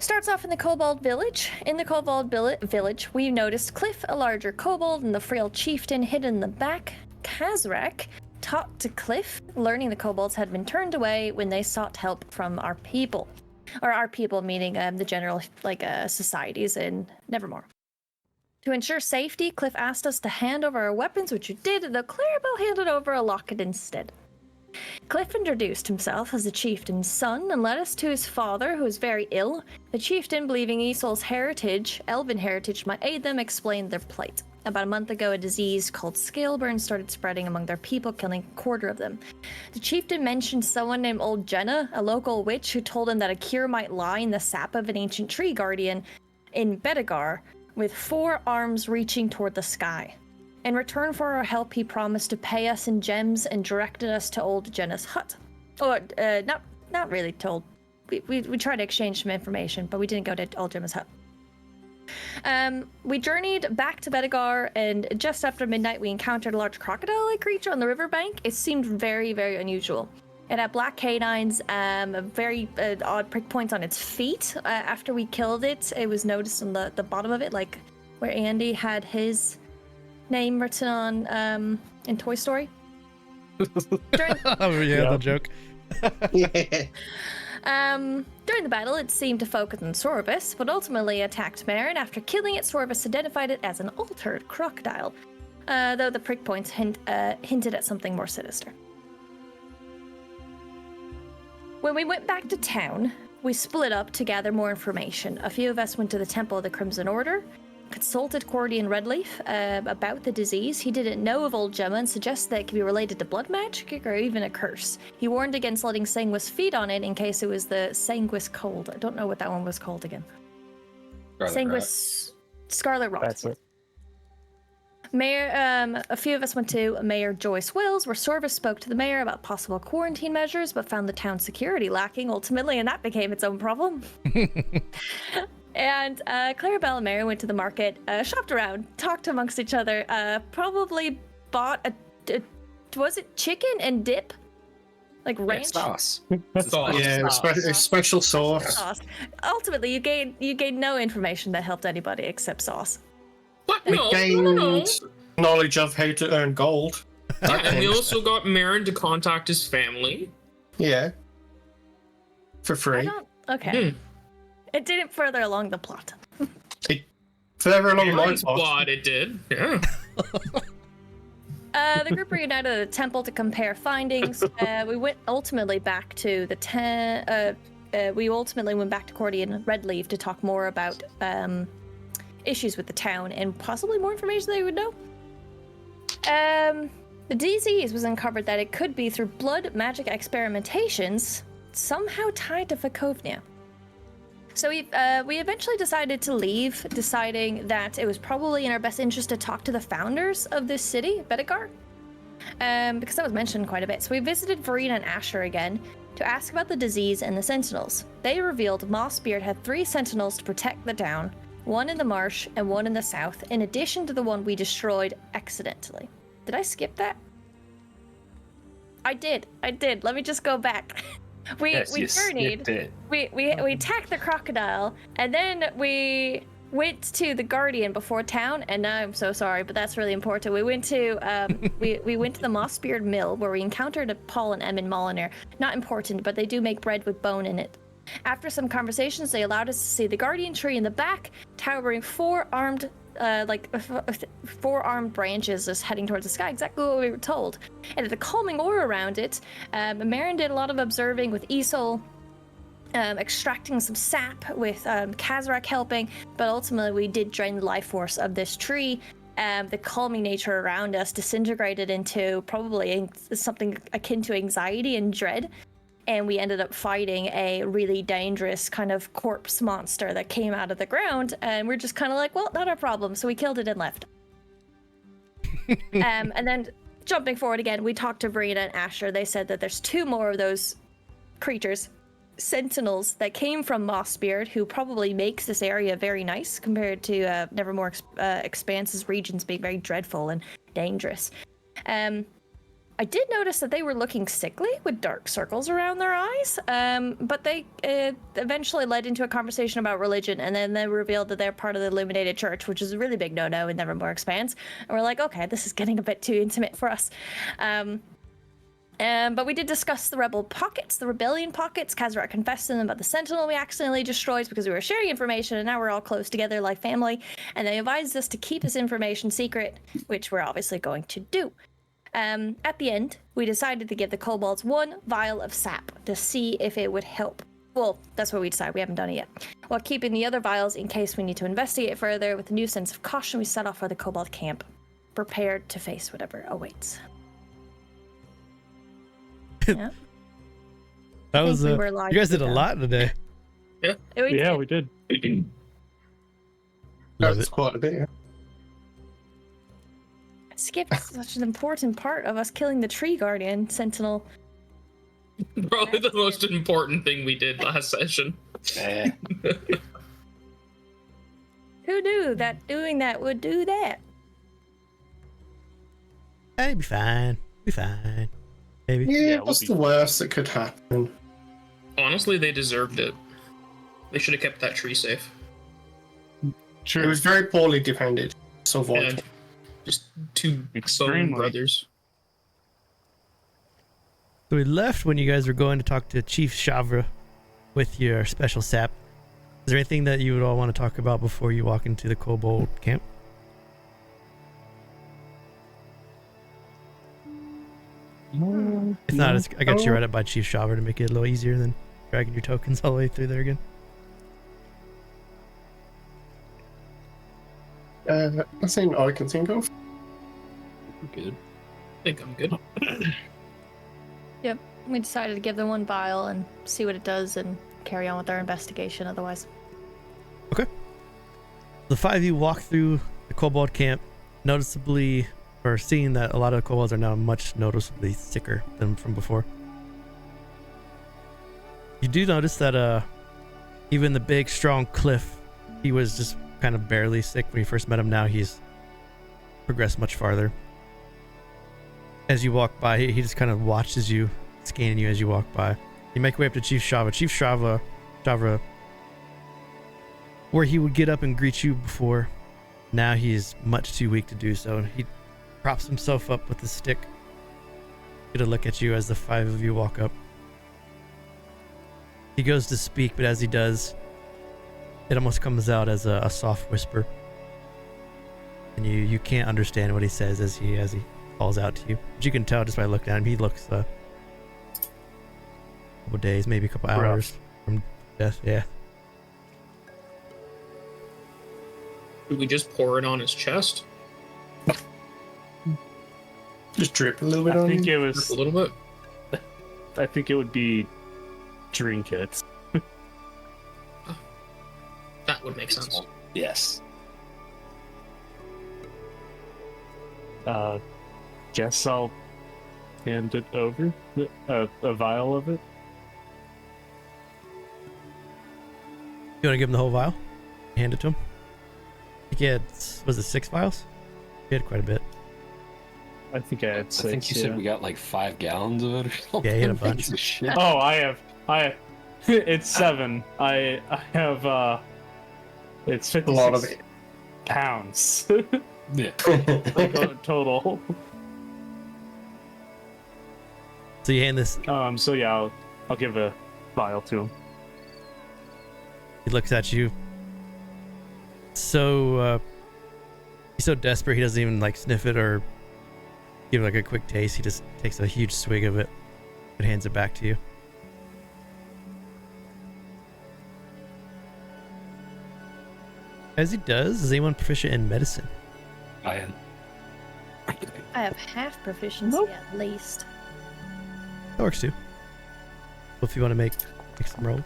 Starts off in the Kobold Village. In the Kobold Village, we noticed Cliff, a larger kobold, and the frail chieftain hidden in the back. Kazrak talked to Cliff, learning the kobolds had been turned away when they sought help from our people. Or our people meaning the general societies in Nevermore. To ensure safety, Cliff asked us to hand over our weapons, which we did, though Clarabell handed over a locket instead. Cliff introduced himself as the chieftain's son and led us to his father, who was very ill. The chieftain, believing Isole's heritage, elven heritage, might aid them, explained their plight. About a month ago, a disease called scaleburn started spreading among their people, killing a quarter of them. The chieftain mentioned someone named Old Jenna, a local witch, who told him that a cure might lie in the sap of an ancient tree guardian in Bedegar, with 4 arms reaching toward the sky. In return for our help, he promised to pay us in gems and directed us to Old Jenna's hut. Not really told. We tried to exchange some information, but we didn't go to Old Jenna's hut. We journeyed back to Bedegar, and just after midnight, we encountered a large crocodile-like creature on the riverbank. It seemed very, very unusual. It had black canines, very odd prick points on its feet. After we killed it, it was noticed on the bottom of it, like where Andy had his name written on in Toy Story. The joke. During the battle, it seemed to focus on Srovis, but ultimately attacked Marin. After killing it, Srovis identified it as an altered crocodile, though the prick points hinted at something more sinister. When we went back to town, we split up to gather more information. A few of us went to the Temple of the Crimson Order, consulted Cordian Redleaf about the disease. He didn't know of Old Gemma and suggested that it could be related to blood magic or even a curse. He warned against letting Sanguis feed on it in case it was the Sanguis cold. I don't know what that one was called again. Scarlet Rot. That's it. Mayor, a few of us went to Mayor Joyce Wills, where Srovis spoke to the mayor about possible quarantine measures, but found the town's security lacking ultimately, and that became its own problem. And Clarabell and Marin went to the market, shopped around, talked amongst each other, probably bought a was it chicken and dip? Like ranch? Yeah, sauce. Yeah, special sauce. Ultimately, you gained no information that helped anybody except sauce. What? We No. gained knowledge of how to earn gold. And we also got Marin to contact his family. Yeah. For free. Okay. It didn't further along the plot. Further along my Marin's plot. plot, it did. Yeah. The group reunited at the temple to compare findings. We went ultimately back to the we ultimately went back to Cordian Redleaf to talk more about issues with the town and possibly more information they would know. The disease was uncovered that it could be through blood magic experimentations somehow tied to Fakovnia. So we eventually decided to leave, deciding that it was probably in our best interest to talk to the founders of this city, Bedegar, because that was mentioned quite a bit. So we visited Verena and Asher again to ask about the disease and the sentinels. They revealed Mossbeard had 3 sentinels to protect the town, 1 in the marsh and 1 in the south, in addition to the one we destroyed accidentally. Did I skip that? I did. Let me just go back. We journeyed. We attacked the crocodile, and then we went to the Guardian before town. And now I'm so sorry, but that's really important. We went to we went to the Mossbeard Mill, where we encountered Paul and Emin Molyneux. Not important, but they do make bread with bone in it. After some conversations, they allowed us to see the Guardian tree in the back, towering 4 armed branches just heading towards the sky, exactly what we were told. And the calming aura around it, Marin did a lot of observing with Isole, extracting some sap with Kazrak helping, but ultimately we did drain the life force of this tree. The calming nature around us disintegrated into probably something akin to anxiety and dread. And we ended up fighting a really dangerous kind of corpse monster that came out of the ground, and we're just kind of like, well, not our problem, so we killed it and left. And then jumping forward again, we talked to Verena and Asher. They said that there's 2 more of those creatures, sentinels, that came from Mossbeard, who probably makes this area very nice compared to Nevermore Expanse's regions being very dreadful and dangerous. I did notice that they were looking sickly with dark circles around their eyes, but they eventually led into a conversation about religion, and then they revealed that they're part of the Illuminated Church, which is a really big no-no in Nevermore Expanse. And we're like, okay, this is getting a bit too intimate for us. But we did discuss the rebel pockets, the rebellion pockets. Kazrak confessed to them about the Sentinel we accidentally destroyed because we were sharing information, and now we're all close together like family. And they advised us to keep this information secret, which we're obviously going to do. At the end, we decided to give the kobolds 1 vial of sap to see if it would help. Well, that's what we decided. We haven't done it yet. While keeping the other vials in case we need to investigate further. With a new sense of caution, we set off for the kobold camp, prepared to face whatever awaits. Yeah. That was you guys did a lot today. Yeah. We did. Love That's it. quite a bit. Skipped such an important part of us killing the tree guardian sentinel. Probably the most important thing we did last session. Who knew that doing that would do that? Hey, be fine. Be fine. Maybe. Yeah, we'll what's be- the worst that could happen? Honestly, they deserved it. They should have kept that tree safe. It was very poorly defended. So volatile. And just 2 Extremely. bone brothers. So we left when you guys were going to talk to Chief Shavra with your special sap. Is there anything that you would all want to talk about before you walk into the kobold camp? If not, I got you right up by Chief Shavra to make it a little easier than dragging your tokens all the way through there again. Nothing I can think of. Good. I think I'm good. Yep. We decided to give them 1 vial and see what it does and carry on with our investigation otherwise. The 5 of you walk through the kobold camp, noticeably, or seeing that a lot of the kobolds are now much noticeably sicker than from before. You do notice that even the big, strong Cliff, he was just kind of barely sick when you first met him. Now he's progressed much farther. As you walk by, he just kind of watches you, scanning you as you walk by. You make your way up to Chief Shavra. Chief Shavra, where he would get up and greet you before, now he's much too weak to do so. He props himself up with a stick. Get a look at you as the 5 of you walk up. He goes to speak, but as he does, it almost comes out as a soft whisper. And you can't understand what he says as he calls out to you. But you can tell just by looking at him, he looks a couple days, maybe a couple hours from death. Yeah. Did we just pour it on his chest? Just drip a little bit I on think you. it Just was. a little bit? I think it would be drink it. That would make sense. Yes. Guess I'll hand it over. A vial of it. You want to give him the whole vial? Hand it to him? I think he had, was it 6 vials? He had quite a bit. I think I had 6. I think you said we got like 5 gallons of it or something. Yeah, he had a bunch. Piece of shit. Oh, I have. It's 7. I have. It's 56 A lot of it. pounds. Yeah. Total. So you hand this, So yeah, I'll give a vial to him. he looks at you. So, he's so desperate he doesn't even like sniff it or give like a quick taste. He just takes a huge swig of it and hands it back to you. As he does, is anyone proficient in medicine? I am. I have half proficiency at least. That works too. Well, if you want to make some rolls.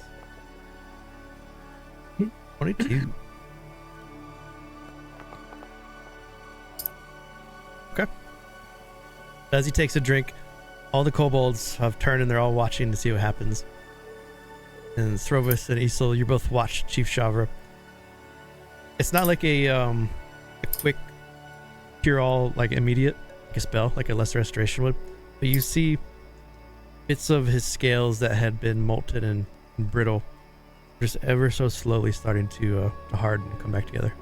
22. Okay. As he takes a drink, all the kobolds have turned and they're all watching to see what happens. And Srovis and Isole, you both watch Chief Shavra. It's not like a quick cure all, like immediate, like a spell, like a lesser restoration would. but you see bits of his scales that had been molten and brittle, just ever so slowly starting to harden and come back together.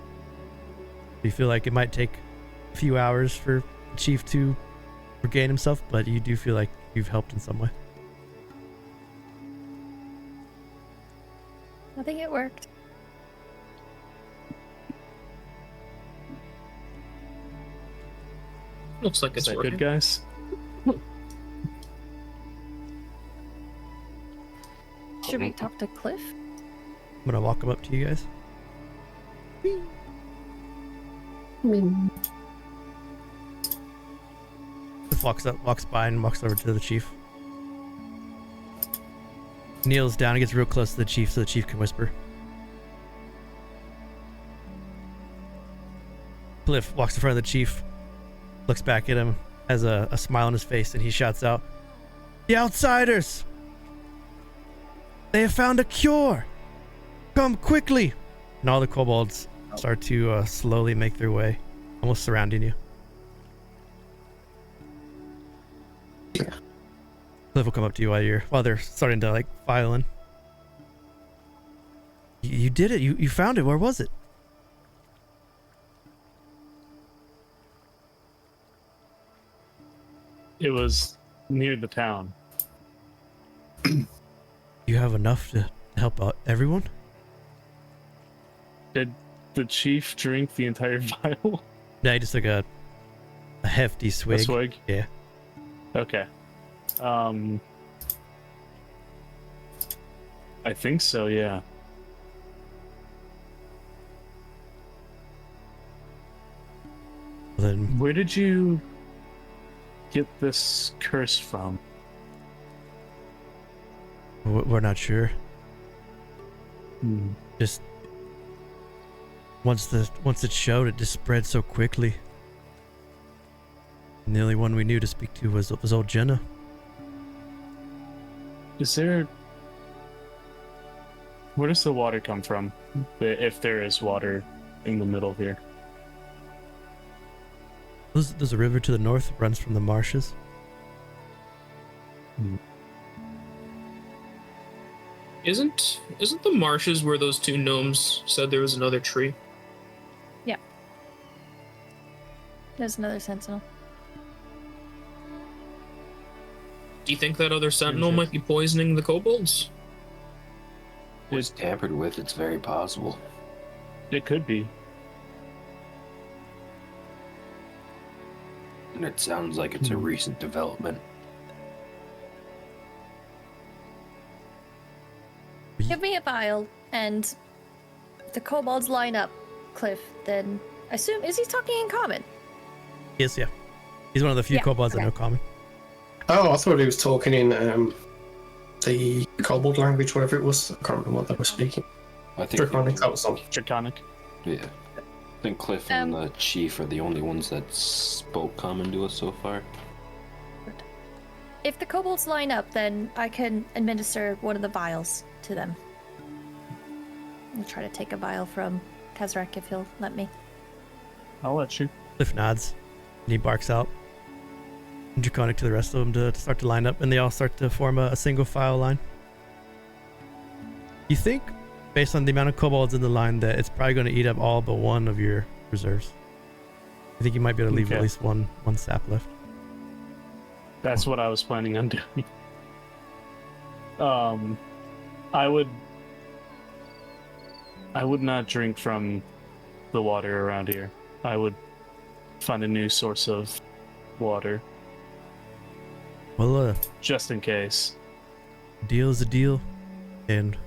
You feel like it might take a few hours for the chief to regain himself, but you do feel like you've helped in some way. I think it worked. Looks like Is it's that working. good, guys? Should we talk to Cliff? I'm gonna walk him up to you guys. Cliff walks by and walks over to the chief. Kneels down and gets real close to the chief so the chief can whisper. Cliff walks in front of the chief, looks back at him, has a smile on his face, and he shouts out, "The outsiders! They have found a cure! Come quickly!" And all the kobolds start to slowly make their way, almost surrounding you. Cliff will come up to you while they're starting to like file in. You did it. You found it. Where was it? It was near the town. You have enough to help out everyone? Did the chief drink the entire vial? No, he just took a hefty swig. A swig? Yeah. Okay. I think so, yeah. Then Where did you get this curse from? we're not sure. Hmm. Just once it showed, it just spread so quickly. And the only one we knew to speak to was old Jenna. Is there... Where does the water come from? If there is water in the middle here. There's a river to the north that runs from the marshes. Isn't the marshes where those two gnomes said there was another tree? There's another sentinel. Do you think that other sentinel might be poisoning the kobolds? It was tampered with, it's very possible. It could be. And it sounds like it's a recent development. Give me a vial, and if the kobolds line up, Cliff, then I assume, is he talking in common? Yes, yeah. He's one of the few Yeah, kobolds that okay. know common. Oh, I thought he was talking in the kobold language, whatever it was. I can't remember what they were speaking. I think Draconic, that was on. Draconic. Yeah. I think Cliff and the chief are the only ones that spoke common to us so far. If the kobolds line up, then I can administer one of the vials to them. I'll try to take a vial from Kazrak if he'll let me. I'll let you. Cliff nods, and he barks out. Draconic to the rest of them to start to line up, and they all start to form a single file line. You think, based on the amount of kobolds in the line, that it's probably going to eat up all but one of your reserves. I think you might be able to leave Okay. at least one sap left. That's what I was planning on doing. I would not drink from the water around here. I would find a new source of water, Well, just in case. deal is a deal, and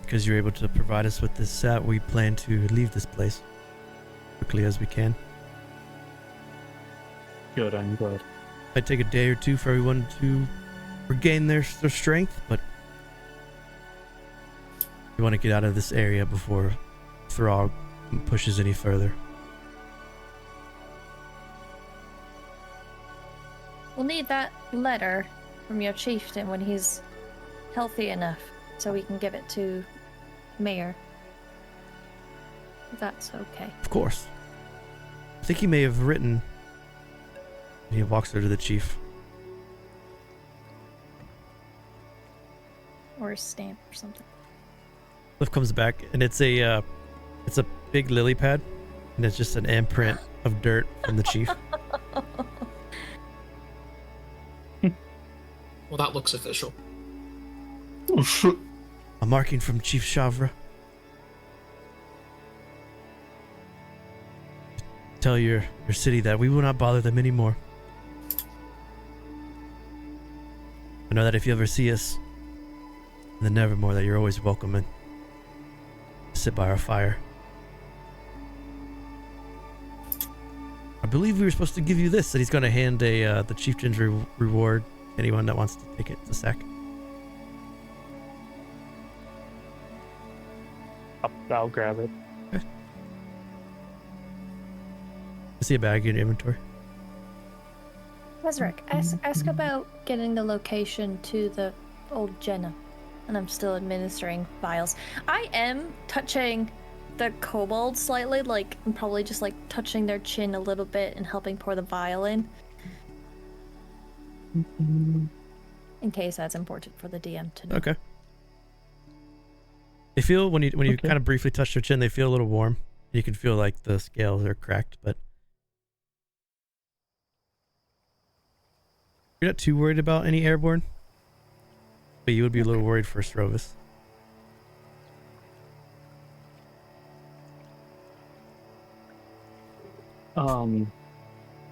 because you're able to provide us with this sap, we plan to leave this place quickly as we can. Good, I'm glad. Might take a day or two for everyone to regain their strength, but we want to get out of this area before Throg pushes any further. We'll need that letter from your chieftain when he's healthy enough, so we can give it to Mayor. If that's okay. Of course. I think he may have written. He walks over to the chief. or a stamp or something. Cliff comes back, and it's a big lily pad, and it's just an imprint of dirt from the chief. Well, that looks official. A marking from Chief Chavra. Tell your city that we will not bother them anymore. I know that if you ever see us in the Nevermore, that you're always welcome and sit by our fire. I believe we were supposed to give you this, that he's going to hand the chieftain's reward to anyone that wants to take it to sack. I'll grab it. Okay. I see a bag in your inventory. Kazrak, ask about getting the location to the old Jenna. And I'm still administering vials. I am touching the kobold slightly, like I'm probably just like touching their chin a little bit and helping pour the vial in. In case that's important for the DM to know. Okay. They feel, when you Okay. kind of briefly touch their chin, they feel a little warm. You can feel like the scales are cracked, but you're not too worried about any airborne. But you would be a little worried for Srovis.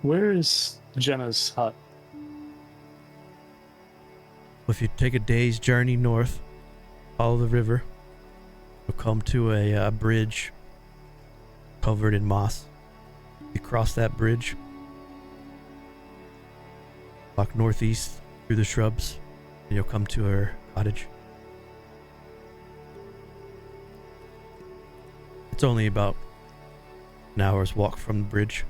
Where is Jenna's hut? If you take a day's journey north, follow the river, you'll come to a bridge covered in moss. You cross that bridge, walk northeast through the shrubs, and you'll come to her cottage. It's only about an hour's walk from the bridge.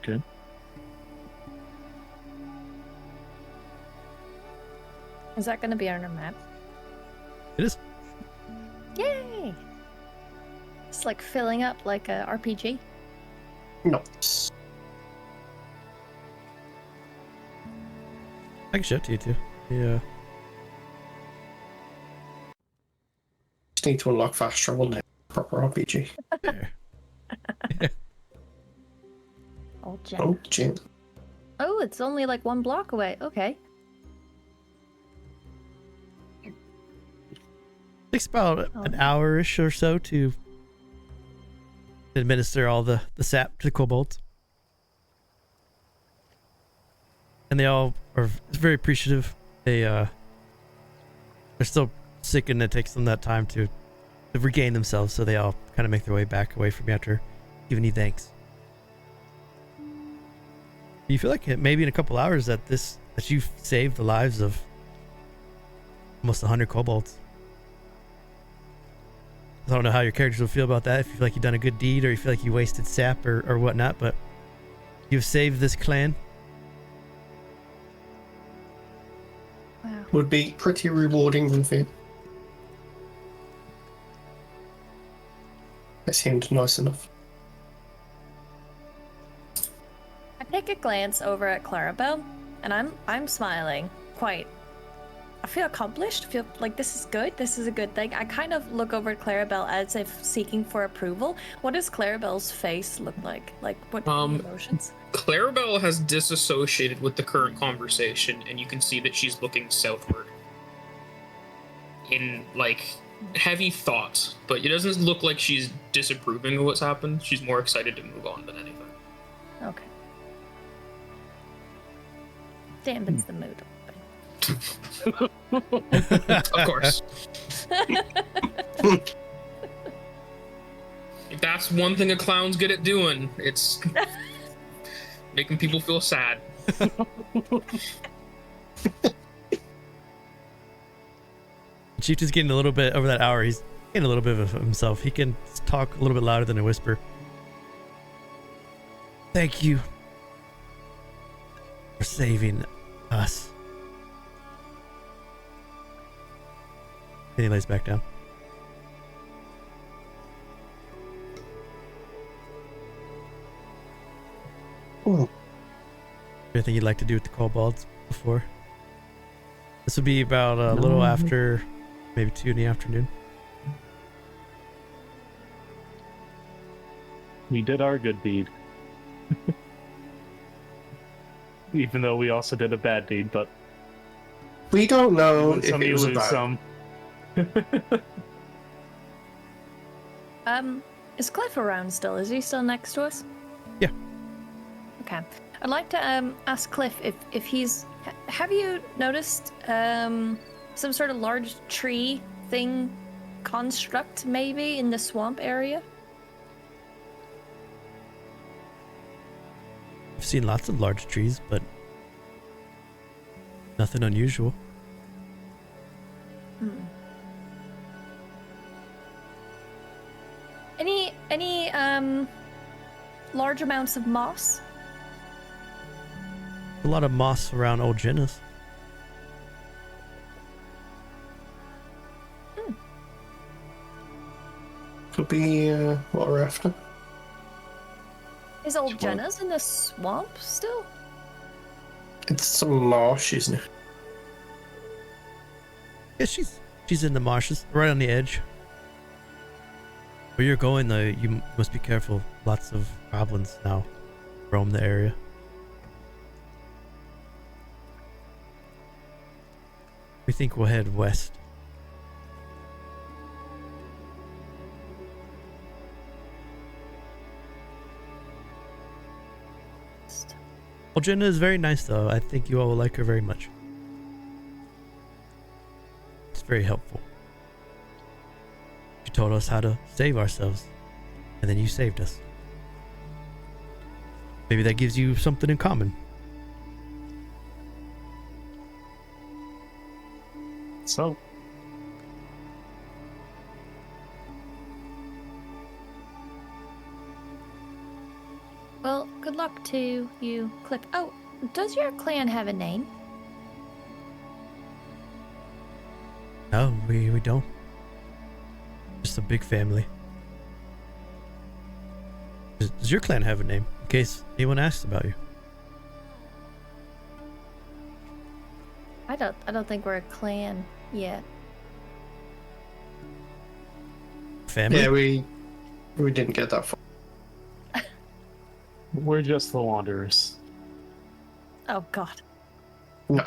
Okay. Is that going to be on our map? It is. Yay! It's like filling up like a RPG. No. I can show it to you too. Yeah. Just need to unlock fast travel now. Proper RPG. There. Old Jenna. Oh, gee. Oh, it's only like 1 block away. Okay. Takes about an hour-ish or so to administer all the sap to the kobolds. And they all are very appreciative. They're still sick, and it takes them that time to regain themselves, so they all kind of make their way back away from you after giving you thanks. You feel like maybe in a couple hours that you've saved the lives of almost 100 kobolds. I don't know how your characters will feel about that, if you feel like you've done a good deed or you feel like you wasted sap or whatnot, but you've saved this clan. Wow. Would be pretty rewarding and feel. It seemed nice enough. I take a glance over at Clarabell, and I'm smiling quite. I feel accomplished. I feel like this is good. This is a good thing. I kind of look over at Clarabell as if seeking for approval. What does Clarabell's face look like? Like what emotions? Clarabell has disassociated with the current conversation, and you can see that she's looking southward in like heavy thought, but it doesn't look like she's disapproving of what's happened. She's more excited to move on than anything. Okay. Dampens the mood. Of course. If that's one thing a clown's good at doing, it's making people feel sad. Chief is getting a little bit over that hour. He's getting a little bit of himself. He can talk a little bit louder than a whisper. Thank you for saving us. And he lays back down. Ooh. Anything you'd like to do with the kobolds before? This would be about a little after, maybe 2 in the afternoon. We did our good deed. Even though we also did a bad deed, but We don't know win if some, it you was lose about. some. Is Cliff around still? Is he still next to us? Yeah. Okay. I'd like to ask Cliff if he's. Have you noticed some sort of large tree thing, construct maybe in the swamp area? I've seen lots of large trees, but nothing unusual. Any large amounts of moss? A lot of moss around Old Jenna's. Could be what we're after. Is old Jenna's in the swamp still? It's some marsh, isn't it? Yeah, she's in the marshes, right on the edge. Where you're going though, you must be careful. Lots of goblins now roam the area. We think we'll head west. Well, Jenna is very nice though. I think you all will like her very much. It's very helpful. She told us how to save ourselves, and then you saved us. Maybe that gives you something in common. So, Well, good luck to you, Cliff. Oh, does your clan have a name? No, we don't. Just a big family. Does your clan have a name? In case anyone asks about you. I don't think we're a clan yet. Family? Yeah, we didn't get that far. we're just the Wanderers. Oh God. No.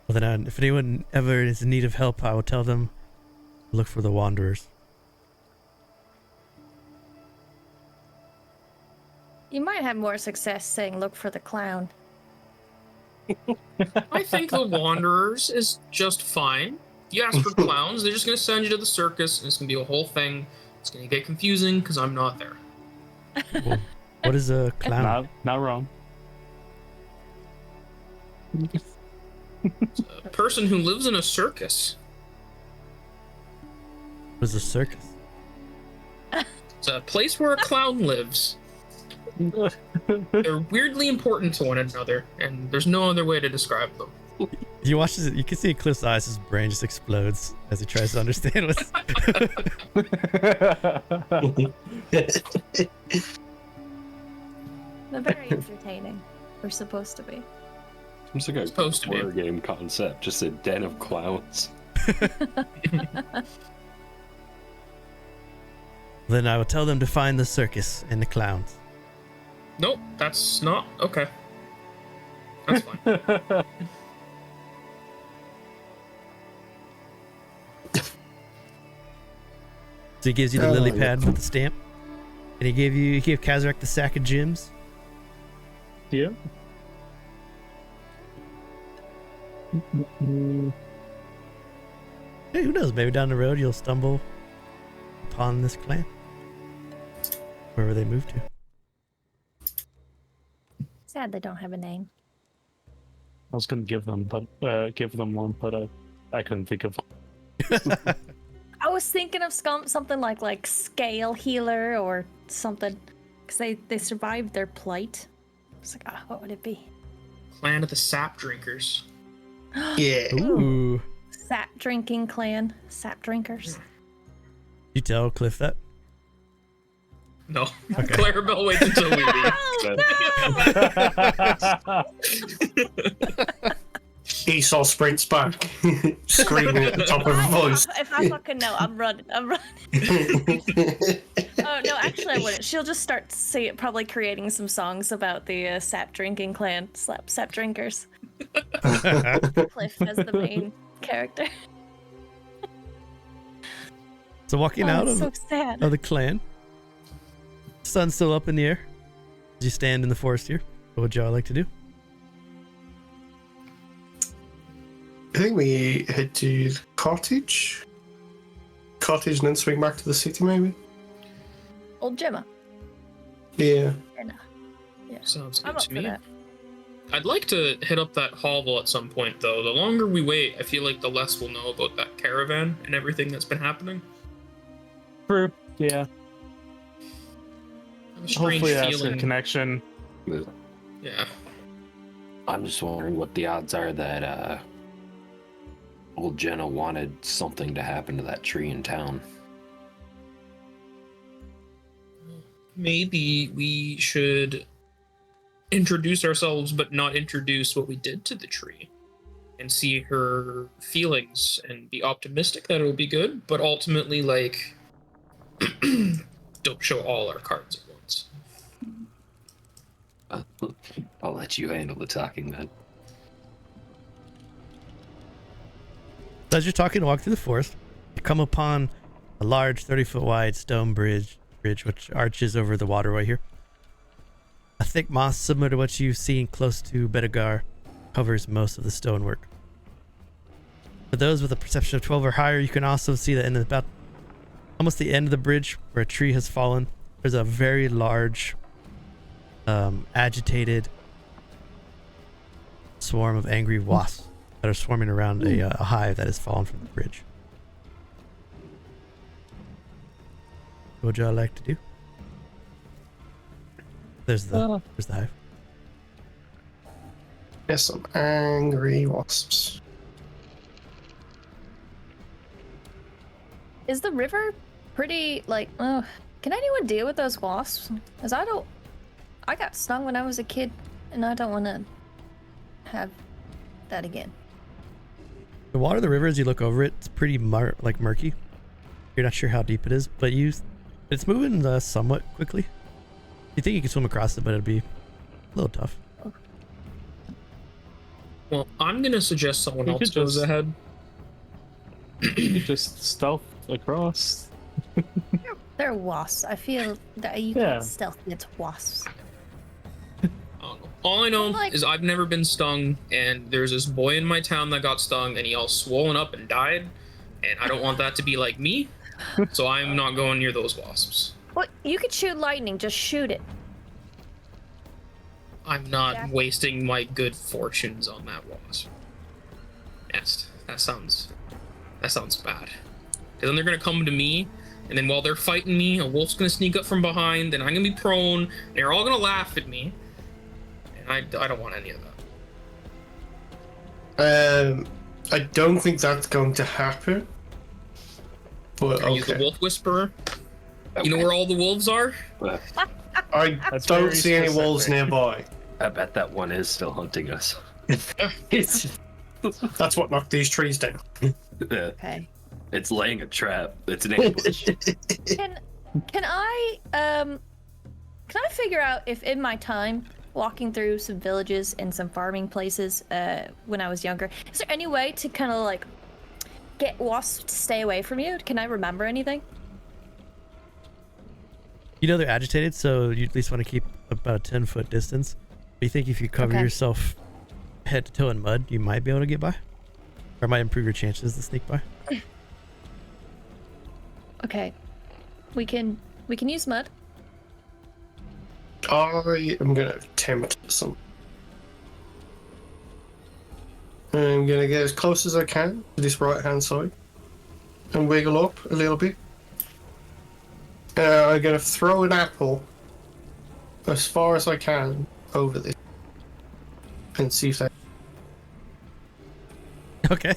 Well, then, if anyone ever is in need of help, I will tell them look for the Wanderers. You might have more success saying look for the clown. I think the Wanderers is just fine. You ask for clowns, they're just going to send you to the circus, and it's going to be a whole thing. It's going to get confusing because I'm not there. Well, what is a clown? Not wrong. It's a person who lives in a circus. What is a circus? It's a place where a clown lives. They're weirdly important to one another, and there's no other way to describe them. You watch this, you can see in Cliff's eyes, his brain just explodes as he tries to understand what's... They're very entertaining. We're supposed to be. It's like a Supposed to be. horror game concept, just a den of clowns. Then I will tell them to find the circus and the clowns. Nope, that's not okay. That's fine. So he gives you the lily pad with the stamp. And he gave Kazrak the sack of gems. Yeah. Hey, who knows? Maybe down the road you'll stumble upon this clan. Wherever they move to. Sad they don't have a name. I was gonna give them one, but I couldn't think of. I was thinking of something like Scale Healer or something, because they survived their plight. I was like, what would it be? Clan of the Sap Drinkers. Yeah. Ooh. Sap drinking clan. Sap drinkers. You tell Cliff that? No. Okay. Clarabell waits until we leave. Isole sprints back, screaming at the top of her voice. If I fucking know, I'm running. Oh no, actually I wouldn't. She'll just start probably creating some songs about the sap drinking clan, sap drinkers. Cliff as the main character. So walking out It's of so sad. the clan, sun's still up in the air. As you stand in the forest here, what would y'all like to do? I think we head to the cottage. Cottage and then swing back to the city, maybe? Old Gemma. Yeah. Sounds I'm good up to for me. that. I'd like to hit up that hovel at some point, though. The longer we wait, I feel like the less we'll know about that caravan and everything that's been happening. True. Yeah. I have a strange Hopefully that's a feeling. connection. Yeah. I'm just wondering what the odds are that old Jenna wanted something to happen to that tree in town. Maybe we should introduce ourselves, but not introduce what we did to the tree, and see her feelings and be optimistic that it'll be good, but ultimately, like, don't show all our cards at once. I'll let you handle the talking then. As you're talking to walk through the forest, you come upon a large 30-foot wide stone bridge which arches over the waterway here. A thick moss similar to what you've seen close to Bedegar covers most of the stonework. For those with a perception of 12 or higher, you can also see that in about almost the end of the bridge where a tree has fallen, there's a very large agitated swarm of angry wasps that are swarming around a hive that has fallen from the bridge. What would y'all like to do? There's the hive. There's some angry wasps. Is the river pretty, like, can anyone deal with those wasps? Because I got stung when I was a kid, and I don't want to have that again. The water of the river, as you look over it, it's pretty murky. You're not sure how deep it is, but it's moving somewhat quickly. You think you can swim across it, but it'd be a little tough. Well, I'm gonna suggest someone You else could goes just- ahead. You just stealth across. They're wasps. I feel that you Yeah. can't stealth against wasps. I don't know. All I know Like- is I've never been stung, and there's this boy in my town that got stung, and he all swollen up and died, and I don't want that to be like me, so I'm not going near those wasps. Well, you could shoot lightning. Just shoot it. I'm not Yeah. wasting my good fortunes on that wasp. Yes, that sounds bad. Because then they're gonna come to me, and then while they're fighting me, a wolf's gonna sneak up from behind, and I'm gonna be prone, and they're all gonna laugh at me, and I don't want any of that. I don't think that's going to happen. But Are you the okay. wolf whisperer? You know where all the wolves are? I That's don't very see any wolves specific. nearby. I bet that one is still hunting us. That's what knocked these trees down. Okay. It's laying a trap. It's an ambush. Can I figure out if in my time walking through some villages and some farming places when I was younger, is there any way to kind of like get wasps to stay away from you? Can I remember anything? You know they're agitated, so you at least want to keep about a 10-foot distance. But you think if you cover Okay. yourself head to toe in mud, you might be able to get by? Or it might improve your chances to sneak by? Okay. We can use mud. I am going to attempt some. I'm going to get as close as I can to this right hand side and wiggle up a little bit. I'm going to throw an apple as far as I can over this and see if that. Okay.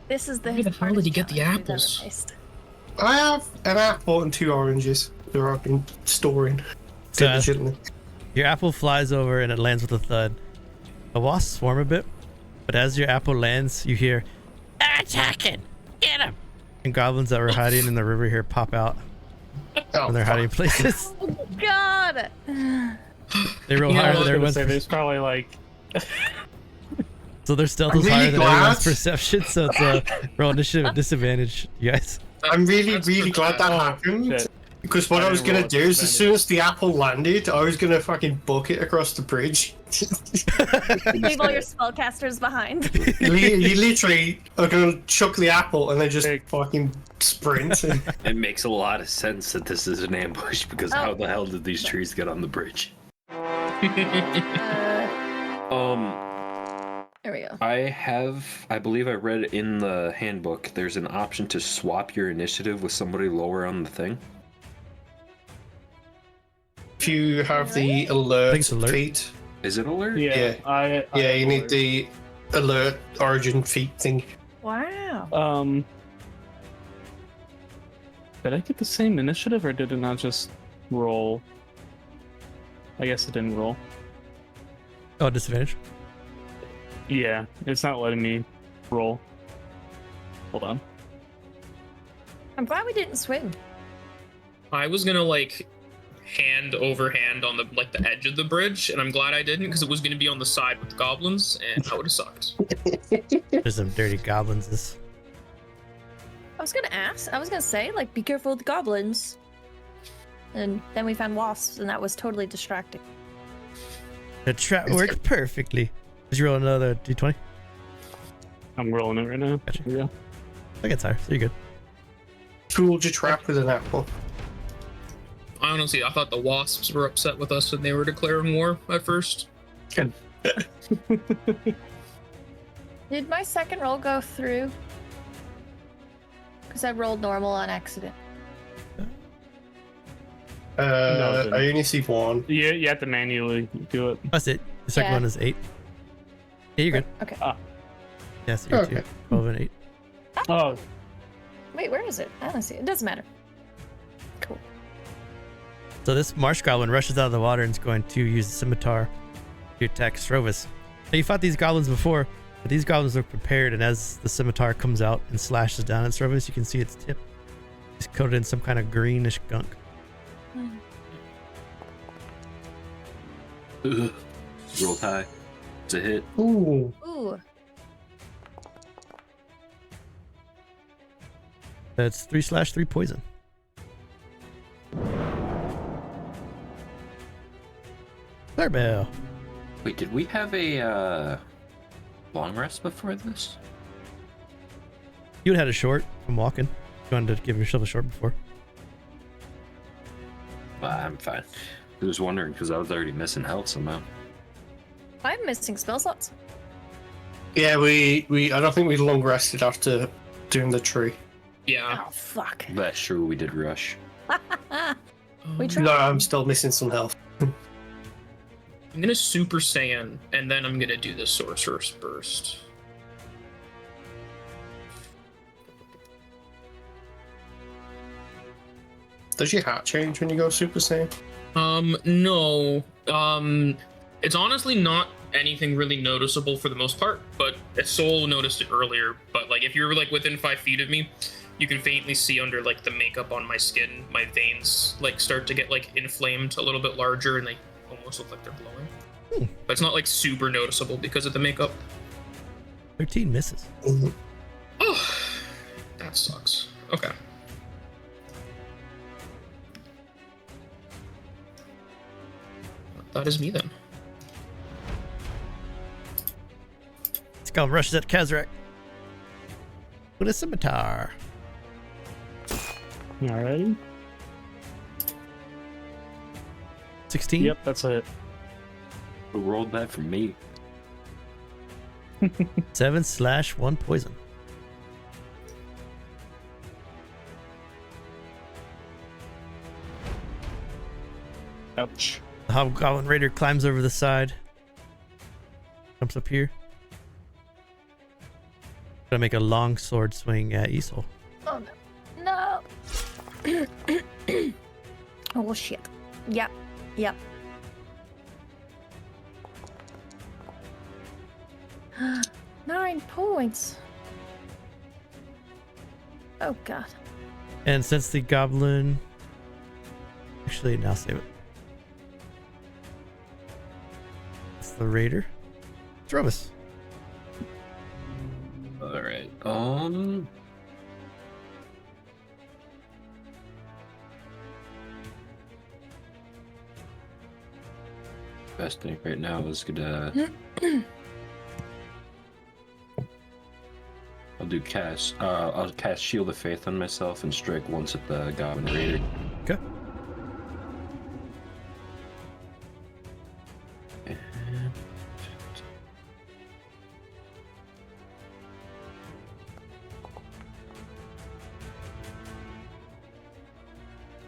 This is the Where the hell did he get the hardest challenge we've ever apples? faced. I have an apple and 2 oranges. that I've been storing So, diligently. your apple flies over and it lands with a thud. The wasps swarm a bit, but as your apple lands, you hear, "They're attacking! Get them!" And goblins that were hiding in the river here pop out Oh, from their hiding fuck. places. God. They roll You know higher what than I everyone's. was There's probably like So their stealth I'm is really higher than glad. everyone's perception. So it's a roll initiative at disadvantage, you guys. I'm really, That's really glad that Oh, happened. shit. Because what I I was didn't gonna roll do at is, as soon as the apple landed, I was gonna fucking book it across the bridge. Leave all your spellcasters behind. You literally are gonna chuck the apple and then just Big. fucking sprint. It makes a lot of sense that this is an ambush because Oh. how the hell did these trees get on the bridge? There we go. I believe I read in the handbook, there's an option to swap your initiative with somebody lower on the thing. If you have the I alert think it's alert. feat, Is it alert? yeah, Yeah. I you need the alert origin feat thing. Wow. Did I get the same initiative or did it not just roll? I guess it didn't roll. Oh, disadvantage. Yeah, it's not letting me roll. Hold on. I'm glad we didn't swim. I was gonna like hand over hand on the like the edge of the bridge, and I'm glad I didn't because it was gonna be on the side with the goblins, and that would have sucked. There's some dirty goblins. This. I was gonna say, like, be careful with the goblins. And then we found wasps, and that was totally distracting. The trap worked perfectly. Did you roll another d20? I'm rolling it right now. Gotcha. Here we go. I get tired, so you're good. Fooled your trap with an apple. Honestly, I thought the wasps were upset with us when they were declaring war at first. Did my second roll go through? Because I rolled normal on accident. No, it didn't. I only see one. You have to manually do it. That's it. The second Yeah. one is 8. Yeah, you're good. Okay. Yes, you're Okay. 2. 12 and 8. Oh, Wait, where is it? I don't see it. It doesn't matter. Cool. So this marsh goblin rushes out of the water and is going to use the scimitar to attack Srovis. Now you fought these goblins before, but these goblins are prepared, and as the scimitar comes out and slashes down at Srovis, you can see its tip is coated in some kind of greenish gunk. Ugh. Rolled high. It's a hit. Ooh. Ooh. That's 3/3 poison. Clarabell. Wait, did we have a long rest before this? You had a short from walking. You wanted to give yourself a short before. I'm fine. I was wondering because I was already missing health somehow. I'm missing spell slots. Yeah, I don't think we long rested after doing the tree. Yeah. Oh, fuck. That's true, we did rush. We tried. No, I'm still missing some health. I'm gonna Super Saiyan, and then I'm gonna do the Sorcerer's Burst. Does your hat change when you go Super Saiyan? No. It's honestly not anything really noticeable for the most part, but Isole noticed it earlier. But like, if you're like within 5 feet of me, you can faintly see under like the makeup on my skin, my veins like start to get like inflamed a little bit larger, and they almost look like they're glowing. But it's not like super noticeable because of the makeup. 13 misses. Oh, that sucks. Okay. That is me then. This goblin rushes at Kazrak with a scimitar. alrighty. 16. Yep, that's it. Who rolled that for me? 7/1 poison. Ouch. The hobgoblin raider climbs over the side. Jumps up here. Gonna make a long sword swing at Isole. Oh, no. No. Oh shit. Yep. Yep. Nine points. Oh god. And since the goblin, actually, now save it. It's the raider. Srovis. All right. Best thing right now is gonna. I'll cast Shield of Faith on myself and strike once at the Goblin Raider. Okay. And...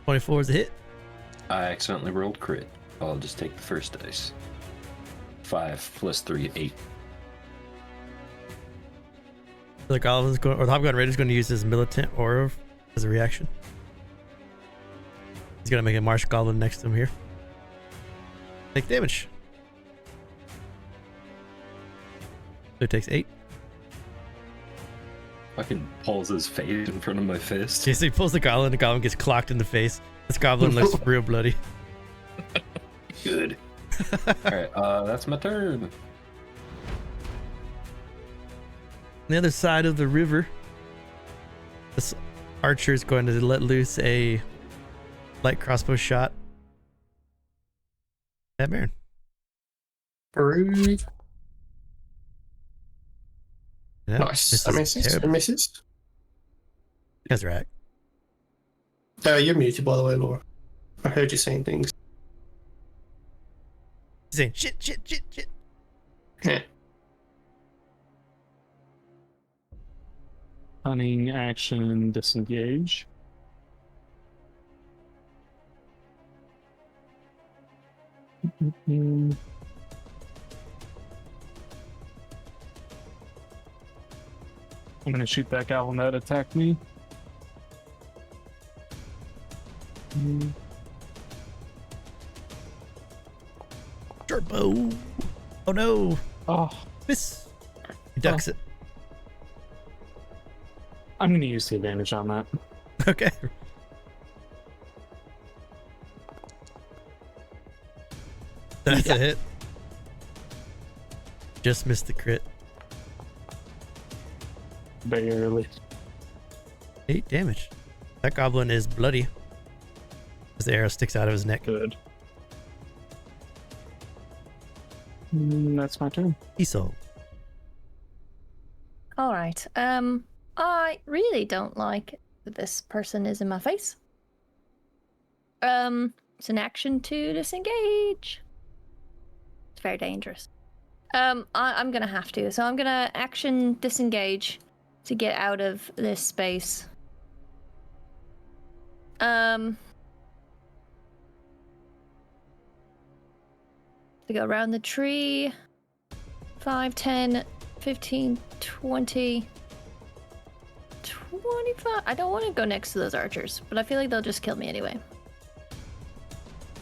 24 is a hit. I accidentally rolled crit. I'll just take the first dice. 5 plus 3, 8. The goblin's going, or the Hobgoblin Raider's going to use his militant aura as a reaction. He's going to make a marsh goblin next to him here. Take damage. So he takes 8. Fucking pulls his face in front of my fist. Okay, so he pulls the goblin gets clocked in the face. This goblin looks real bloody. Good. Alright, that's my turn. On the other side of the river, this archer is going to let loose a light crossbow shot at Marin. Rude. Yeah, Nice. That misses. It misses. Kazrak. You're muted, by the way, Laura. I heard you saying things. He's saying shit. Yeah. Cunning action, disengage. I'm gonna shoot that goblin that attacked me. Turbo. Oh no. Oh, Miss. He ducks it. I'm gonna use the advantage on that. Okay. That's a hit. Just missed the crit. Barely. 8 damage. That goblin is bloody as the arrow sticks out of his neck. Good. That's my turn. Isole. All right. I really don't like that this person is in my face. It's an action to disengage. It's very dangerous. I'm gonna have to. So I'm gonna action disengage to get out of this space. To go around the tree. 5, 10, 15, 20, 25. I don't want to go next to those archers, but I feel like they'll just kill me anyway.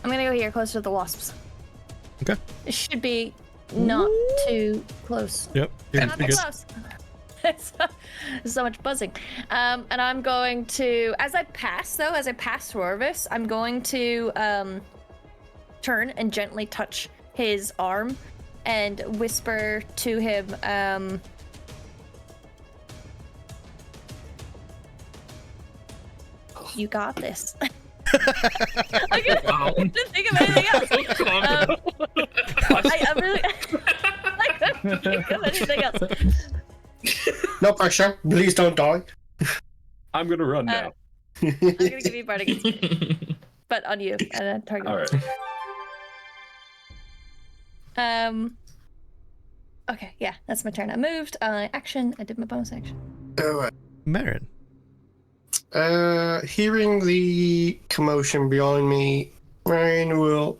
I'm gonna go here, closer to the wasps. Okay. It should be not too close. Yep. You're Not too good. close. There's so much buzzing. And I'm going to, as I pass Srovis, I'm going to turn and gently touch his arm and whisper to him, you got this. I couldn't think of anything else. I really I couldn't think of anything else. No pressure. Please don't die. I'm gonna run now. I'm gonna give you bardic inspiration, but on you and a target. All right. Okay, yeah, that's my turn. I moved. Action. I did my bonus action. Alright. Marin. Hearing the commotion behind me, Marin will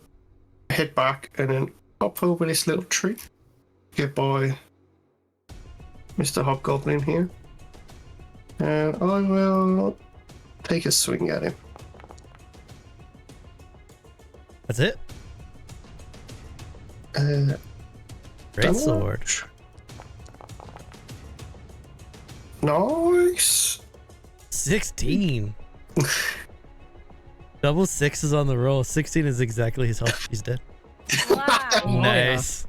head back and then hop over this little tree. Get by Mr. Hobgoblin here. And I will take a swing at him. That's it. Great sword. Nice. 16. Double sixes on the roll. 16 is exactly his health. He's dead. Wow. Nice.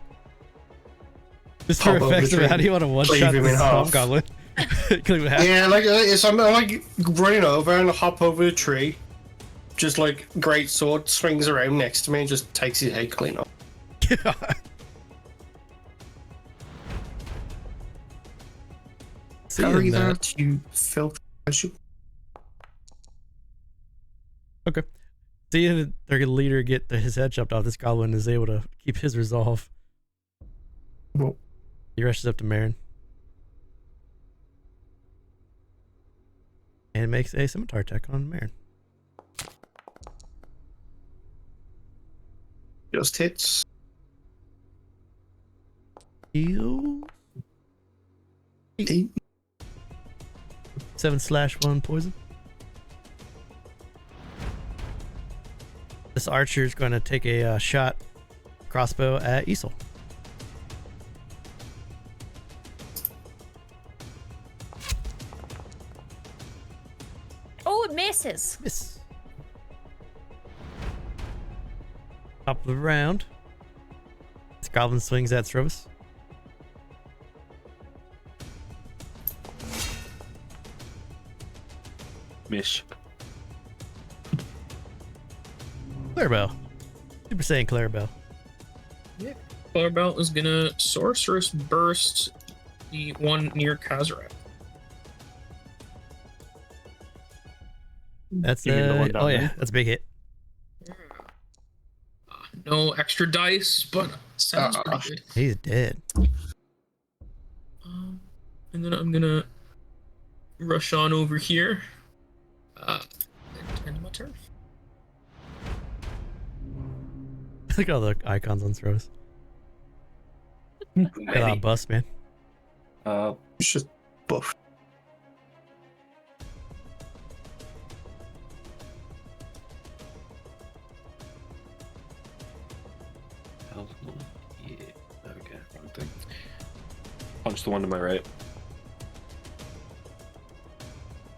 Just Pop for over effects the of tree, how do you want to one cleave shot him this in half. hobgoblin? Cleave him in half. Yeah, like I'm like running over and I hop over the tree. Just like great sword swings around next to me and just takes his head clean off. Seeing Carry that. that, you filth. Okay. Seeing their leader get his head chopped off, this goblin is able to keep his resolve. Well, He rushes up to Marin. And makes a scimitar attack on Marin. just hits. Heal. Eight. 7/1 poison. This archer is going to take a shot crossbow at Isole. Oh, it misses. Miss. Top of the round. This goblin swings at Srovis. Mish. Clarabell. Super Saiyan Clarabell. Clarabell is gonna sorceress burst the one near Kazrak. That's You mean the one down oh yeah, there? that's a big hit. No extra dice, but sounds pretty good. He's dead. And then I'm gonna rush on over here. End my turn. Look at all the icons on Srovis. Got a bust, man. It's just buff. Yeah. Okay, wrong thing. Punch the one to my right.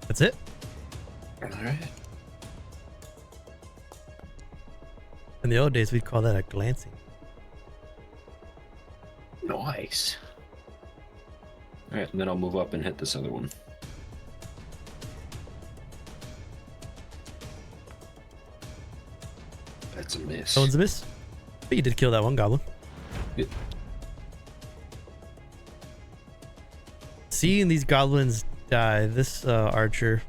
That's it. Alright. In the old days, we'd call that a glancing. Nice. Alright, and then I'll move up and hit this other one. That's a miss. That one's a miss. But you did kill that one goblin. Yep. Seeing these goblins die, this archer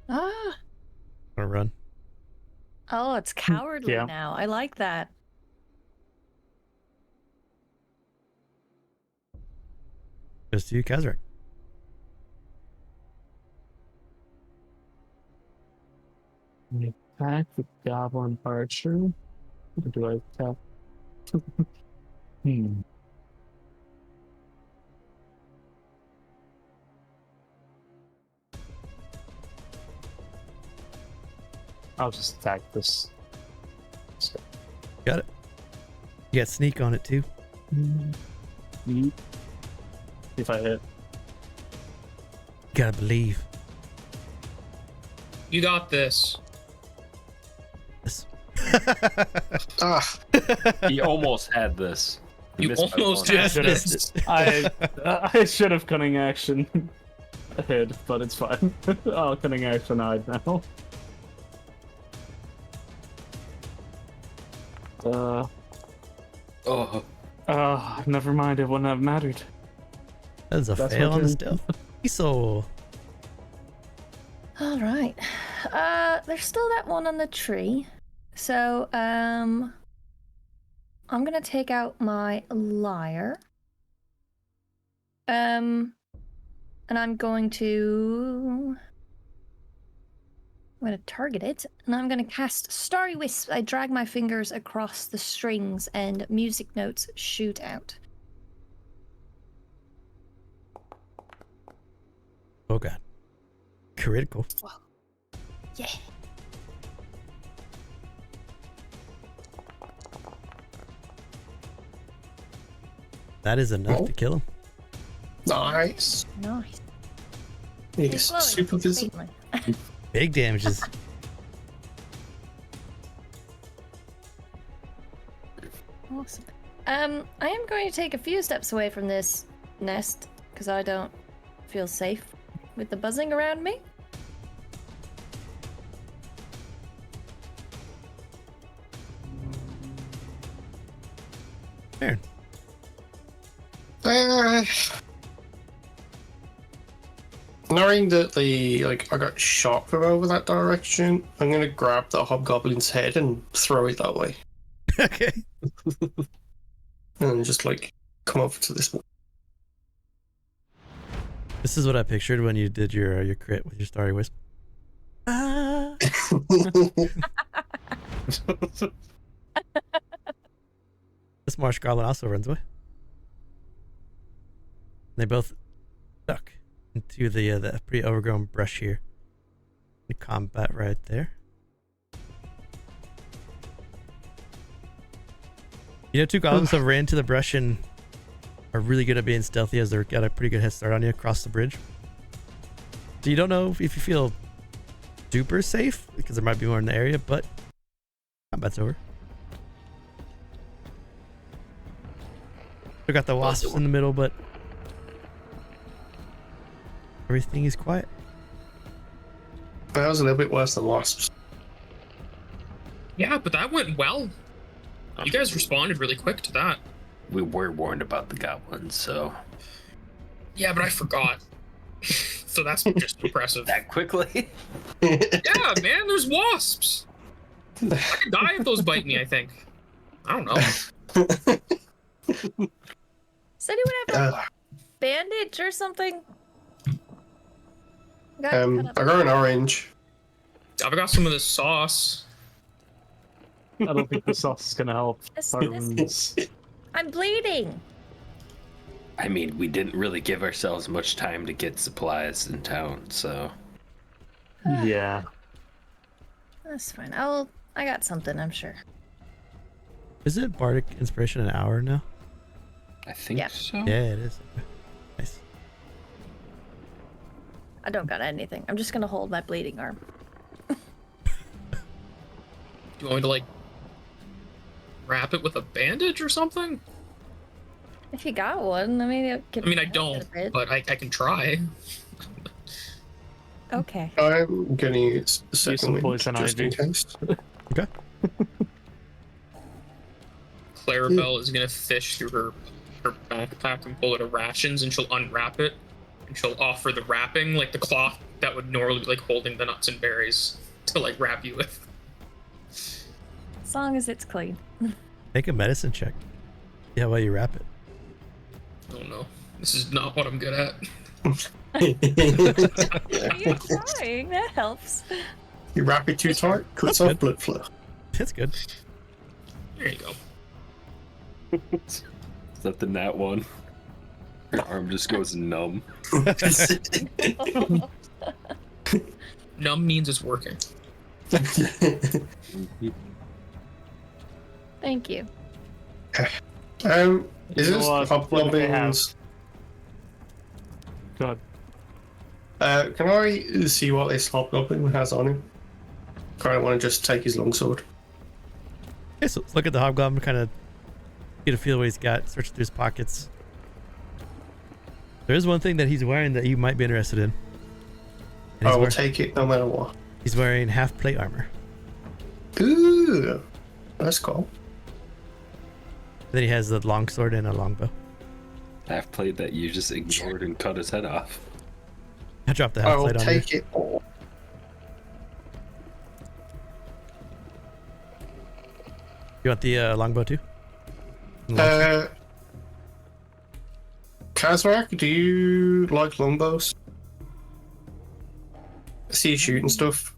Ah. gonna run. Oh, it's cowardly Yeah. now. I like that. Goes to Kazrak. Attack the goblin archer. Or do I attack? I'll just attack this. Got it. You got sneak on it too. Yeet. If I hit. Gotta believe. You got this. This. Ah, He almost had this. He You missed by almost one. had Just this. missed it. I should have cunning action ahead, but it's fine. I'll cunning action hide now. Never mind. It wouldn't have mattered. That's a That's fail my on the turn. stealth. Isole. All right. There's still that one on the tree. So, I'm gonna take out my lyre. And I'm going to target it, and I'm going to cast Starry Wisp. I drag my fingers across the strings, and music notes shoot out. Oh god. Critical. Yeah. That is enough Oh. to kill him. Nice. Nice. He's He's glowing super visible. faintly. Big damages. Awesome. I am going to take a few steps away from this nest because I don't feel safe with the buzzing around me. Marin. Knowing that I got shot from over that direction, I'm gonna grab the hobgoblin's head and throw it that way, Okay. and just come over to this one. This is what I pictured when you did your crit with your Starry Wisp. Ah. This marsh garland also runs away. They both duck into the pretty overgrown brush here. The combat right there. You know, two goblins have ran to the brush and are really good at being stealthy as they've got a pretty good head start on you across the bridge. So you don't know if you feel super safe because there might be more in the area, but combat's over. We got the wasps in the middle, but everything is quiet. That was a little bit worse than wasps. Yeah, but that went well. You guys responded really quick to that. We were warned about the goblins, so Yeah, but I forgot. So that's just impressive. that quickly. Yeah, man, there's wasps. I could die if those bite me, I think. I don't know. Does anyone have a Uh, bandage or something? I got an orange. I've got some of this sauce. I don't think the sauce is gonna help. This- Our wounds. I'm bleeding. I mean, we didn't really give ourselves much time to get supplies in town, so Yeah. That's fine. I got something, I'm sure. Isn't Bardic Inspiration an hour now? I think Yeah. so. Yeah, it is. Okay. Nice. I don't got anything. I'm just gonna hold my bleeding arm. Do you want me to wrap it with a bandage or something? If you got one, I mean, I mean, I don't, but I can try. Okay. I'm gonna use the some second wind poison just in ivy. case. Okay. Clarabell is gonna fish through her backpack and pull out of rations, and she'll unwrap it, and she'll offer the wrapping, like the cloth that would normally be holding the nuts and berries, to wrap you with. As long as it's clean. Make a medicine check. See how well you wrap it. Oh no, this is not what I'm good at. You're trying. That helps. You wrap it too tight, cuts off blood flow. That's good. There you go. Is that the nat one? Her arm just goes numb. Numb means it's working. Thank you. Is You know this what? hobgoblin's? God. Can I see what this hobgoblin has on him? Kind of want to just take his longsword. Okay, so let's look at the hobgoblin, kind of get a feel what he's got, search through his pockets. There is one thing that he's wearing that you might be interested in. And I will take it no matter what. he's wearing half plate armor. Ooh, that's cool. Then he has the longsword and a longbow. Half plate that you just ignored and cut his head off. I dropped the I half will plate on there. take it all. You want the longbow too? Kazrak, do you like longbows? I see you shooting stuff.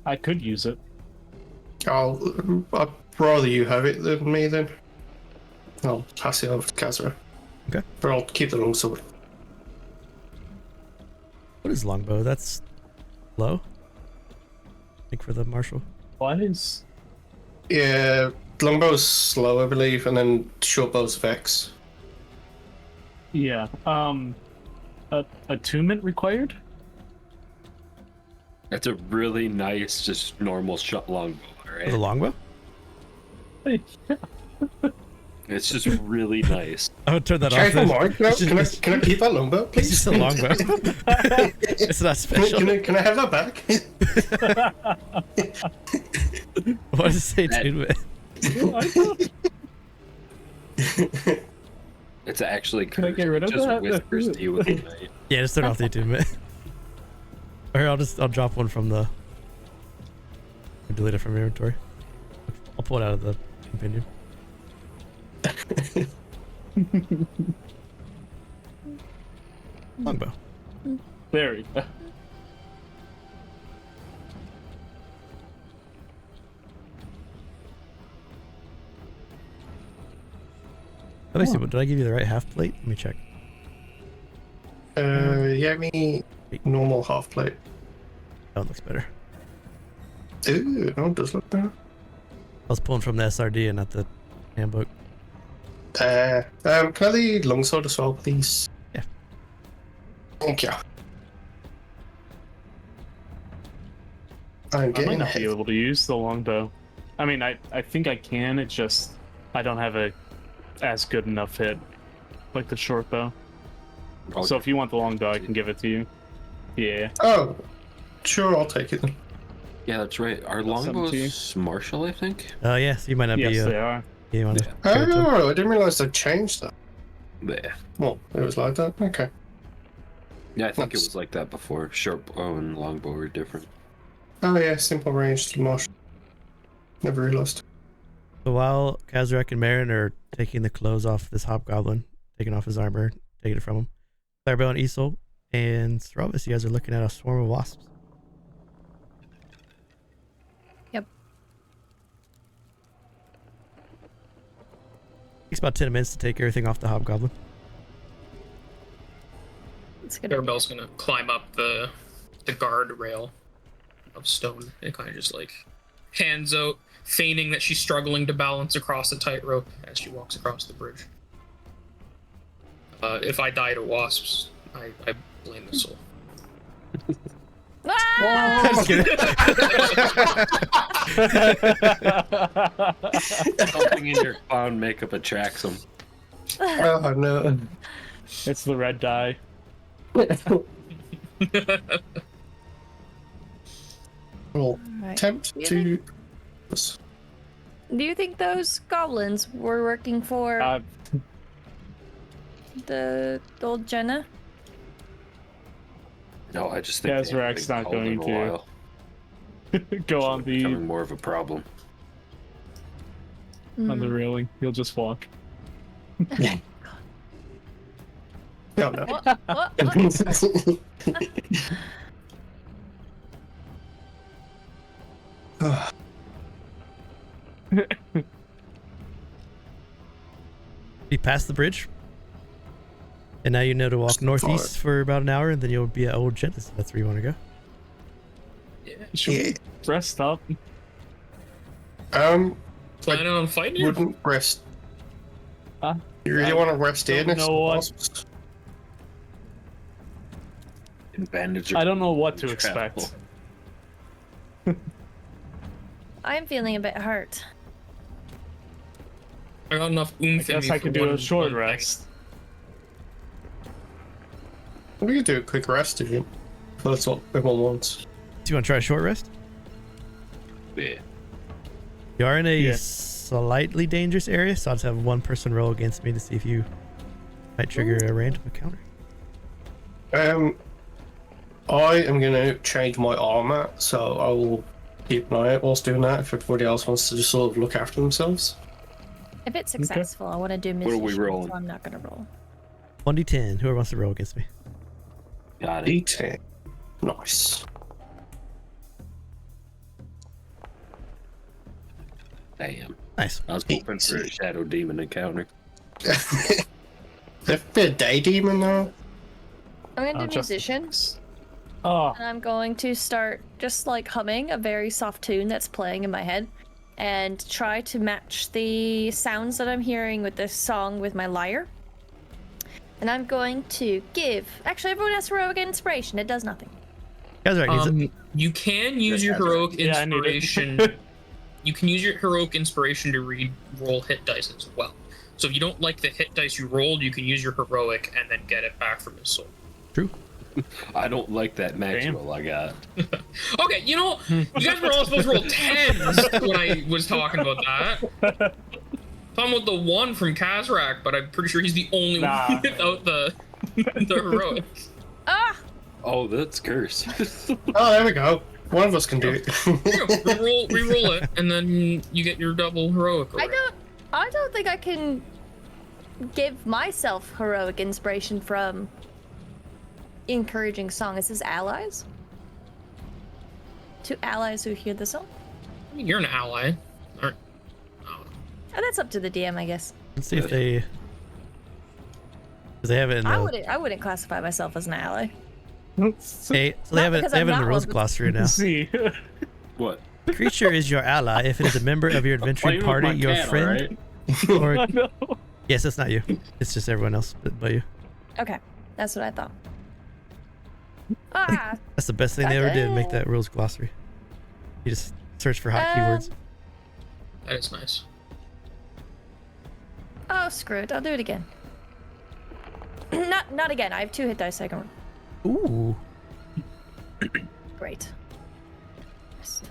I could use it. I'd rather you have it than me then. I'll pass it over to Kazrak. Okay. But I'll keep the longsword. What is longbow? That's low. I think for the marshal. What is? Yeah, longbow's slow, I believe, and then short bow's Vex. Yeah. Attunement required? That's a really nice, just normal shot longbow, right? The longbow? It's just really nice. I would turn that Can I off. have more? Can I It's keep that longbow, please? just a longbow. It's not special. Can I have that back? What does it say, dude? It's actually Can I get rid of just that? whispers to you at night. Yeah, just turn off the attunement. Or I'll drop one from the. Delete it from your inventory. I'll pull it out of the companion. Longbow. There we go. Let me see. Did I give you the right half plate? Let me check. Yeah, me normal half plate. That one looks better. Ooh, that one does look better. I was pulling from the SRD and not the handbook. Can I lead longsword as well, please? Yeah. Thank you. I'm I might getting not be ahead. able to use the longbow. I mean, I think I can. It's just I don't have a as good enough hit like the short bow. So if you want the longbow, I can give it to you. Yeah. Oh, sure, I'll take it then. Yeah, that's right. Our Got something to longbows Marshall, I think. Yeah, so you might not Yes, be. they are. Yeah, you want to. Yeah. Oh, I didn't realize they changed that. Yeah. Well, it was like that. Okay. Yeah, I think it That's- was like that before. Short bow and longbow were different. Oh yeah, simple range to marsh. Never realized. So while Kazrak and Marin are taking the clothes off this hobgoblin, taking off his armor, taking it from him, Clarabell and Isole and Srovis, you guys are looking at a swarm of wasps. Yep. Takes about 10 minutes to take everything off the hobgoblin. It's good. Clarabell's gonna climb up the guardrail of stone and kind of just like hands out, feigning that she's struggling to balance across the tightrope as she walks across the bridge. If I die to wasps, I blame the soul. Ah! Just kidding. Something in your clown makeup attracts them. Oh no. It's the red dye. Well, Right. attempt You to. Do you think those goblins were working for the old Jenna? No, I just think they haven't Kazrak's been not called in going a to. while. Go So on it's the becoming more of a problem. railing. You'll just walk. No, no. What? You pass the bridge, and now you know to walk Just northeast for about an hour, and then you'll be at Old Genesis. That's where you want to go. Should Yeah. we rest up? Planning on fighting you? Wouldn't rest. Huh? You really want to rest here don't next to know the what- wasps? Bandage I don't know what to travel. expect. I'm feeling a bit hurt. I got enough I oomph in guess me I for could do a one short thing. rest. We could do a quick rest if you. Well, that's what everyone wants. Do you want to try a short rest? Yeah. You are in a Yeah. slightly dangerous area, so I'll just have one person roll against me to see if you might trigger a random encounter. I am going to change my armor, so I will keep an eye out whilst doing that if everybody else wants to just sort of look after themselves. If it's successful, I want to do What are we musician, rolling? so I'm not gonna roll. 1d10. Whoever wants to roll against me. Got it. D10. Nice. Damn. Nice. I was hoping for a shadow demon encounter. There's a bit of day demon though. I'm gonna do just- musician, Oh, and I'm going to start just like humming a very soft tune that's playing in my head, and try to match the sounds that I'm hearing with this song with my lyre. And I'm going to give... Actually, everyone has heroic inspiration. It does nothing. Kazrak needs it. You can use your heroic Yeah, I need it. inspiration. You can use your heroic inspiration to re-roll hit dice as well. So if you don't like the hit dice you rolled, you can use your heroic and then get it back from Isole. True. I don't like that Maxwell I got. Okay, you know, you guys were all supposed to roll 10s when I was talking about that. Talking about the 1 from Kazrak, but I'm pretty sure he's the only one without the heroic. Ah! Oh, that's curse. Oh, there we go. One of us can do it. Re-roll it, and then you get your double heroic. I don't think I can give myself heroic inspiration from encouraging song. It says allies. To allies who hear the song. I mean, you're an ally. Oh, that's up to the DM, I guess. Let's see if they... Because they have it in the... I wouldn't classify myself as an ally. Hey, so they have it in the rules glossary now. See. What? Creature is your ally if it is a member of your adventuring party, your friend, or... No. Yes, that's not you. It's just everyone else but you. Okay, that's what I thought. Ah! That's the best thing they ever did, make that rules glossary. You just search for hot keywords. That is nice. Oh, screw it. I'll do it again. Not again. I have 2 hit dice I can roll. Ooh. Great. Yes.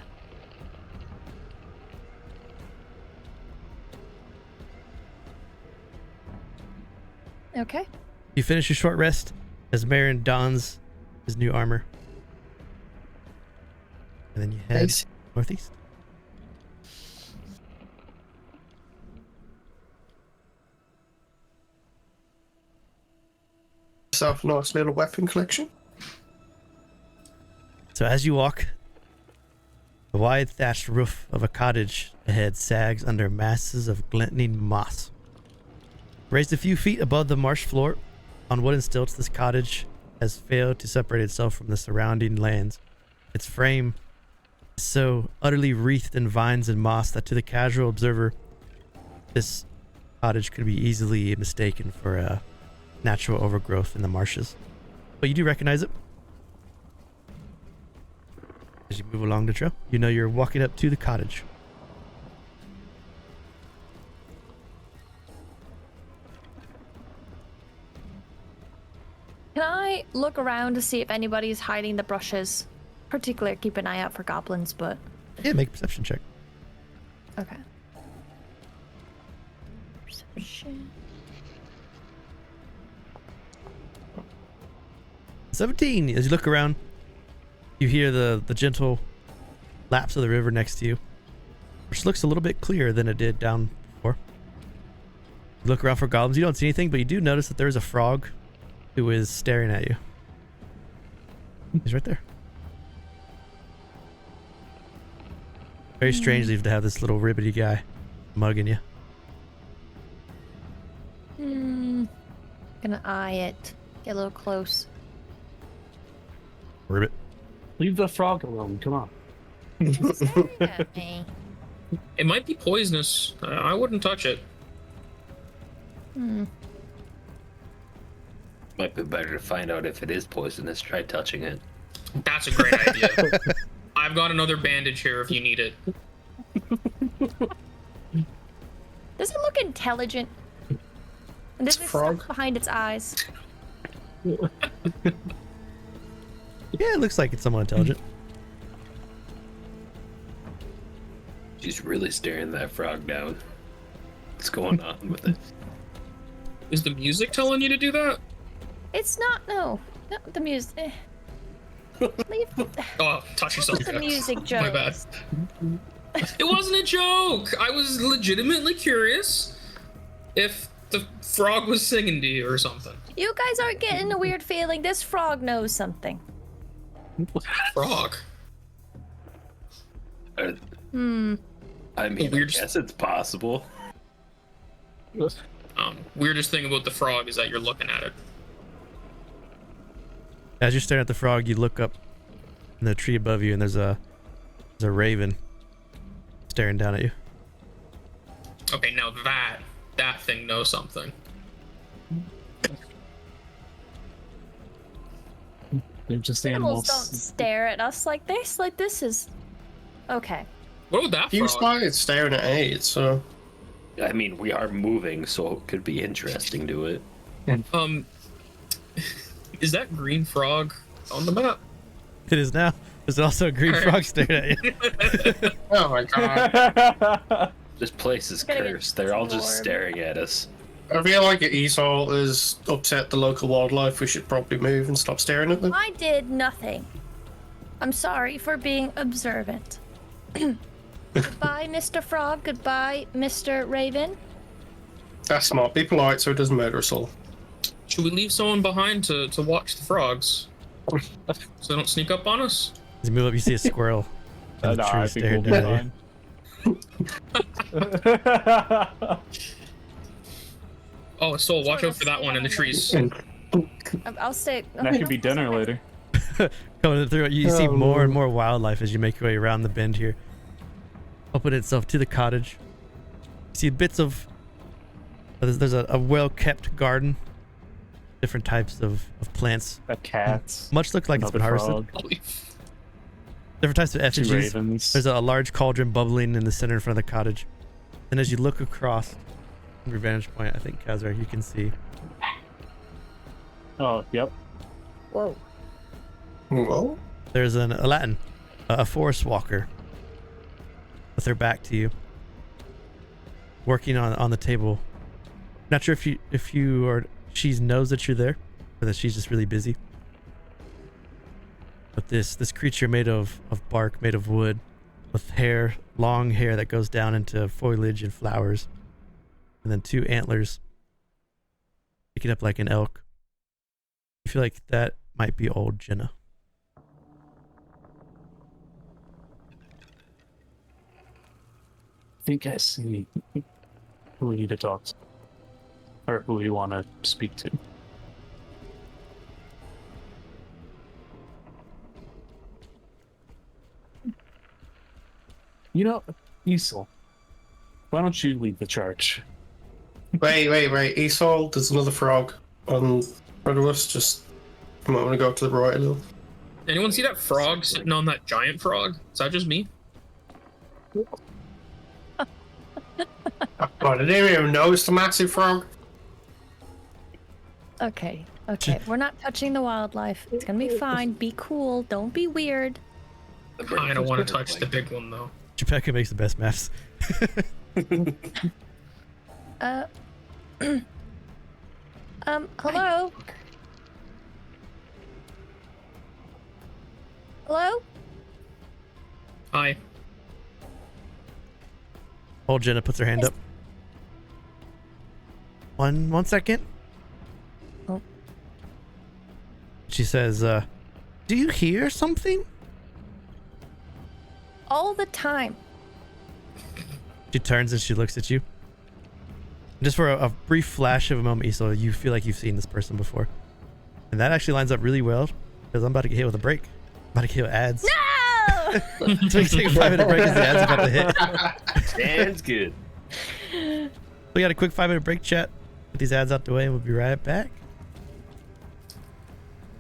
Okay. You finish your short rest as Marin dons his new armor. And then you head Nice. northeast. Yourself a nice little weapon collection. So as you walk, the wide thatched roof of a cottage ahead sags under masses of glinting moss. Raised a few feet above the marsh floor, on wooden stilts, this cottage has failed to separate itself from the surrounding lands. Its frame is so utterly wreathed in vines and moss that to the casual observer, this cottage could be easily mistaken for a natural overgrowth in the marshes. But you do recognize it. As you move along the trail, you know you're walking up to the cottage. Can I look around to see if anybody's hiding the brushes? Particularly keep an eye out for goblins, but... Yeah, make a perception check. Okay. Perception. 17. As you look around, you hear the gentle laps of the river next to you, which looks a little bit clearer than it did down before. You look around for goblins. You don't see anything, but you do notice that there is a frog who is staring at you. He's right there. Very strangely to have this little ribbity guy mugging you. Gonna eye it. Get a little close. Ribbit. Leave the frog alone. Come on. Staring at me. It might be poisonous. I wouldn't touch it. Might be better to find out if it is poisonous. Try touching it. That's a great idea. I've got another bandage here if you need it. Does it look intelligent? And does It's a it frog. stuff behind its eyes? Yeah, it looks like it's somewhat intelligent. She's really staring that frog down. What's going on with it? Is the music telling you to do that? It's not. No, the music. Leave Oh, touch yourself. the music jokes. My bad. It wasn't a joke. I was legitimately curious if the frog was singing to you or something. You guys aren't getting a weird feeling. This frog knows something. Frog. I mean, I Weird- guess it's possible. Weirdest thing about the frog is that you're looking at it. As you're staring at the frog, you look up in the tree above you, and there's a raven staring down at you. Okay, now that thing knows something. They're just Animals animals. don't stare at us like this. Like this is okay. What would that You frog? started staring at it, so I mean, we are moving, so it could be interesting to it. Is that green frog on the map? It is now. There's also a green frog staring at you. oh my god. This place is Gotta get cursed. They're all just warm. staring at us. I feel like Isole has upset the local wildlife. We should probably move and stop staring at them. I did nothing. I'm sorry for being observant. Goodbye, Mr. Frog. Goodbye, Mr. Raven. That's smart. Be polite so it doesn't murder us all. Should we leave someone behind to watch the frogs? So they don't sneak up on us? As you move up, you see a squirrel in the Nah, tree I think we'll staring be down at you. fine. Oh, Soul, watch out for that one in the trees. I'll stay. That could be dinner later. Coming through, you see Oh. more and more wildlife as you make your way around the bend here. Open itself to the cottage. You see bits of. There's a well-kept garden. Different types of plants. Got cats. Much looks like it's been another harvested. frog, Holy Different types of 2 effigies. ravens. There's a large cauldron bubbling in the center in front of the cottage. And as you look across from your vantage point, I think, Kazrak, you can see Oh, yep. Whoa. Well, there's a Latin, a forest walker, with her back to you, working on the table. Not sure if you or she knows that you're there, or that she's just really busy. But this creature made of bark, made of wood, with hair, long hair that goes down into foliage and flowers, and then 2 antlers, sticking up like an elk. You feel like that might be old Jenna. I think I see who we need to talk to. Or who we want to speak to. You know, Isole, why don't you lead the charge? wait. Isole, there's another frog on front of us. Just you might want to go to the right a little. Anyone see that frog sitting on that giant frog? Is that just me? God, I didn't even notice the massive frog. Okay. We're not touching the wildlife. It's gonna be fine. Be cool. Don't be weird. I don't want to touch the big one though. Chipeka makes the best maps. Hello? Hello? Hi. Old Jenna puts her hand up. One second. Oh. She says, do you hear something? All the time. She turns and she looks at you. Just for a brief flash of a moment, Isole, you feel like you've seen this person before. And that actually lines up really well, because I'm about to get hit with a break. I'm about to get hit with ads. No! So we can take a 5-minute break as the ads are about to hit. Sounds good. We got a quick 5-minute break, chat. Get these ads out the way and we'll be right back.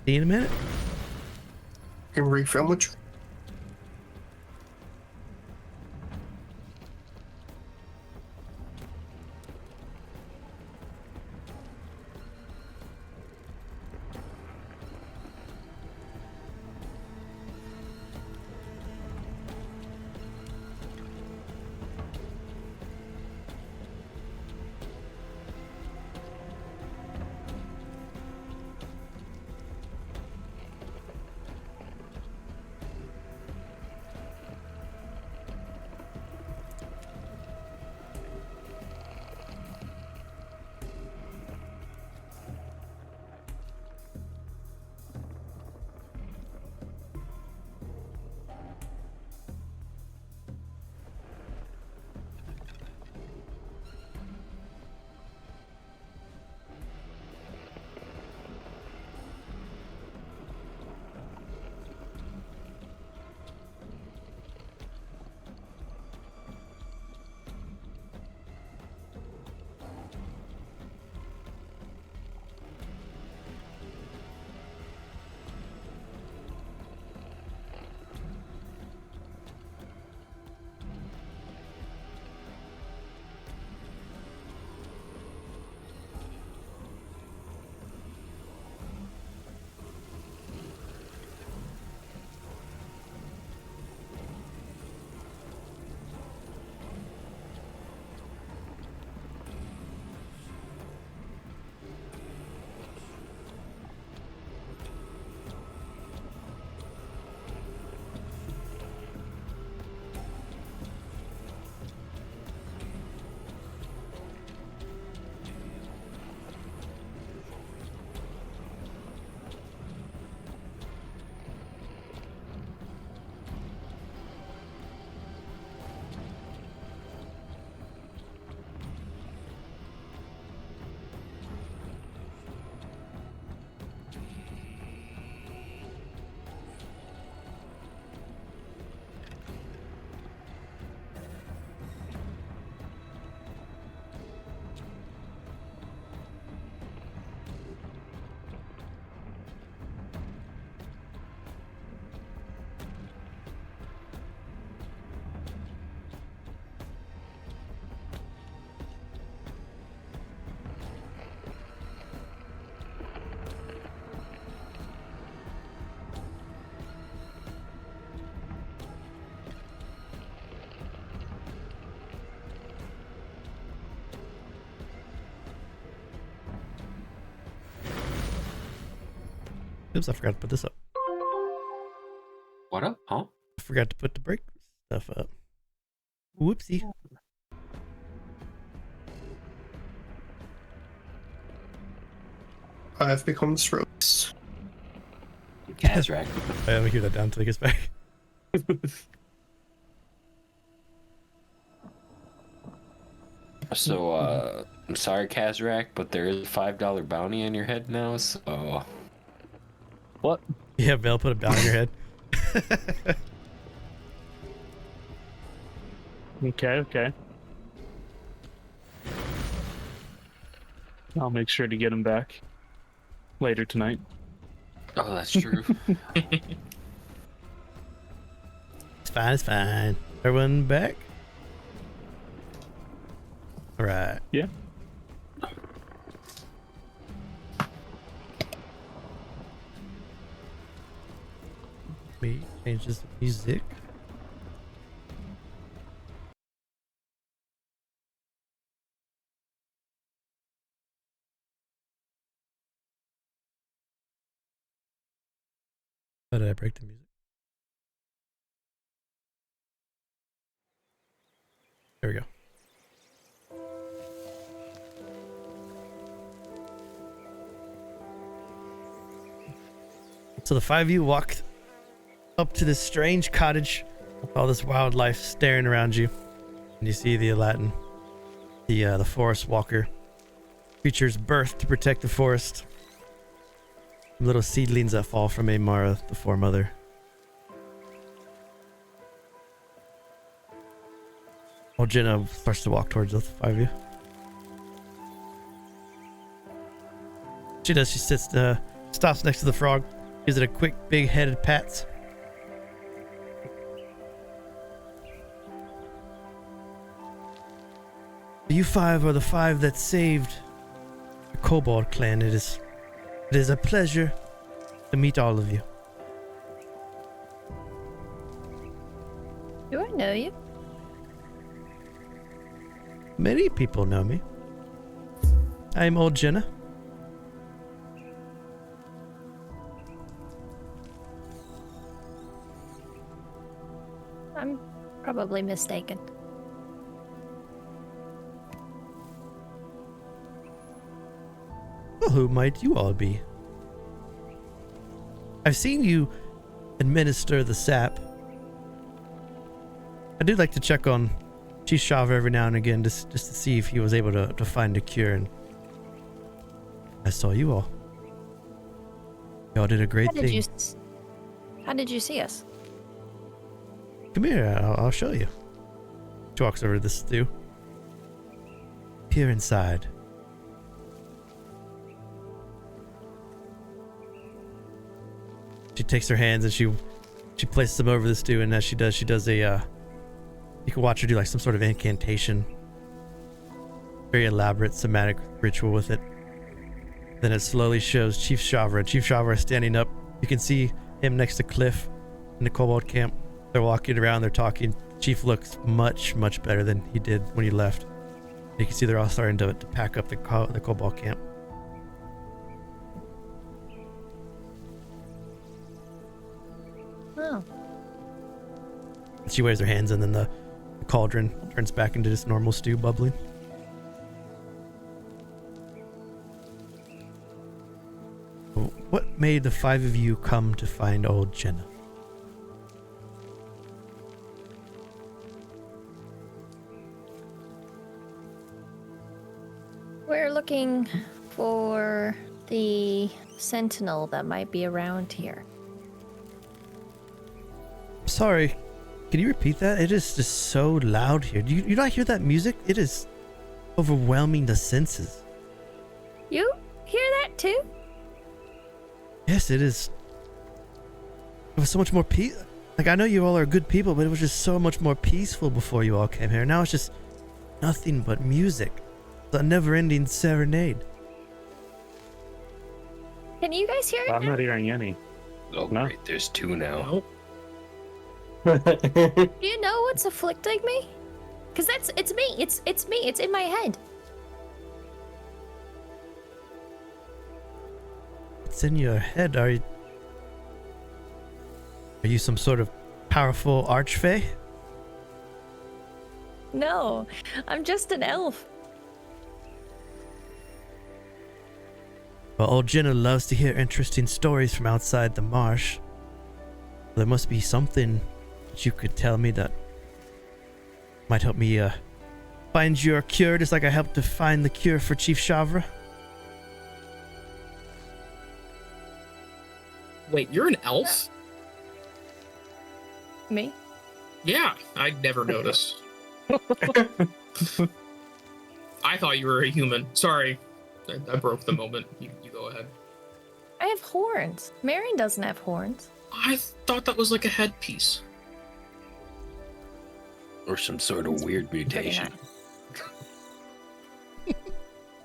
See you in a minute. Can refilm it. Oops, I forgot to put this up. What up, huh? I forgot to put the break stuff up. Whoopsie. I have become Srovis. Kazrak. Let me hear that down until he gets back. So, I'm sorry, Kazrak, but there is a $5 bounty on your head now, so... What? Yeah, Val, put a bow on your head. Okay. I'll make sure to get him back later tonight. Oh, that's true. It's fine. Everyone back? Alright. Yeah. Me change this music. How did I break the music? There we go. So the five of you walk up to this strange cottage with all this wildlife staring around you. And you see the Aladdin, the forest walker. Creatures birthed to protect the forest. Little seedlings that fall from Amara, the foremother. While Jenna starts to walk towards the five of you. She does. She sits, stops next to the frog. Gives it a quick, big-headed pats. You five are the five that saved the Kobold clan. It is a pleasure to meet all of you. Do I know you? Many people know me. I'm old Jenna. I'm probably mistaken. Well, who might you all be? I've seen you administer the sap. I do like to check on Chief Shava every now and again just to see if he was able to find a cure, and I saw you all. Y'all did a great thing. How did you see us? Come here, I'll show you. She walks over to the stew. Peer inside. She takes her hands and she places them over the stew, and as she does a you can watch her do like some sort of incantation. Very elaborate somatic ritual with it. Then it slowly shows Chief Shavra. Chief Shavra is standing up. You can see him next to Cliff in the Kobold camp. They're walking around, they're talking. Chief looks much, much better than he did when he left. You can see they're all starting to pack up the Kobold camp. Oh. She waves her hands, and then the cauldron turns back into this normal stew bubbling. What made the five of you come to find old Jenna? We're looking for the sentinel that might be around here. Sorry, can you repeat that? It is just so loud here. Do you not hear that music? It is overwhelming the senses. You hear that too? Yes, it is. It was so much more peace. Like, I know you all are good people, but it was just so much more peaceful before you all came here. Now it's just nothing but music. It's a never-ending serenade. Can you guys hear it I'm now? not hearing any. Oh, No. great. There's two now. Do you know what's afflicting me? Cause it's me. It's me. It's in my head. It's in your head. Are Are you some sort of powerful archfey? No, I'm just an elf. Well, old Jenna loves to hear interesting stories from outside the marsh. There must be something that you could tell me that might help me find your cure, just like I helped to find the cure for Chief Shavra. Wait, you're an elf? Me? Yeah, I'd never noticed. I thought you were a human. Sorry, I broke the moment. You go ahead. I have horns. Marin doesn't have horns. I thought that was like a headpiece. Or some sort of weird mutation.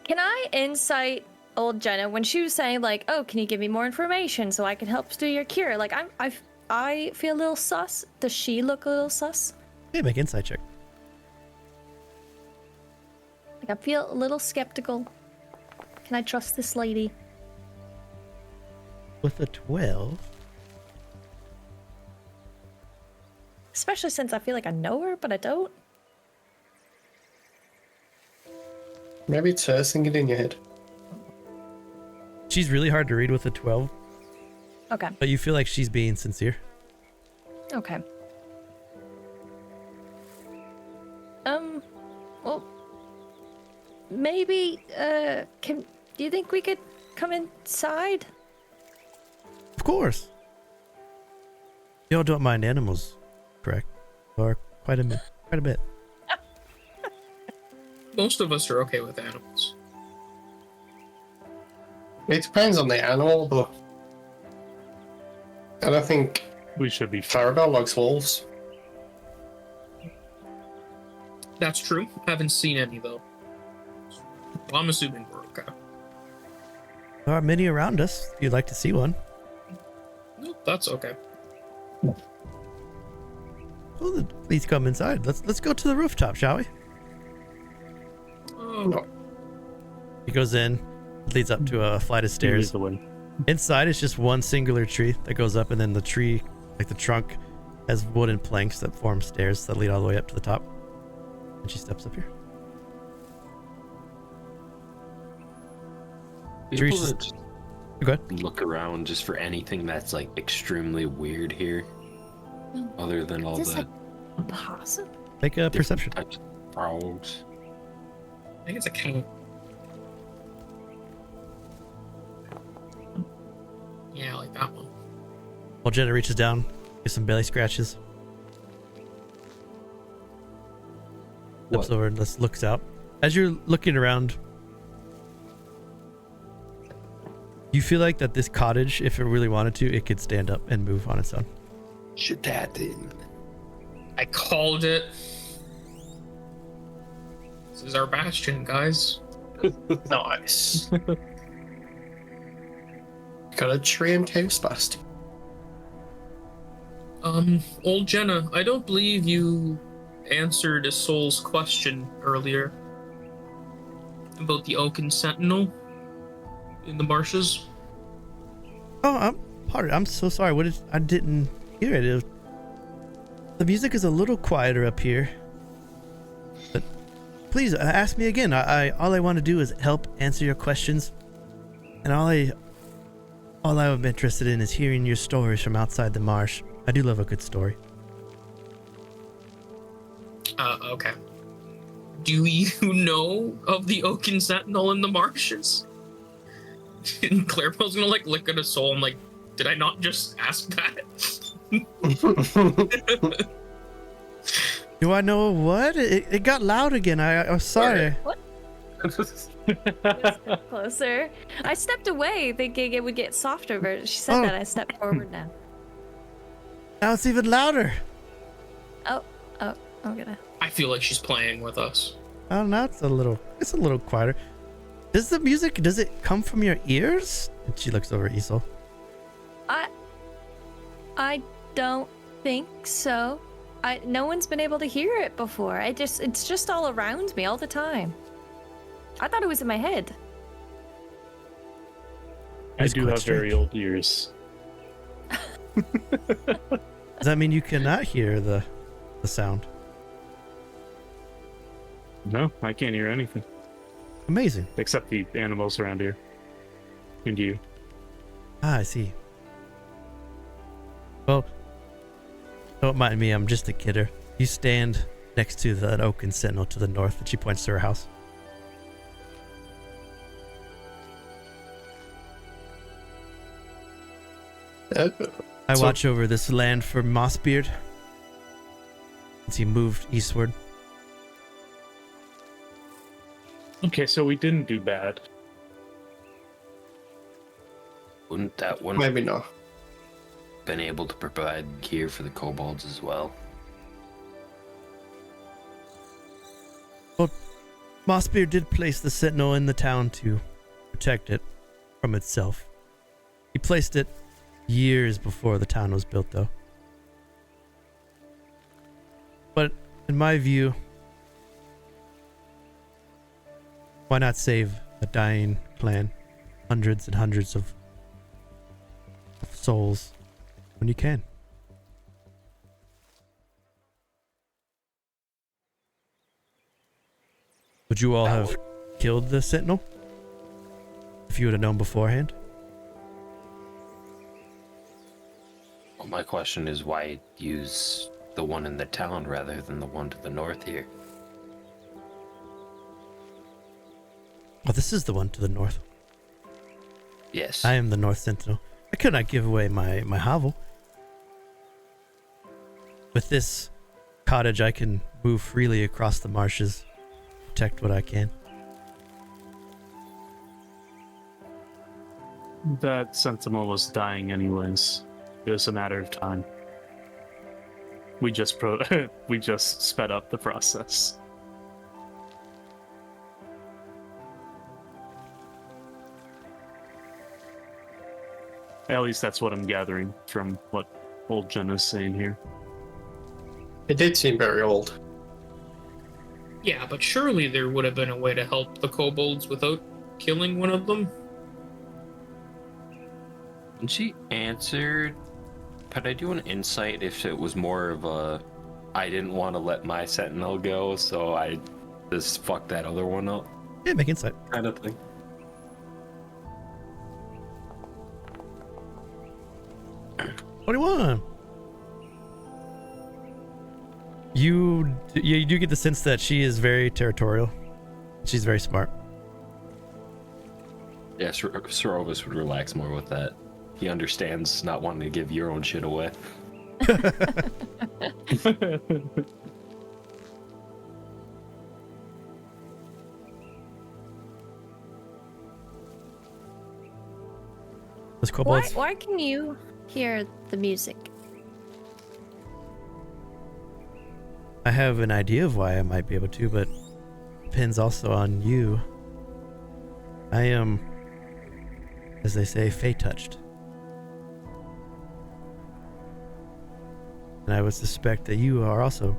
Can I insight old Jenna when she was saying like, "Oh, can you give me more information so I can help do your cure?" Like I feel a little sus. Does she look a little sus? Hey, make insight check. Like I feel a little skeptical. Can I trust this lady? With a 12. Especially since I feel like I know her, but I don't. Maybe it's her singing in your head. She's really hard to read with a 12, Okay. but you feel like she's being sincere. Okay. Well, maybe, do you think we could come inside? Of course. You all don't mind animals, correct? Or quite a bit. Most of us are okay with animals. It depends on the animal, but I don't think We should be fine. Clarabell likes wolves. That's true. Haven't seen any though. Well, I'm assuming we're okay. There are many around us. If you'd like to see one. Nope, that's okay. Well, then please come inside. Let's go to the rooftop, shall we? Oh, No. He goes in, leads up to a flight of Here's stairs. the win. Inside is just one singular tree that goes up, and then the tree, like the trunk, has wooden planks that form stairs that lead all the way up to the top. And she steps up here. People Reaches- that just Go ahead. look around just for anything that's like extremely weird here, other than all Is this the a possum? Make a different perception. types of frogs. I think it's a cat. Yeah, I like that one. While Jenna reaches down, gives some belly scratches. Steps What? over and just looks out. As you're looking around, you feel like that this cottage, if it really wanted to, it could stand up and move on its own. Shit, that didn't. I called it. This is our bastion, guys. Nice. Got a trained house bast. Old Jenna, I don't believe you answered Isole's question earlier about the Oaken Sentinel in the marshes. Oh, I'm so sorry. I didn't hear it. The music is a little quieter up here. But please ask me again. All I want to do is help answer your questions, and all I'm interested in is hearing your stories from outside the marsh. I do love a good story. Okay. Do you know of the Oaken Sentinel in the marshes? And Clarabell's gonna like look at Isole and like, did I not just ask that? Do I know what? It got loud again. I'm sorry. What? Closer. I stepped away thinking it would get softer, but she said Oh. that I stepped forward now. Now it's even louder. Oh, I'm gonna. I feel like she's playing with us. Oh, now it's a little quieter. Does the music, does it come from your ears? And she looks over at Isole. I don't think so. No one's been able to hear it before. It's just all around me all the time. I thought it was in my head. I It's do quite have very strange. old ears. Does that mean you cannot hear the sound? No, I can't hear anything Amazing. except the animals around here. And you. Ah, I see. Well, don't mind me, I'm just a kidder. You stand next to the oaken sentinel to the north, and she points to her house. I So- watch over this land for Mossbeard as he moved eastward. Okay, so we didn't do bad. Wouldn't that one Maybe not. been able to provide gear for the kobolds as well? Mossbeard did place the sentinel in the town to protect it from itself. He placed it years before the town was built, though. But in my view, why not save a dying clan? Hundreds and hundreds of souls when you can. Would you all have killed the sentinel if you would have known beforehand? Well, my question is why use the one in the town rather than the one to the north here? Oh, this is the one to the north. Yes. I am the North Sentinel. I could not give away my hovel. With this cottage, I can move freely across the marshes, protect what I can. That sentinel was dying anyways. It was a matter of time. We just we just sped up the process. At least that's what I'm gathering from what old Jen is saying here. It did seem very old. Yeah, but surely there would have been a way to help the kobolds without killing one of them. And she answered, could I do an insight if it was more of a, I didn't want to let my sentinel go, so I just fucked that other one up Yeah, make insight. kind of thing? What do you want? You do get the sense that she is very territorial. She's very smart. Yeah, Srovis would relax more with that. He understands not wanting to give your own shit away. Those kobolds. Why can you hear the music? I have an idea of why I might be able to, but depends also on you. I am, as they say, fey-touched. And I would suspect that you are also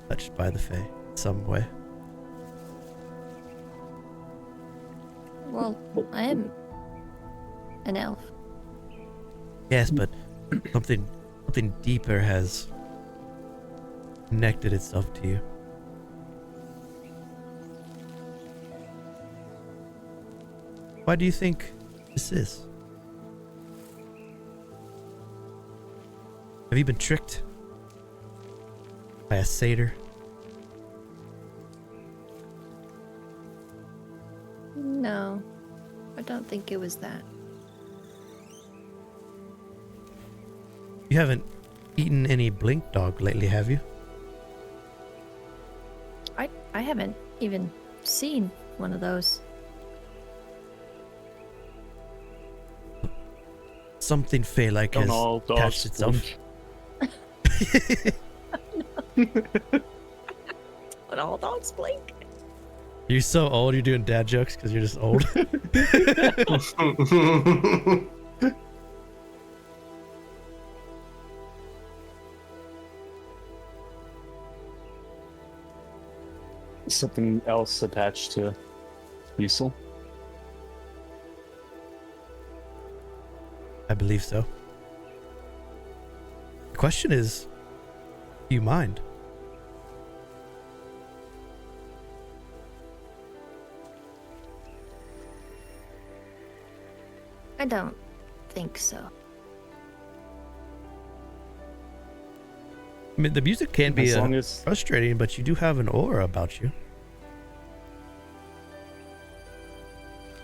touched by the Fae in some way. Well, I am an elf. Yes, but something deeper has connected itself to you. Why do you think this is? Have you been tricked by a satyr? No, I don't think it was that. You haven't eaten any blink dog lately, have you? I haven't even seen one of those. Something Fey-like Don't has all attached dogs itself. blink? But all dogs blink. You're so old, you're doing dad jokes because you're just old. Something else attached to Isole? I believe so. Question is, do you mind? I don't think so. I mean, the music can be As long as frustrating, but you do have an aura about you.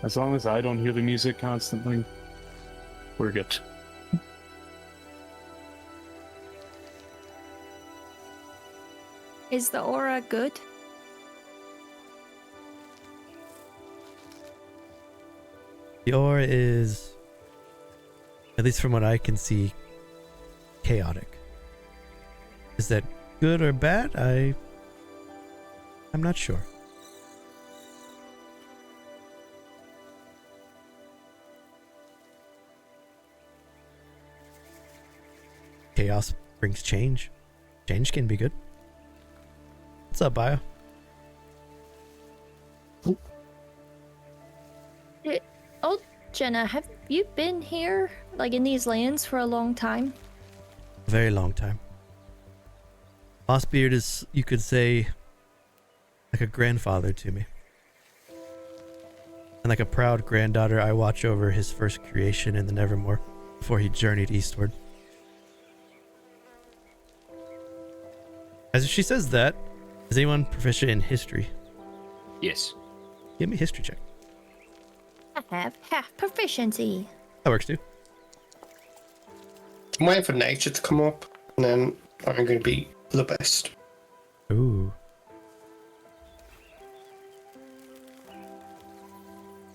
I don't hear the music constantly, we're good. Is the aura good? The aura is, at least from what I can see, chaotic. Is that good or bad? I'm not sure. Chaos brings change. Change can be good. What's up, Bio? Oh, Jenna, have you been here, like in these lands, for a long time? A very long time. Mossbeard is, you could say, like a grandfather to me. And like a proud granddaughter, I watch over his first creation in the Nevermore before he journeyed eastward. As she says that, is anyone proficient in history? Yes. Give me a history check. I have half proficiency. That works too. I'm waiting for nature to come up, and then I'm going to be the best. Ooh.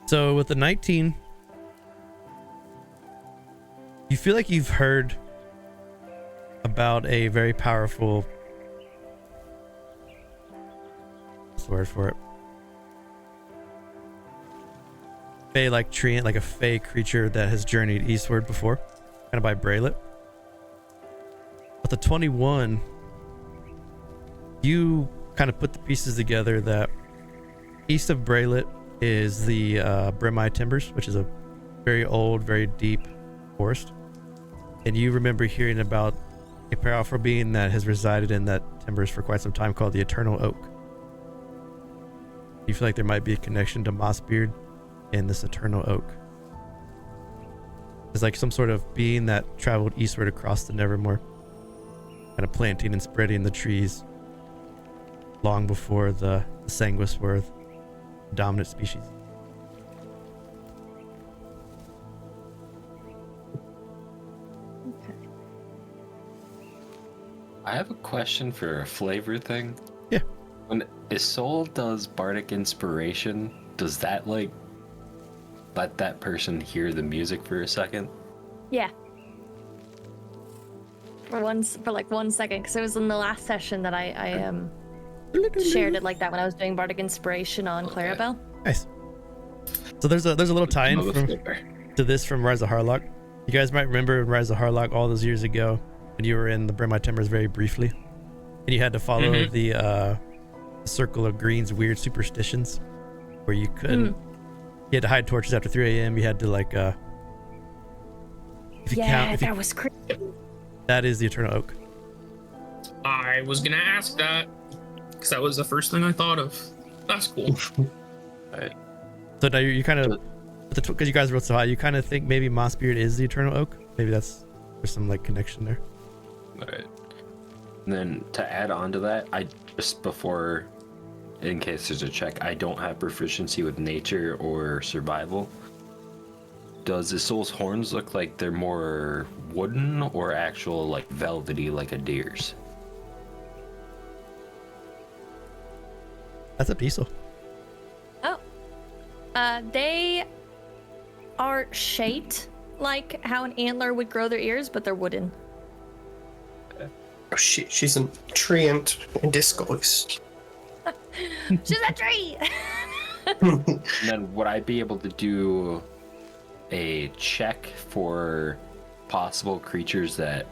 So with the 19, you feel like you've heard about a very powerful, what's the word for it? Fey-like treant, like a fey creature that has journeyed eastward before, kind of by Braylet. But the 21, you kind of put the pieces together that east of Braylet is the Brimeye Timbers, which is a very old, very deep forest. And you remember hearing about a powerful being that has resided in that timbers for quite some time called the Eternal Oak. You feel like there might be a connection to Mossbeard in this Eternal Oak. It's like some sort of being that traveled eastward across the Nevermore, kind of planting and spreading the trees long before the Sanguis were the dominant species. Okay. I have a question for a flavor thing. Yeah. When Isole does Bardic Inspiration, does that like let that person hear the music for a second? Yeah. For like 1 second, because it was in the last session that I shared it like that when I was doing Bardic Inspiration on Clarabell. Nice. So there's a little tie-in to this from Rise of Harlock. You guys might remember Rise of Harlock all those years ago when you were in the Brimeye Timbers very briefly, and you had to follow the Circle of Green's weird superstitions, where you couldn't. You had to hide torches after 3 a.m. You had to like if you count. That was crazy. That is the Eternal Oak. I was gonna ask that because that was the first thing I thought of. That's cool. Right. So now you kind of, because you guys wrote so high, you kind of think maybe Mossbeard is the Eternal Oak. Maybe there's some like connection there. Right. And then to add on to that, I just before, in case there's a check, I don't have proficiency with nature or survival. Does Isole's horns look like they're more wooden or actual like velvety like a deer's? That's a Isole. Oh. They are shaped like how an antler would grow their ears, but they're wooden. Oh shit, she's a treant in disguise. She's a tree! And then would I be able to do a check for possible creatures that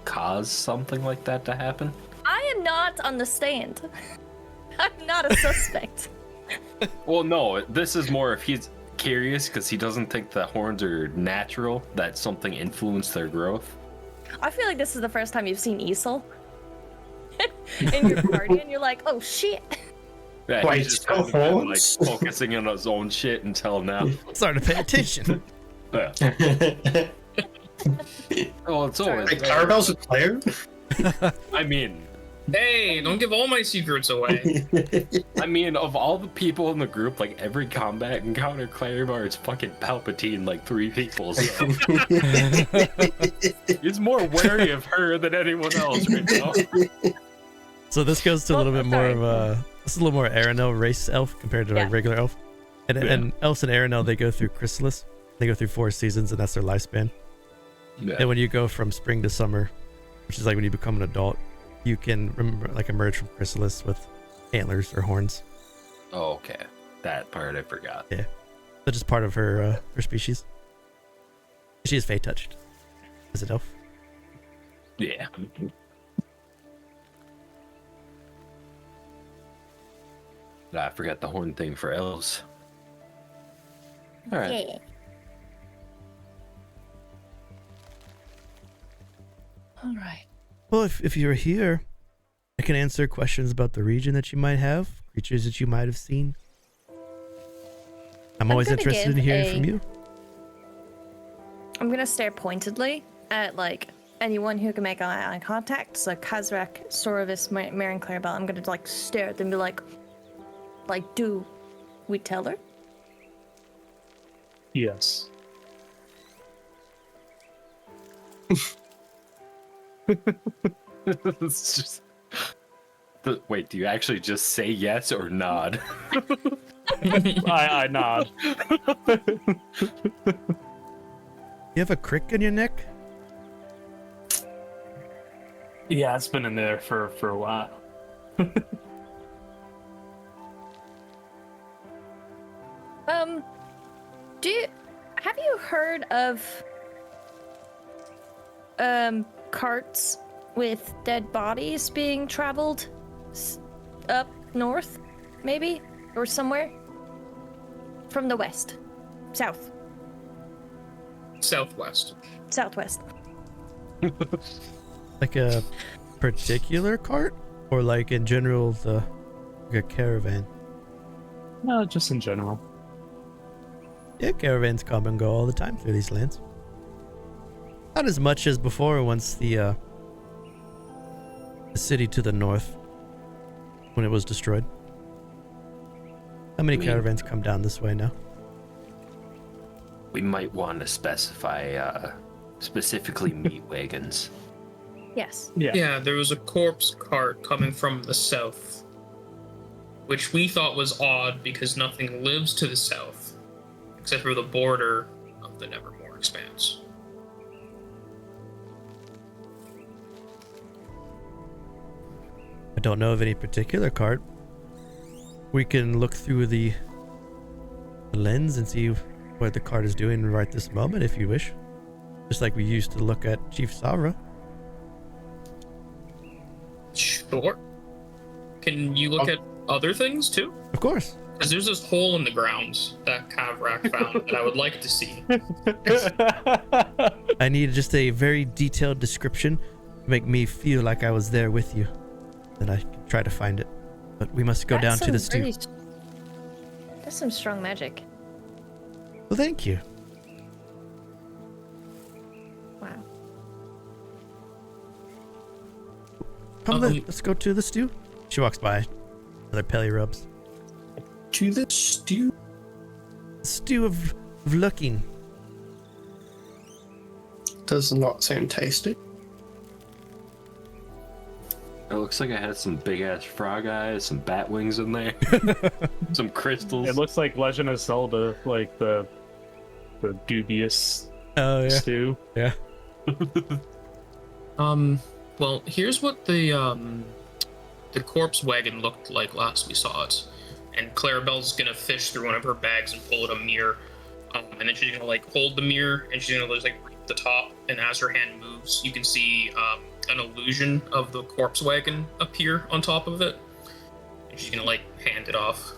cause something like that to happen? I am not on the stand. I'm not a suspect. Well, no, this is more if he's curious because he doesn't think the horns are natural, that something influenced their growth. I feel like this is the first time you've seen Isole in your party, and you're like, oh shit. Yeah, Wait, he's just still kind of been, like horns? focusing on his own shit until now. Starting to pay attention. Yeah. Oh, it's always Like, there. Clarabell's a player? I mean, Hey, don't give all my secrets away. of all the people in the group, like every combat encounter, Clarabell is fucking Palpatine like 3 people. So. He's more wary of her than anyone else right now. So this goes to a little bit more sorry. of a, this is a little more Erenel race elf compared to Yeah. a regular elf. And elves and Erenel, they go through chrysalis. They go through 4 seasons, and that's their lifespan. Yeah. And when you go from spring to summer, which is like when you become an adult, you can emerge from chrysalis with antlers or horns. Oh, okay. That part I forgot. That's just part of her species. She is fey touched as an elf. Yeah. I forgot the horn thing for elves. All right. Yeah. All right. Well, if you're here, I can answer questions about the region that you might have, creatures that you might have seen. I'm always gonna interested in give hearing a- from you. I'm gonna stare pointedly at like anyone who can make eye contact. So Kazrak, Srovis, Marin, Clarabell. I'm gonna like stare at them and be like, do we tell her? Yes. It's just... Wait, do you actually just say yes or nod? I nod. You have a crick in your neck? Yeah, it's been in there for a while. Have you heard of carts with dead bodies being traveled up north, maybe, or somewhere from the west, southwest. Southwest. Like a particular cart? Or like in general, like a caravan? No, just in general. Yeah, caravans come and go all the time through these lands. Not as much as before once the city to the north, when it was destroyed. How many caravans come down this way now? We might want to specify specifically meat wagons. Yes. Yeah, there was a corpse cart coming from the south, which we thought was odd because nothing lives to the south, except for the border of the Nevermore expanse. I don't know of any particular cart. We can look through the lens and see what the cart is doing right this moment if you wish. Just like we used to look at Chief Savra. Sure. Can you look at other things too? Of course. Because there's this hole in the ground that Kazrak found that I would like to see. I need just a very detailed description to make me feel like I was there with you. Then I can try to find it. But we must go down to the stew. That's some strong magic. Well, thank you. Wow. Come, let's go to the stew. She walks by. Another Pelly rubs. To the stew? Stew of looking. Does not sound tasty. It looks like I had some big ass frog eyes, some bat wings in there, some crystals. It looks like Legend of Zelda, like the dubious Oh yeah. stew. Yeah. Well, here's what the corpse wagon looked like last we saw it. And Clarabell's gonna fish through one of her bags and pull out a mirror. And then she's gonna like hold the mirror and she's gonna just like reach the top. And as her hand moves, you can see an illusion of the corpse wagon appear on top of it. And she's gonna like hand it off.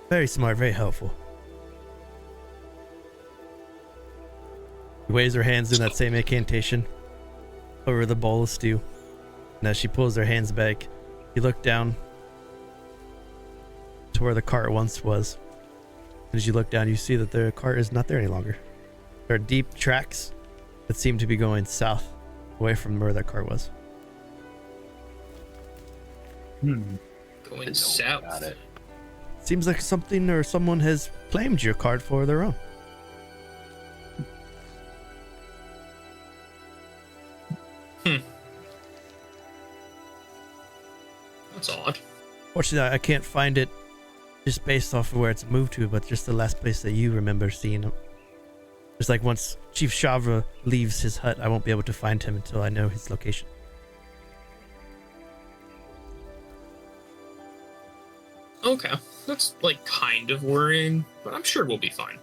Very smart, very helpful. He waves her hands in that same incantation. over the bowl of stew. And as she pulls her hands back, you look down to where the cart once was. And as you look down, you see that the cart is not there any longer. There are deep tracks that seem to be going south, away from where that cart was. Going south. Got it. Seems like something or someone has claimed your cart for their own. That's odd. Fortunately, I can't find it just based off of where it's moved to, but just the last place that you remember seeing him. Just like once Chief Shavra leaves his hut, I won't be able to find him until I know his location. Okay, that's like kind of worrying, but I'm sure we'll be fine.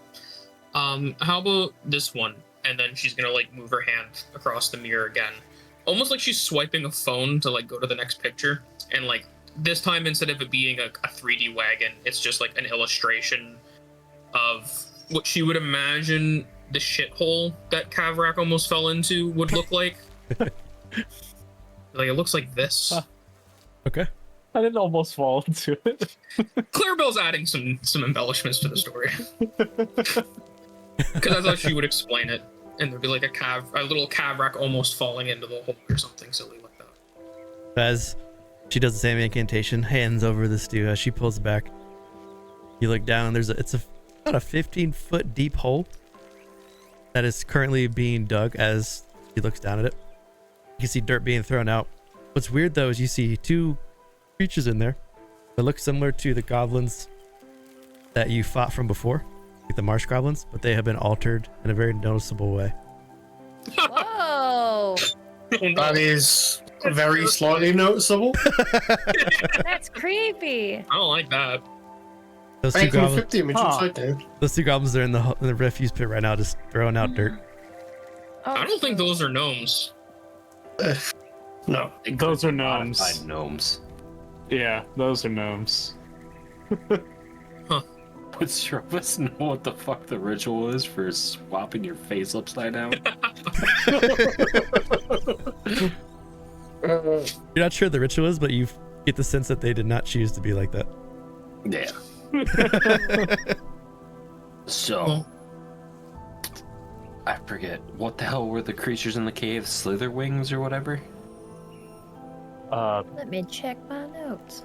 How about this one? And then she's gonna like move her hand across the mirror again, almost like she's swiping a phone to like go to the next picture. And like this time, instead of it being a 3D wagon, it's just like an illustration of what she would imagine the shithole that Kazrak almost fell into would look like. Like it looks like this. Okay. I didn't almost fall into it. Clarabell's adding some embellishments to the story. Because I thought she would explain it, and there'd be like a little Kazrak almost falling into the hole or something silly like that. As she does the same incantation, hands over the stew. As she pulls back, you look down. It's about a 15-foot deep hole that is currently being dug. As she looks down at it, you can see dirt being thrown out. What's weird though is you see two creatures in there that look similar to the goblins that you fought from before, like the marsh goblins, but they have been altered in a very noticeable way. Whoa! That is very slightly noticeable. That's creepy. I don't like that. Those I two can goblins, flip the image upside down. those two goblins are in the refuse pit right now, just throwing out dirt. Oh, I don't think those are gnomes. No. They Those could are be gnomes. modified gnomes. Yeah, those are gnomes. Would Srovis know what the fuck the ritual is for swapping your face upside down? You're not sure the ritual is, but you get the sense that they did not choose to be like that. Yeah. So, Well, I forget, what the hell were the creatures in the cave? Slitherwings or whatever? Let me check my notes.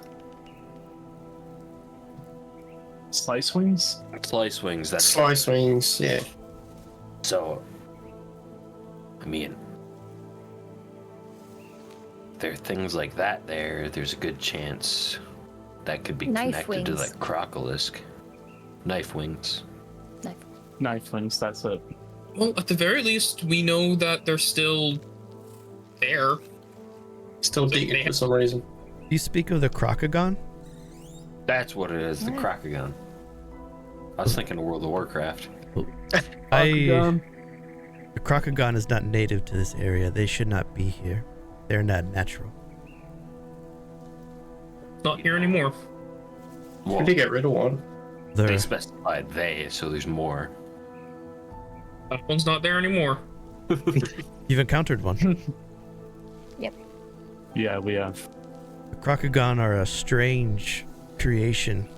Slice wings? Slice wings, that's Slice wings, yeah. so. I mean, there are things like that there's a good chance that could be Knife connected to wings. like crocolisk. Knife wings. Knife wings, that's it. well, at the very least, we know that they're still there. Still beating for some reason. You speak of the Krokagon? That's what it is, the Yeah. Krokagon. I was thinking of World of Warcraft. The Krokagon is not native to this area. They should not be here. They're not natural. Not here anymore. Well, We did get rid of one. they They're, specified they, so there's more. That one's not there anymore. you've encountered one. Yeah, we have. The Krokagon are a strange creation.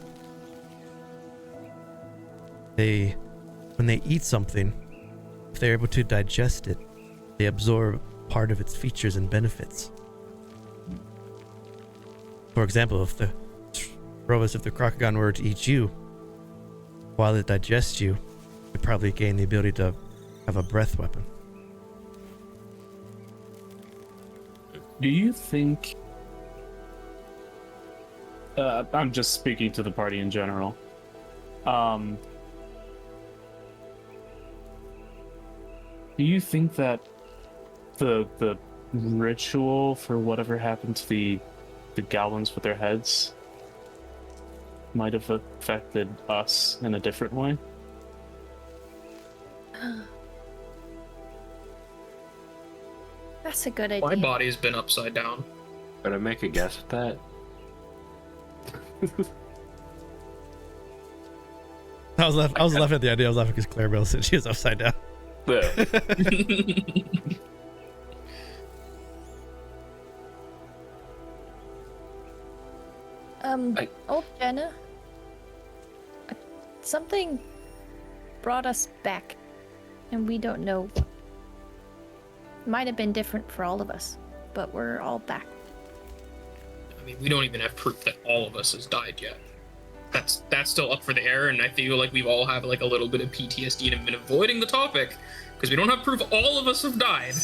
When they eat something, if they're able to digest it, they absorb part of its features and benefits. For example, if the Krokagon were to eat you, while it digests you, it probably gain the ability to have a breath weapon. Do you think... I'm just speaking to the party in general. Do you think that the ritual for whatever happened to the goblins with their heads might have affected us in a different way? That's a good idea. My body's been upside down. Could I make a guess at that? I was laughing at the idea. I was laughing because Clarabell said she was upside down. Yeah. Old Jenna. Something brought us back, and we don't know. Might have been different for all of us, but we're all back. I mean, we don't even have proof that all of us has died yet. That's still up for the air, and I feel like we've all have like a little bit of PTSD and have been avoiding the topic because we don't have proof all of us have died.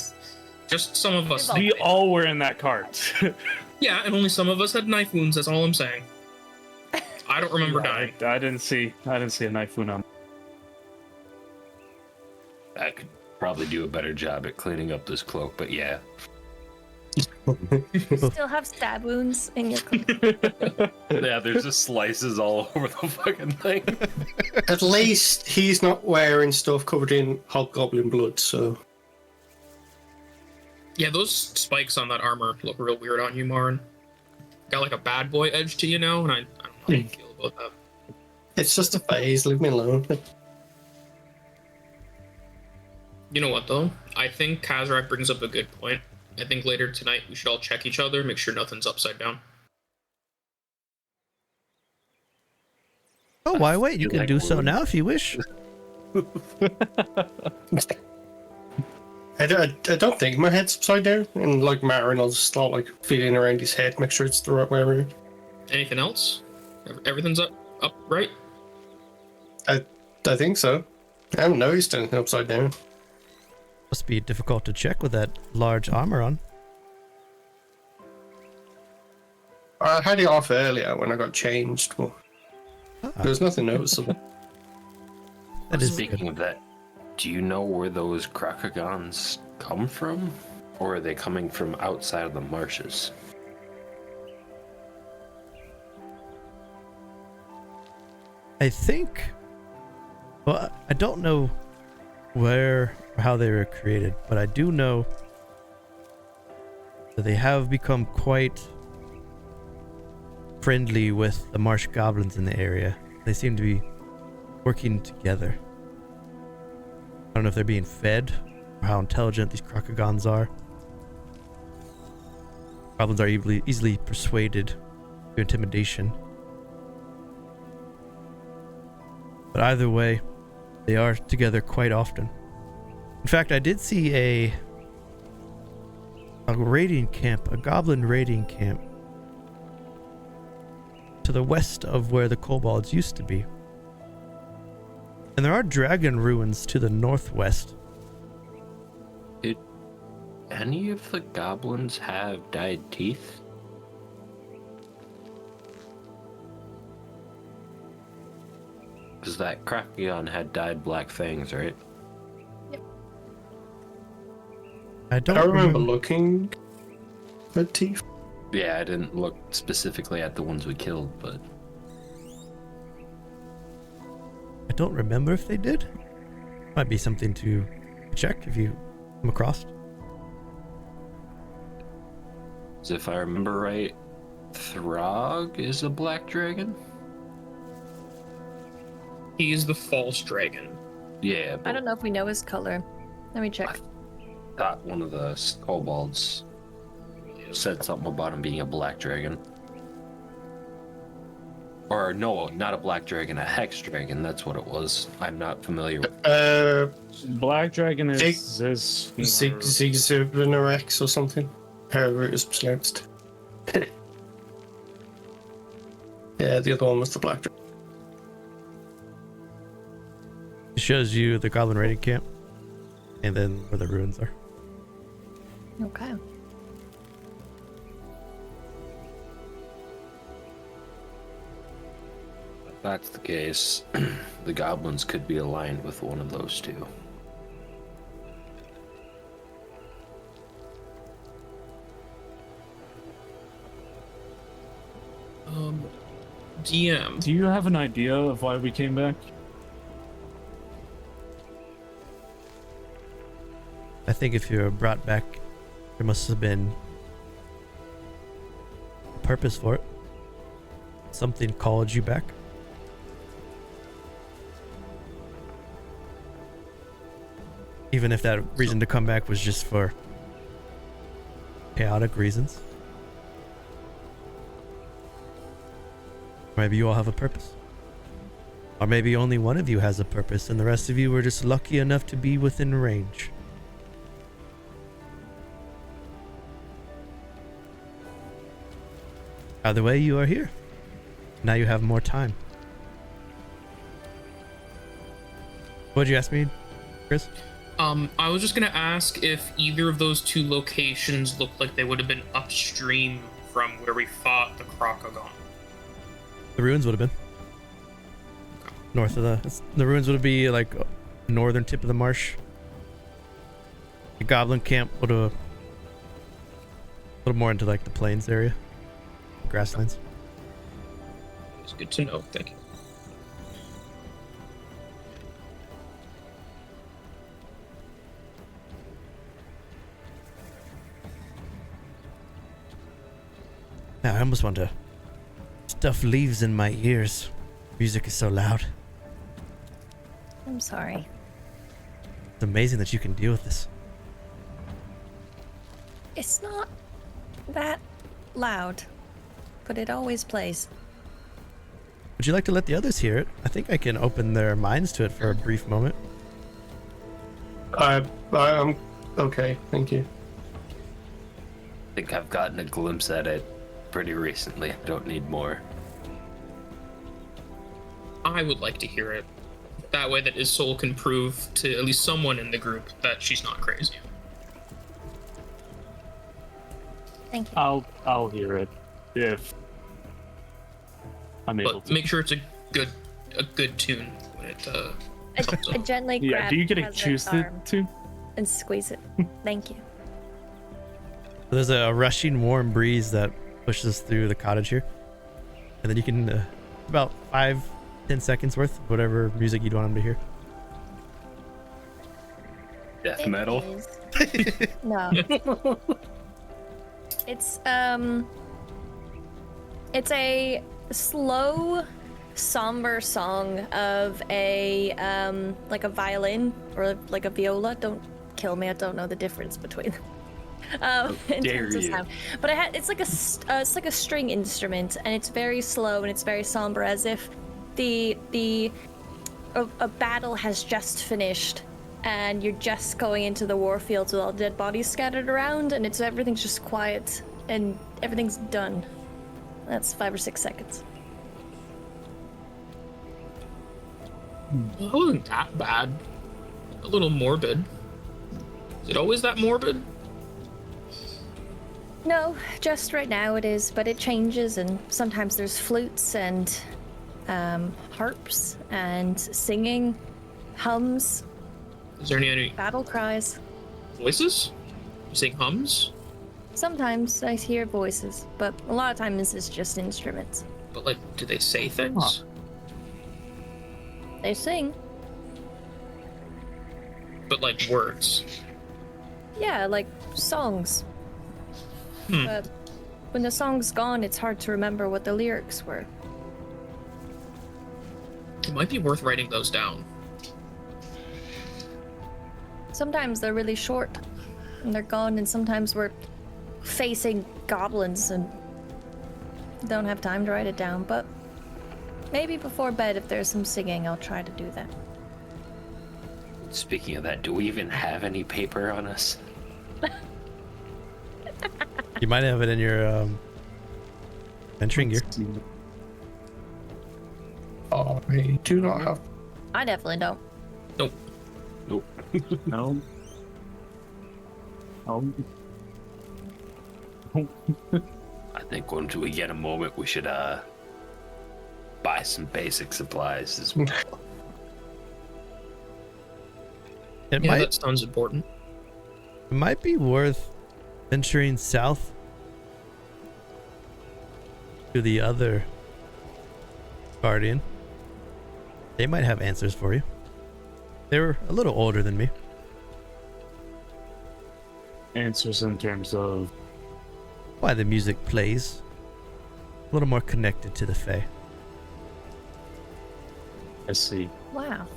Just some of us. We all were in that cart. Yeah, and only some of us had knife wounds. That's all I'm saying. I don't remember dying. I didn't see a knife wound on. I could probably do a better job at cleaning up this cloak, but yeah. You still have stab wounds in your cloak. Yeah, there's just slices all over the fucking thing. At least he's not wearing stuff covered in hobgoblin blood, so... Yeah, those spikes on that armor look real weird on you, Marin. Got like a bad boy edge to you now, and I don't know how you feel about that. It's just a phase, leave me alone. You know what, though? I think Kazrak brings up a good point. I think later tonight we should all check each other, make sure nothing's upside down. Oh, why wait? You can do so now if you wish. I don't think my head's upside down, and like Marin, I'll just start like feeling around his head, make sure it's the right way around. Anything else? Everything's up right? I think so. I haven't noticed anything upside down. Must be difficult to check with that large armor on. I had it off earlier when I got changed, but there was nothing noticeable. That is Speaking good. of that, do you know where those Krakagons come from? Or are they coming from outside of the marshes? I think. Well, I don't know where or how they were created, but I do know that they have become quite friendly with the marsh goblins in the area. They seem to be working together. I don't know if they're being fed or how intelligent these Krakagons are. Goblins are easily persuaded through intimidation. But either way, they are together quite often. In fact, I did see a raiding camp, a goblin raiding camp, to the west of where the kobolds used to be. And there are dragon ruins to the northwest. Did any of the goblins have dyed teeth? Because that Krakagon had dyed black fangs, right? I don't I remember looking at teeth. Yeah, I didn't look specifically at the ones we killed, but... I don't remember if they did. Might be something to check if you come across. So if I remember right, Throg is a black dragon? He is the false dragon. Yeah, but I don't know if we know his color. Let me check. I thought one of the kobolds said something about him being a black dragon. Or no, not a black dragon, a hex dragon. That's what it was. I'm not familiar with. Black Dragon is Ziegler or something. However it was pronounced. Yeah, the other one was the black dragon. It shows you the goblin raiding camp, and then where the ruins are. Okay. If that's the case, the goblins could be aligned with one of those two. DM. Do you have an idea of why we came back? I think if you were brought back, there must have been a purpose for it. Something called you back. Even if that reason to come back was just for chaotic reasons. Maybe you all have a purpose. Or maybe only one of you has a purpose and the rest of you were just lucky enough to be within range. Either way, you are here. Now you have more time. What'd you ask me, Chris? I was just gonna ask if either of those two locations looked like they would have been upstream from where we fought the Krokogon. The ruins would have been. North of the ruins would be like northern tip of the marsh. The goblin camp would have a little more into like the plains area. Grasslands. It's good to know. Thank you. Now I almost want to stuff leaves in my ears. Music is so loud. I'm sorry. It's amazing that you can deal with this. It's not that loud, but it always plays. Would you like to let the others hear it? I think I can open their minds to it for a brief moment. I'm okay, thank you. I think I've gotten a glimpse at it pretty recently. I don't need more. I would like to hear it. That way that Isole can prove to at least someone in the group that she's not crazy. Thank you. I'll hear it if I'm able But to. make sure it's a good tune when it comes I up. gently Yeah, grab do you get to Kazrak's choose it arm too? and squeeze it. Thank you. There's a rushing warm breeze that pushes through the cottage here. And then you can, about 5-10 seconds worth, of whatever music you'd want them to hear. Death It metal? is- No. It's a slow, somber song of a like a violin or like a viola. Don't kill me. I don't know the difference between them. In dare terms of you. sound. But it's like a string instrument, and it's very slow and it's very somber, as if a battle has just finished and you're just going into the war fields with all dead bodies scattered around, and everything's just quiet and everything's done. That's 5 or 6 seconds. It wasn't that bad. A little morbid. Is it always that morbid? No, just right now it is, but it changes, and sometimes there's flutes and harps and singing, hums, Is there any battle cries. voices? You sing hums? Sometimes I hear voices, but a lot of times it's just instruments. But like, do they say things? They sing. But like words? Yeah, like songs. But when the song's gone, it's hard to remember what the lyrics were. It might be worth writing those down. Sometimes they're really short and they're gone, and sometimes we're facing goblins and don't have time to write it down, but maybe before bed, if there's some singing, I'll try to do that. Speaking of that, do we even have any paper on us? You might have it in your venturing gear. I do not have. I definitely don't. Nope. Nope. No. I think once we get a moment, we should buy some basic supplies as well. It Yeah, might that sounds important. It might be worth venturing south to the other guardian. They might have answers for you. They're a little older than me. Answers in terms of Why the music plays. A little more connected to the Fae. I see. Wow.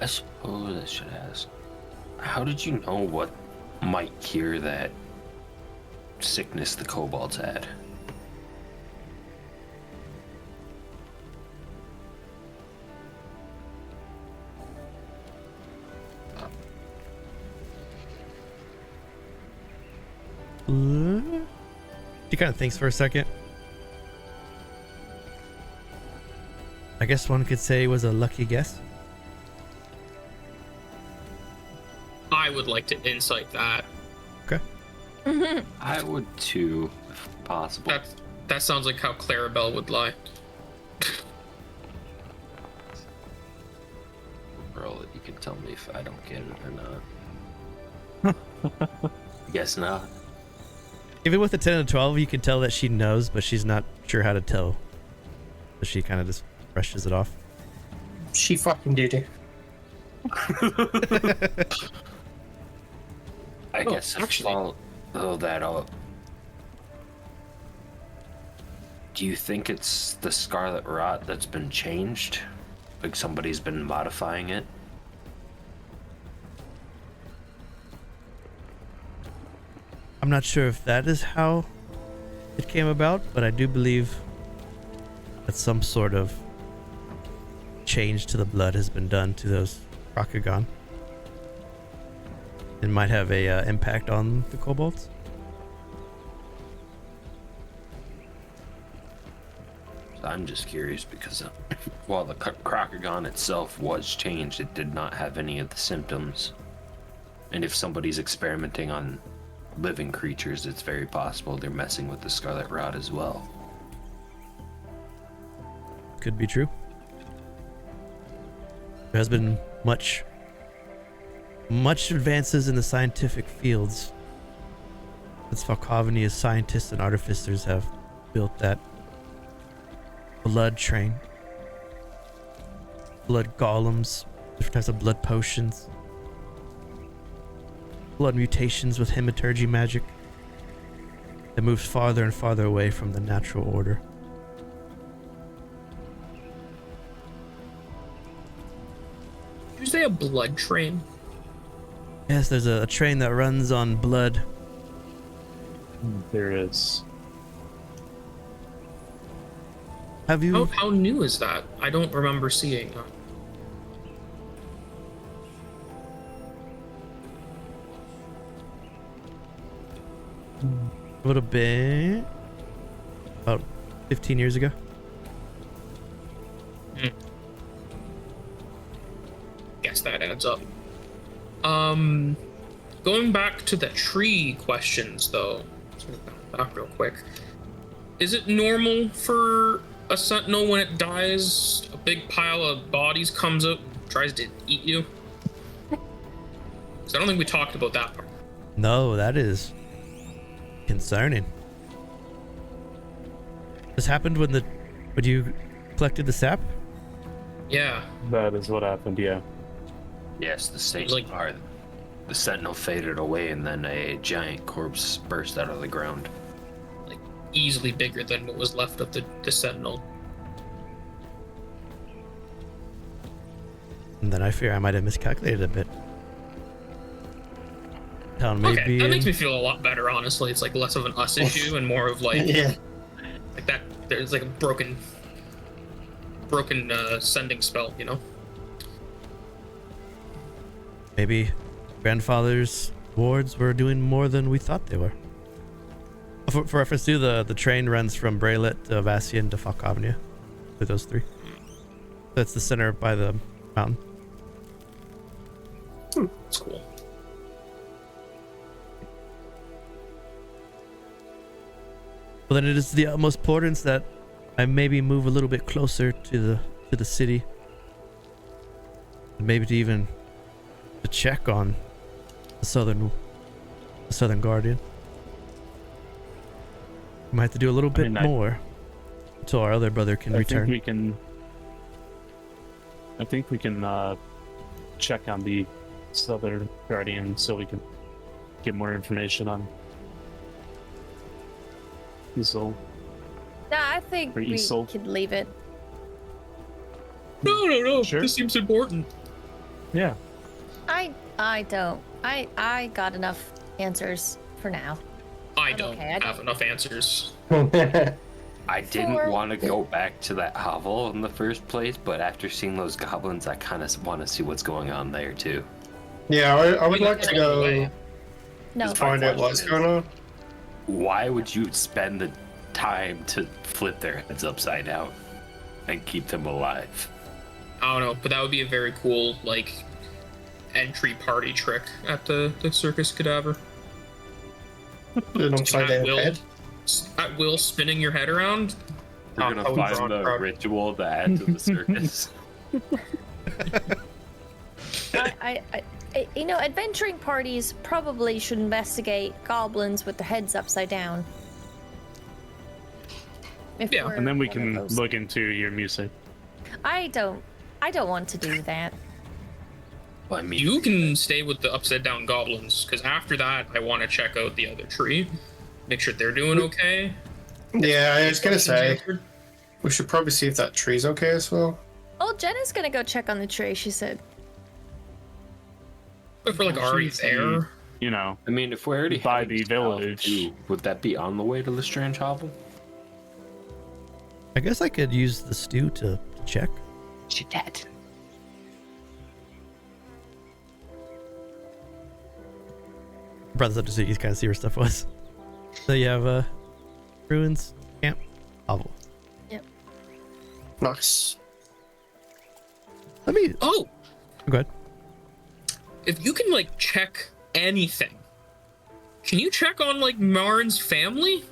I suppose I should ask, how did you know what might cure that sickness the kobolds had. She kind of thinks for a second. I guess one could say it was a lucky guess. I would like to insight that. Okay. I would too, if possible. That sounds like how Clarabell would lie. Roll it. You can tell me if I don't get it or not. Guess not. Even with a 10 and 12, you can tell that she knows, but she's not sure how to tell. So she kind of just brushes it off. She fucking did it. I guess actually- follow that up. Do you think it's the Scarlet Rot that's been changed? Like somebody's been modifying it? I'm not sure if that is how it came about, but I do believe that some sort of change to the blood has been done to those Rokugan. It might have a impact on the kobolds. I'm just curious because while the Rokugan itself was changed, it did not have any of the symptoms. And if somebody's experimenting on living creatures, it's very possible they're messing with the Scarlet Rot as well. Could be true. There has been much advances in the scientific fields. As Falkovnia's scientists and artificers have built that blood train. Blood golems, different types of blood potions. Blood mutations with hematurgy magic that moves farther and farther away from the natural order. Did you say a blood train? Yes, there's a train that runs on blood. There is. Have you? How new is that? I don't remember seeing that. It would have been about 15 years ago. Guess that adds up. Going back to the tree questions, though. Let's move back real quick. Is it normal for a sentinel when it dies, a big pile of bodies comes up, tries to eat you? Because I don't think we talked about that part. No, that is concerning. This happened when you collected the sap? Yeah. That is what happened, yeah. Yes, Like- the sentinel faded away and then a giant corpse burst out of the ground. Like, easily bigger than what was left of the sentinel. And then I fear I might have miscalculated a bit. Town may Okay, be that makes in- me feel a lot better, honestly. It's like less of an us issue and more of like, Yeah. like that. There's like a broken sending spell, you know? Maybe grandfather's wards were doing more than we thought they were. For reference to the train runs from Braylet to Vassian to Falkovnia. For those three. That's the center by the mountain. It's cool. Well, then it is the utmost importance that I maybe move a little bit closer to the city. And maybe to even to check on the southern guardian. We might have to do a little bit more until our other brother can return. I think we can check on the southern guardian so we can get more information on Isole. Nah, I think Or we Isole. could leave it. No. Sure. This seems important. Yeah. I don't. I got enough answers for now. I I'm don't okay, I have don't- enough answers. I didn't For- want to go back to that hovel in the first place, but after seeing those goblins, I kind of want to see what's going on there too. Yeah, I would Wait, like to all the go way. No. find out what's going on. Why would you spend the time to flip their heads upside down and keep them alive? I don't know, but that would be a very cool, like, entry party trick at the circus cadaver. An upside down head. At will, spinning your head around. We're gonna Oh, find drawn the crowd. ritual to add to the circus. You know, adventuring parties probably should investigate goblins with their heads upside down. If Yeah, we're And then we one of can those. look into your music. I don't want to do that. Well, I mean, You can stay with the upside down goblins, because after that, I want to check out the other tree, make sure they're doing okay. Yeah, I was gonna say Answered. we should probably see if that tree's okay as well. Oh, Jenna's gonna go check on the tree, she said. If we're like already Seems to be, there, You know, I mean, if we're already By heading the south, village. too, would that be on the way to the strange hovel? I guess I could use the stew to check. She dead. Brought this up to see you kind of see where stuff was. So you have ruins, camp, hovel. Nice. Let me oh, go ahead. if you can like check anything, can you check on like Marin's family?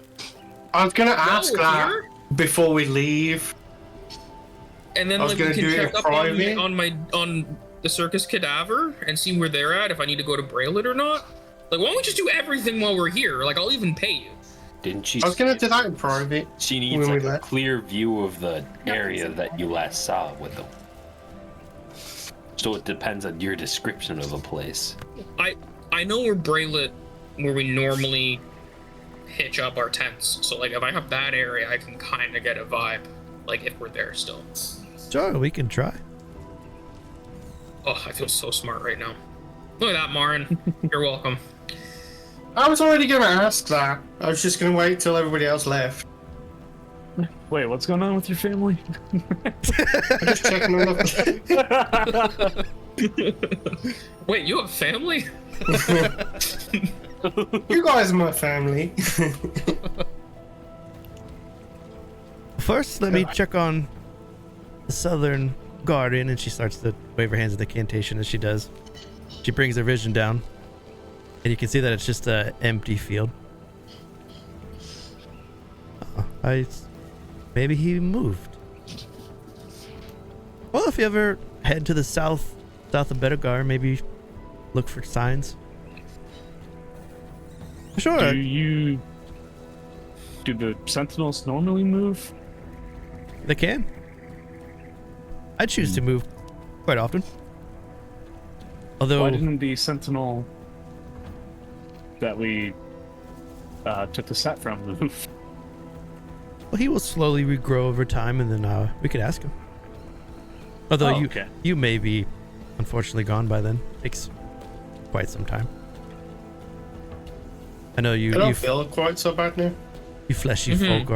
I was gonna While ask we're that here? before we leave. And then I was like we gonna can do it check up private. on the circus cadaver and see where they're at, if I need to go to Braylett or not. Like, why don't we just do everything while we're here? Like, I'll even pay you. Didn't she? I was gonna say do that in private. She needs when we like, a left. clear view of the No, area it's that you last saw with them. So it depends on your description of the place. I know where Braylett, where we normally hitch up our tents. So like, if I have that area, I can kind of get a vibe. Like, if we're there still. Sure, we can try. Oh, I feel so smart right now. Look at that, Marin. You're welcome. I was already gonna ask that. I was just gonna wait till everybody else left. wait, what's going on with your family? I'm just checking on the. Wait, you have family? You guys are my family. First, let me check on the southern garden, and she starts to wave her hands at the incantation as she does. She brings her vision down, and you can see that it's just an empty field. Maybe he moved. Well, if you ever head to the south of Bedegar, maybe look for signs. Sure. Do the sentinels normally move? They can. I choose to move quite often. Although, Why didn't the sentinel that we took the set from move? well, he will slowly regrow over time, and then we could ask him. Although Oh, okay. you may be unfortunately gone by then. Takes quite some time. I know I you don't feel quite so bad now. you fleshy folk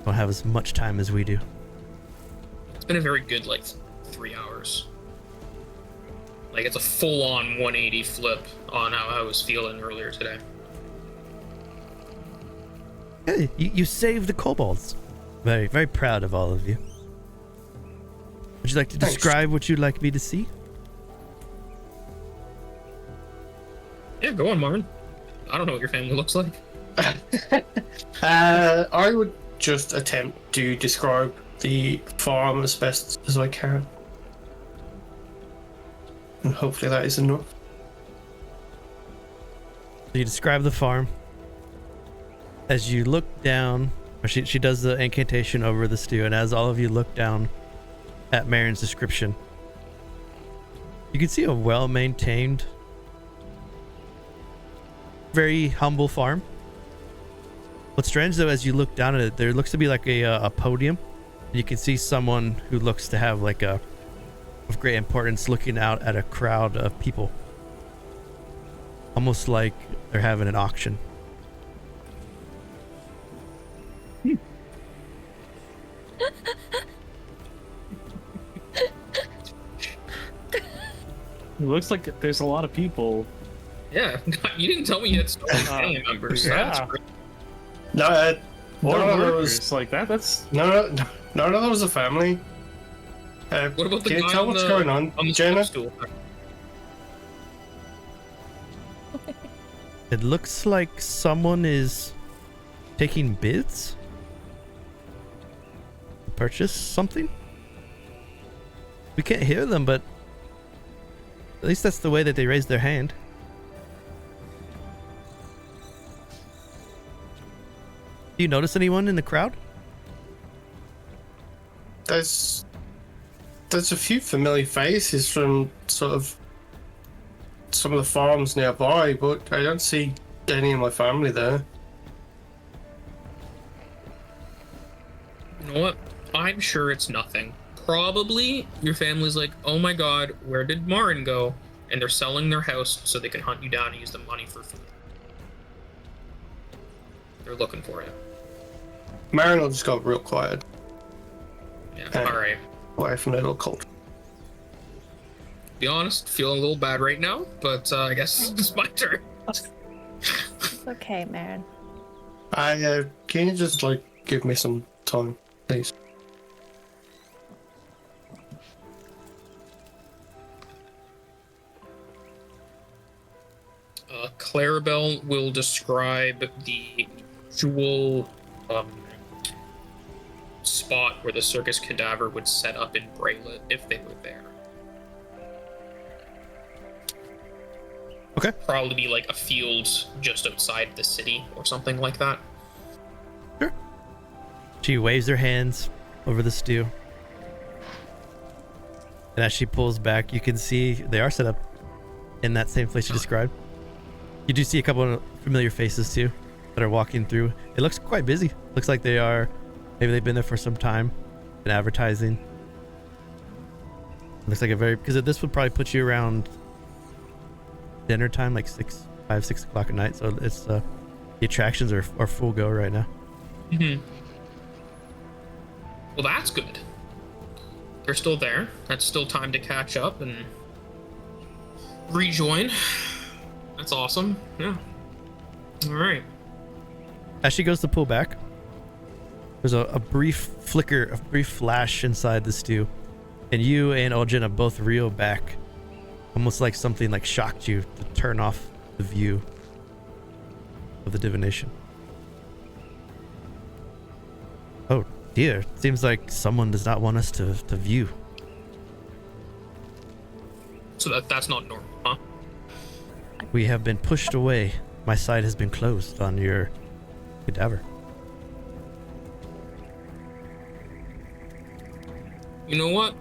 don't have as much time as we do. It's been a very good, like, 3 hours. Like, it's a full-on 180 flip on how I was feeling earlier today. Hey, you saved the kobolds. Very, very proud of all of you. Would you like to Thanks. describe what you'd like me to see? Yeah, go on, Marin. I don't know what your family looks like. I would just attempt to describe the farm as best as I can. And hopefully that is enough. So you describe the farm. As you look down, or she does the incantation over the stew, and as all of you look down at Marin's description, you can see a well-maintained, very humble farm. What's strange though, as you look down at it, there looks to be like a podium. You can see someone who looks to have like a of great importance looking out at a crowd of people. almost like they're having an auction. It looks like there's a lot of people. Yeah, you didn't tell me you had so many family members. Yeah. That's great. No, Or none of workers those. like that. That's None of those are family. What about the can you guy tell on what's the, going on, on the Jenna? stool? It looks like someone is taking bids to purchase something. We can't hear them, but at least that's the way that they raise their hand. Do you notice anyone in the crowd? There's a few familiar faces from sort of some of the farms nearby, but I don't see any of my family there. You know what? I'm sure it's nothing. Probably your family's like, oh my god, where did Marin go? And they're selling their house so they can hunt you down and use the money for food. They're looking for you. Marin just got real quiet Yeah, Okay. alright. away from the little cult. Be honest, feeling a little bad right now, but I guess it's my turn. It's okay, man. Can you just like give me some time, please? Clarabell will describe the usual spot where the circus cadaver would set up in Braylet if they were there. Okay. Probably be like a field just outside the city or something like that. She waves her hands over the stew. And as she pulls back, you can see they are set up in that same place you described. You do see a couple of familiar faces too that are walking through. It looks quite busy. Looks like they are, maybe they've been there for some time, been advertising. Looks like a very, because this would probably put you around dinner time, like 6 o'clock at night. So it's the attractions are full go right now. Mm-hmm. Well, that's good. They're still there. That's still time to catch up and rejoin. That's awesome. Yeah. All right. As she goes to pull back, there's a brief flicker, a brief flash inside the stew, and you and Oljina both reel back, almost like something like shocked you to turn off the view of the divination. Oh dear, seems like someone does not want us to view. So that's not normal, huh? We have been pushed away. My sight has been closed on your cadaver. You know what?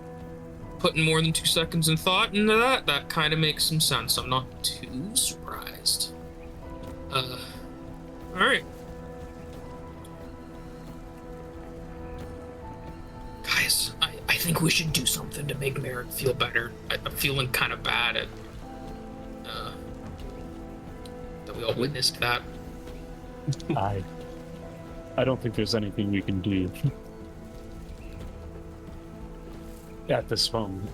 Putting more than 2 seconds in thought into that kind of makes some sense. I'm not too surprised. All right. Guys, I think we should do something to make Marin feel better. I'm feeling kind of bad at that we all witnessed that. I don't think there's anything we can do at this moment.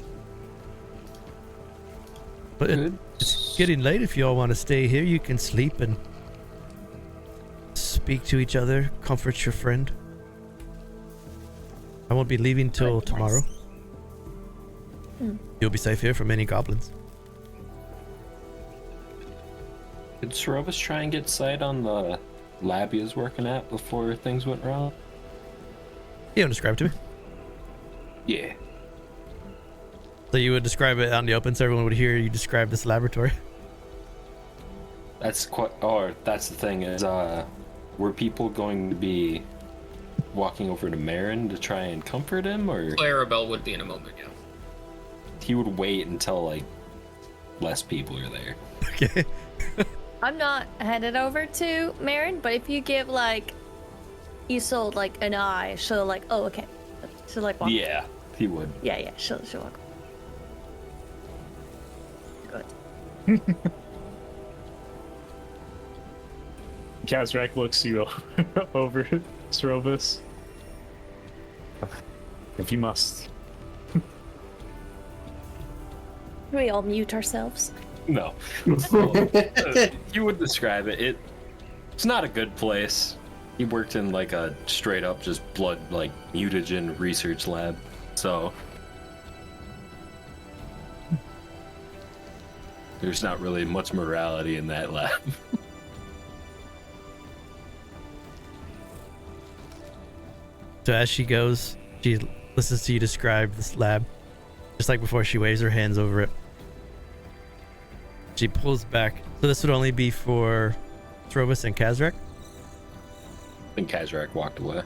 But it's getting late. If you all want to stay here, you can sleep and speak to each other, comfort your friend. I won't be leaving till tomorrow. You'll be safe here from any goblins. Did Srovis try and get sight on the lab he was working at before things went wrong? You don't describe it to me. Yeah. So you would describe it out in the open so everyone would hear you describe this laboratory? That's quite. Or that's the thing is, were people going to be walking over to Marin to try and comfort him, or Clarabell would be in a moment, yeah. he would wait until like less people are there? Okay. I'm not headed over to Marin, but if you give like Isole like an eye, she'll like, oh okay. She'll like walk. Yeah, he would. Yeah, she'll walk. Good. Kazrak looks you over, Srovis. If you must. We all mute ourselves. No. You would describe it. It's not a good place. He worked in like a straight up just blood like mutagen research lab. So there's not really much morality in that lab. So as she goes, she listens to you describe this lab. Just like before, she waves her hands over it. She pulls back. So this would only be for Srovis and Kazrak? And Kazrak walked away.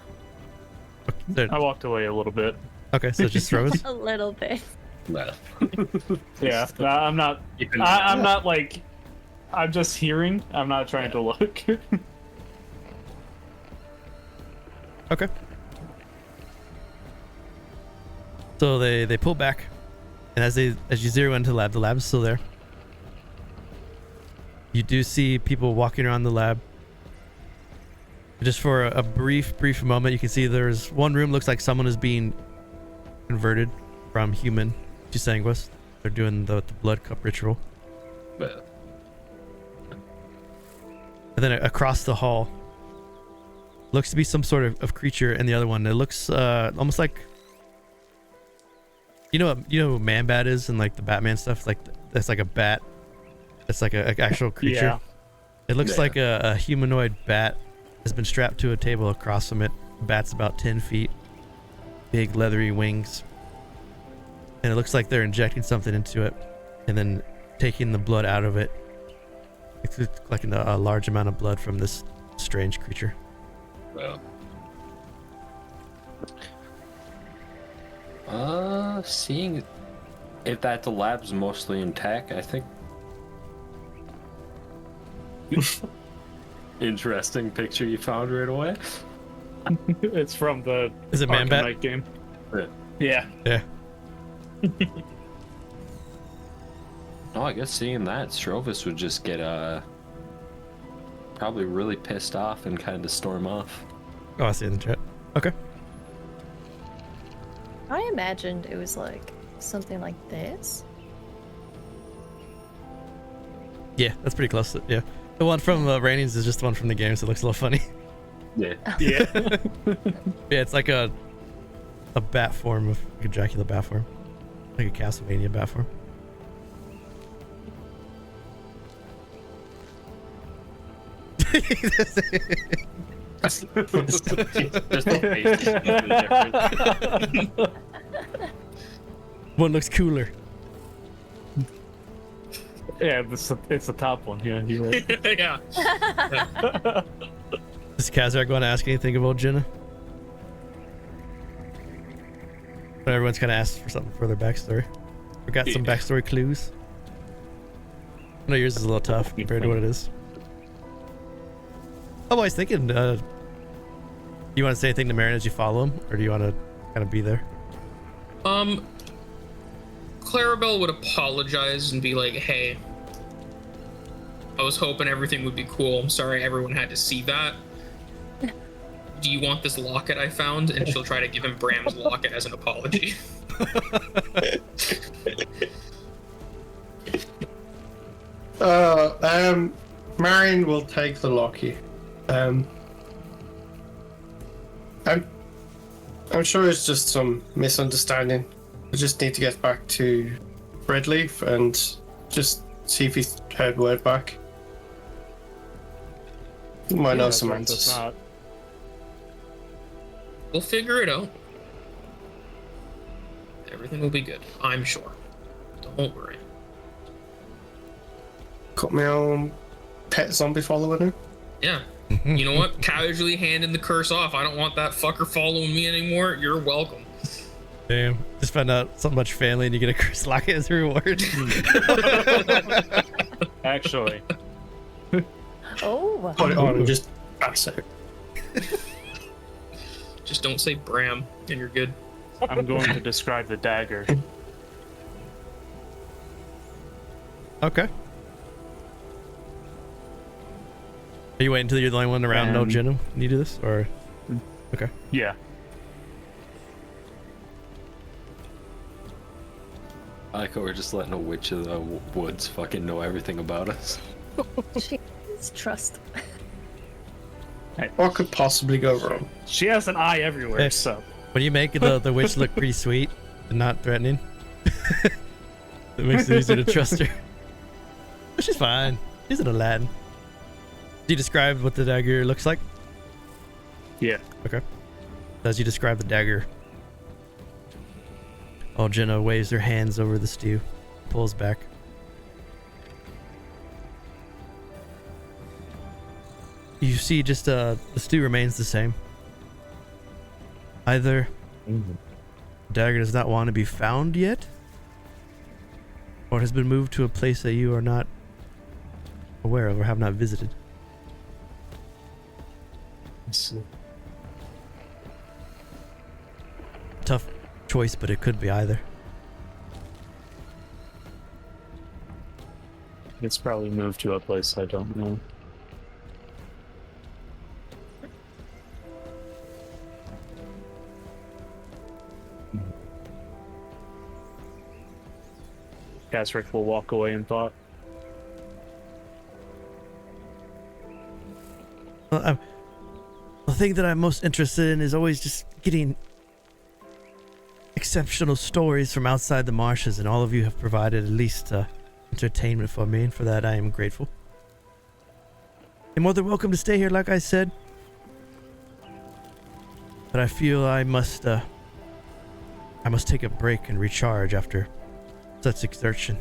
Okay, I walked away a little bit. okay, so just Srovis? A little bit. No. Yeah, I'm not. I'm not like. I'm just hearing. I'm not trying to look. Okay. So they pull back, and as you zero into the lab's still there. You do see people walking around the lab. Just for a brief moment, you can see there's one room looks like someone is being converted from human to sanguis. They're doing the blood cup ritual. But And then across the hall looks to be some sort of creature, and the other one, it looks almost like, you know what Man Bat is in like the Batman stuff, like that's like a bat. It's like a actual creature. Yeah. It looks Yeah. like a humanoid bat has been strapped to a table across from it. The bat's about 10 feet, big leathery wings, and it looks like they're injecting something into it and then taking the blood out of it. It's collecting a large amount of blood from this strange creature. well. Seeing if that the lab's mostly intact, I think. Interesting picture you found right away. It's from the Is it Man Arkham Bat? Knight game. Yeah. Yeah. Yeah. Oh, I guess seeing that, Srovis would just get probably really pissed off and kind of storm off. Oh, I see it in the chat. Okay. I imagined it was like something like this. Yeah, that's pretty close. Yeah. The one from Raining's is just the one from the game, so it looks a little funny. Yeah. Yeah. Yeah, it's like a bat form of like a Dracula bat form. Like a Castlevania bat form. Just the face is different. One looks cooler. Yeah, it's the top one. Yeah, you're right. Yeah. Does Kazrak want to ask anything about Jenna? But everyone's kind of asked for something for their backstory. We got some backstory clues. I know yours is a little tough compared to what it is. I'm always thinking, do you want to say anything to Marin as you follow him, or do you want to kind of be there? Clarabell would apologize and be like, hey, I was hoping everything would be cool. I'm sorry everyone had to see that. Do you want this locket I found? And she'll try to give him Bram's locket as an apology. Marin will take the locket. I'm sure it's just some misunderstanding. I just need to get back to Redleaf and just see if he's heard word back. He might know some That's answers. not. We'll figure it out. Everything will be good, I'm sure. Don't worry. Got my own pet zombie following him. Yeah. You know what? Casually handing the curse off. I don't want that fucker following me anymore. You're welcome. Damn, just found out something about your family and you get a curse locket as a reward. Actually, Oh. Put it on and just pass it. Just don't say Bram, and you're good. I'm going to describe the dagger. Okay. Are you waiting until you're the only one around? No, And- Jenna, can you do this? Or okay. Yeah. I like how we're just letting a witch of the woods fucking know everything about us. Jeez, trust. What could possibly go wrong? She has an eye everywhere, Hey. so. When you make the witch look pretty sweet and not threatening, it makes it easier to trust her. But she's fine. She's an Aladdin. Do you describe what the dagger looks like? Yeah. Okay. As you describe the dagger, Jenna waves her hands over the stew, pulls back. You see just the stew remains the same. Either the dagger does not want to be found yet, or it has been moved to a place that you are not aware of or have not visited. Let's see. Tough choice, but it could be either. It's probably moved to a place I don't know. Kazrak will walk away in thought. Well, the thing that I'm most interested in is always just getting exceptional stories from outside the marshes, and all of you have provided at least entertainment for me, and for that I am grateful. You're more than welcome to stay here, like I said, but I feel I must take a break and recharge after such exertion.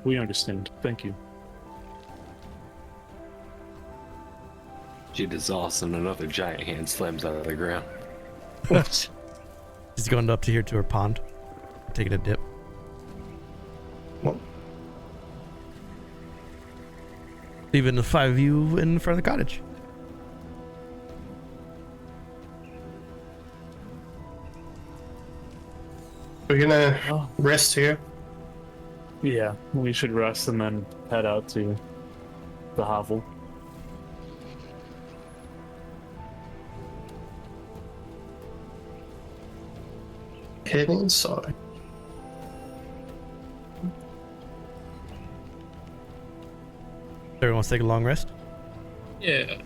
We understand. Thank you. She dissolves and another giant hand slams out of the ground. She's going up to here to her pond, taking a dip. What? Leaving the five of you in front of the cottage. We're gonna Oh. rest here. Yeah, we should rest and then head out to the hovel. Head inside. Everyone wants to take a long rest? Yeah.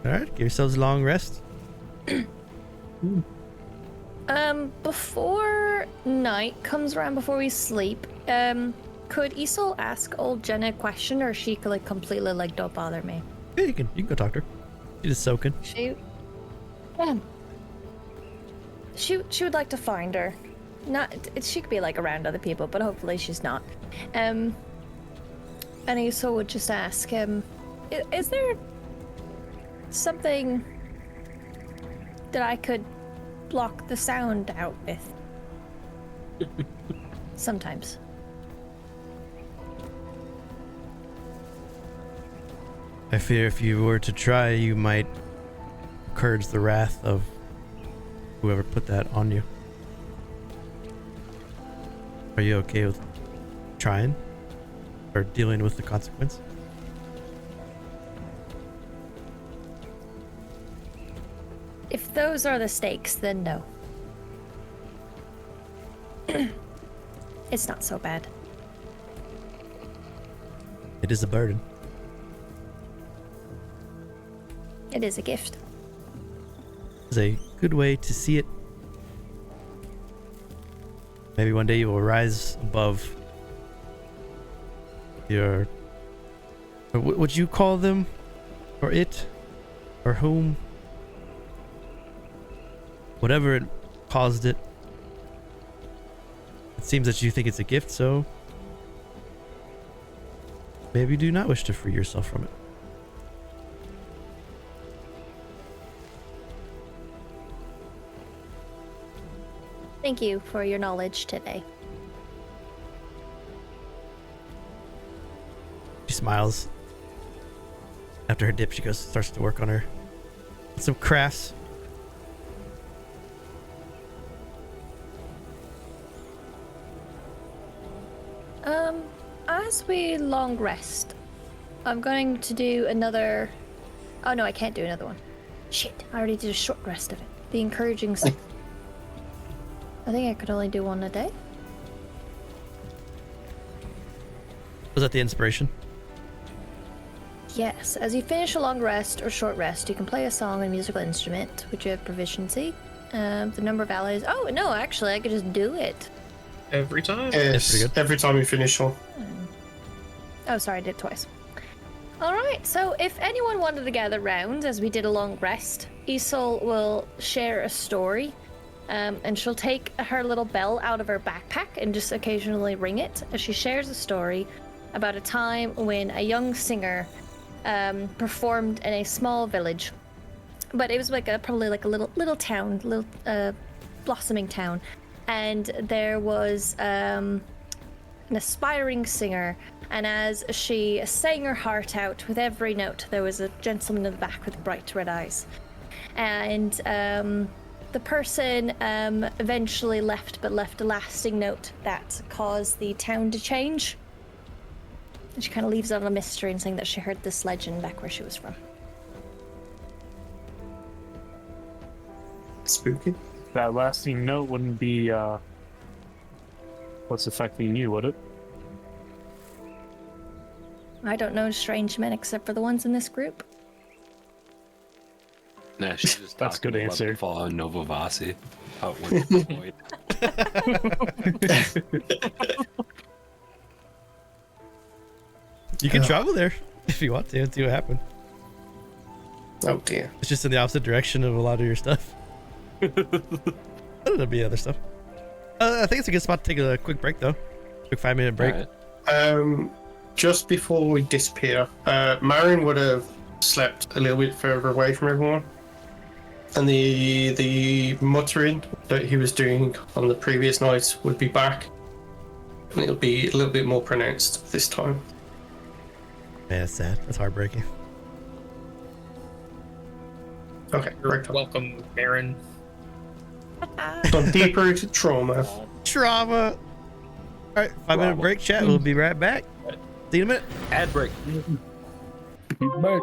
Alright, give yourselves a long rest. Before night comes around, before we sleep, could Isole ask old Jenna a question, or she could like completely like don't bother me? Yeah, you can go talk to her. She's just soaking. She would like to find her. Not she could be like around other people, but hopefully she's not. And Isole would just ask, is there something that I could block the sound out with? Sometimes. I fear if you were to try, you might encourage the wrath of whoever put that on you. Are you okay with trying? Or dealing with the consequence? If those are the stakes, then no. It's not so bad. It is a burden. It is a gift. It's a good way to see it. Maybe one day you will rise above your... Or would you call them? Or it? Or whom? Whatever it caused it. It seems that you think it's a gift, so... maybe you do not wish to free yourself from it. Thank you for your knowledge today. She smiles. After her dip, she starts to work on her some crafts. as we long rest, I'm going to do another. Oh no, I can't do another one. Shit, I already did a short rest of it. The encouraging stuff. I think I could only do one a day. Was that the inspiration? Yes, as you finish a long rest or short rest, you can play a song on a musical instrument, which you have proficiency. The number of allies. Oh no, actually, I could just do it. Every time. That's pretty Yes, good. every time you finish one. Oh, sorry, I did it twice. All right, so if anyone wanted to gather round as we did a long rest, Isole will share a story, and she'll take her little bell out of her backpack and just occasionally ring it as she shares a story about a time when a young singer performed in a small village, but it was like probably like a little town, blossoming town, and there was an aspiring singer, and as she sang her heart out with every note, there was a gentleman in the back with bright red eyes, and the person eventually left, but left a lasting note that caused the town to change. And she kind of leaves it on a mystery and saying that she heard this legend back where she was from. Spooky. That lasting note wouldn't be what's affecting you, would it? I don't know strange men except for the ones in this group. Nah, she's just That's a good talking about answer. the fall on Nova Vasi. How it went deployed. You can travel there if you want to and see what happens. Oh dear. It's just in the opposite direction of a lot of your stuff. There'll be other stuff. I think it's a good spot to take a quick break, though. Quick 5-minute break. Alright. Just before we disappear, Marin would have slept a little bit further away from everyone, and the muttering that he was doing on the previous night would be back, and it'll be a little bit more pronounced this time. Man, that's sad. That's heartbreaking. Okay, right. Welcome, Marin. Gone deeper into trauma. Trauma. All right, 5-minute break, chat. We'll be right back. See you in a minute. Ad break. Bye.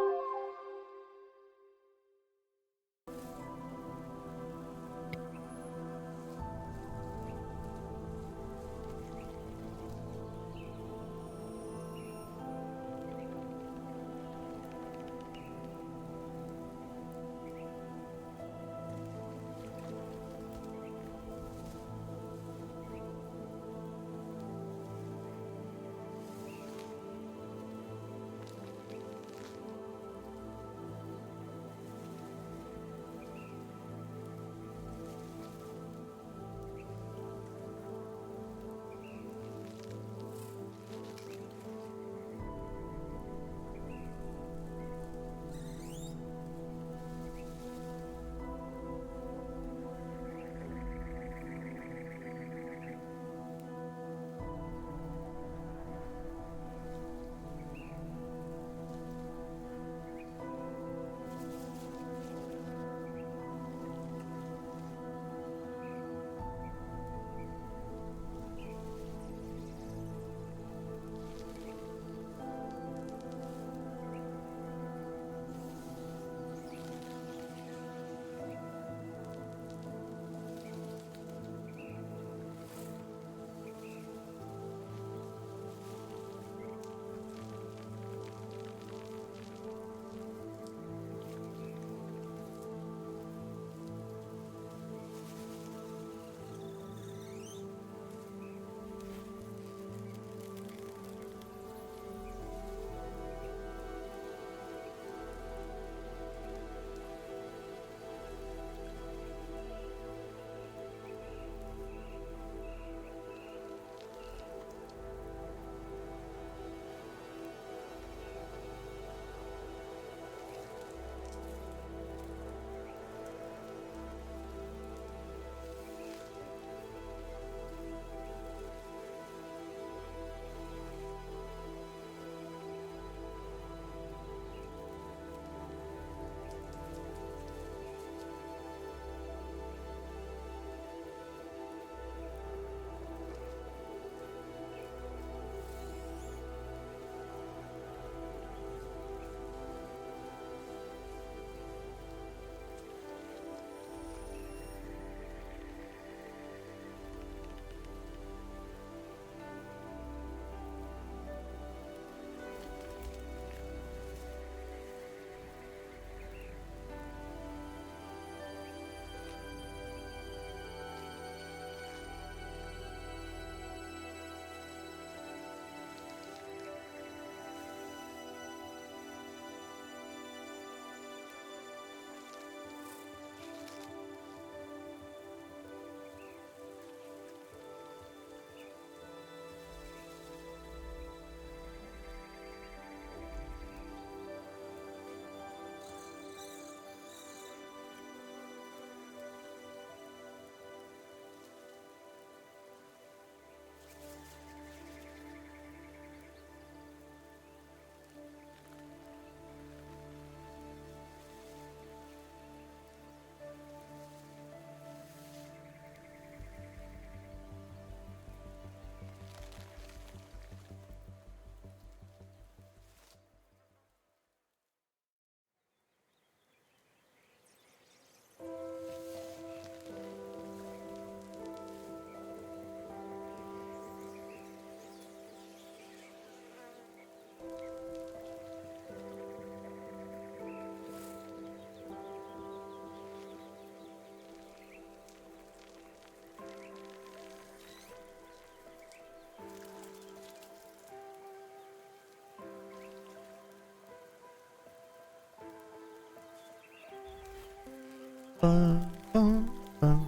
Bum, bum, bum.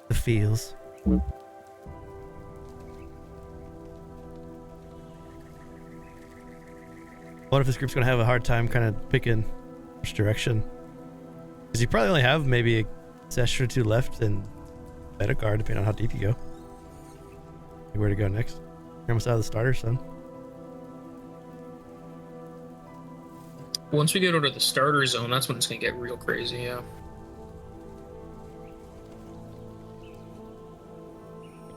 The feels. What if this group's gonna have a hard time kind of picking which direction? Because you probably only have maybe a session or two left in Metagar, depending on how deep you go. Like where to go next? You're almost out of the starter, son. Once we get out of the starter zone, that's when it's gonna get real crazy, yeah.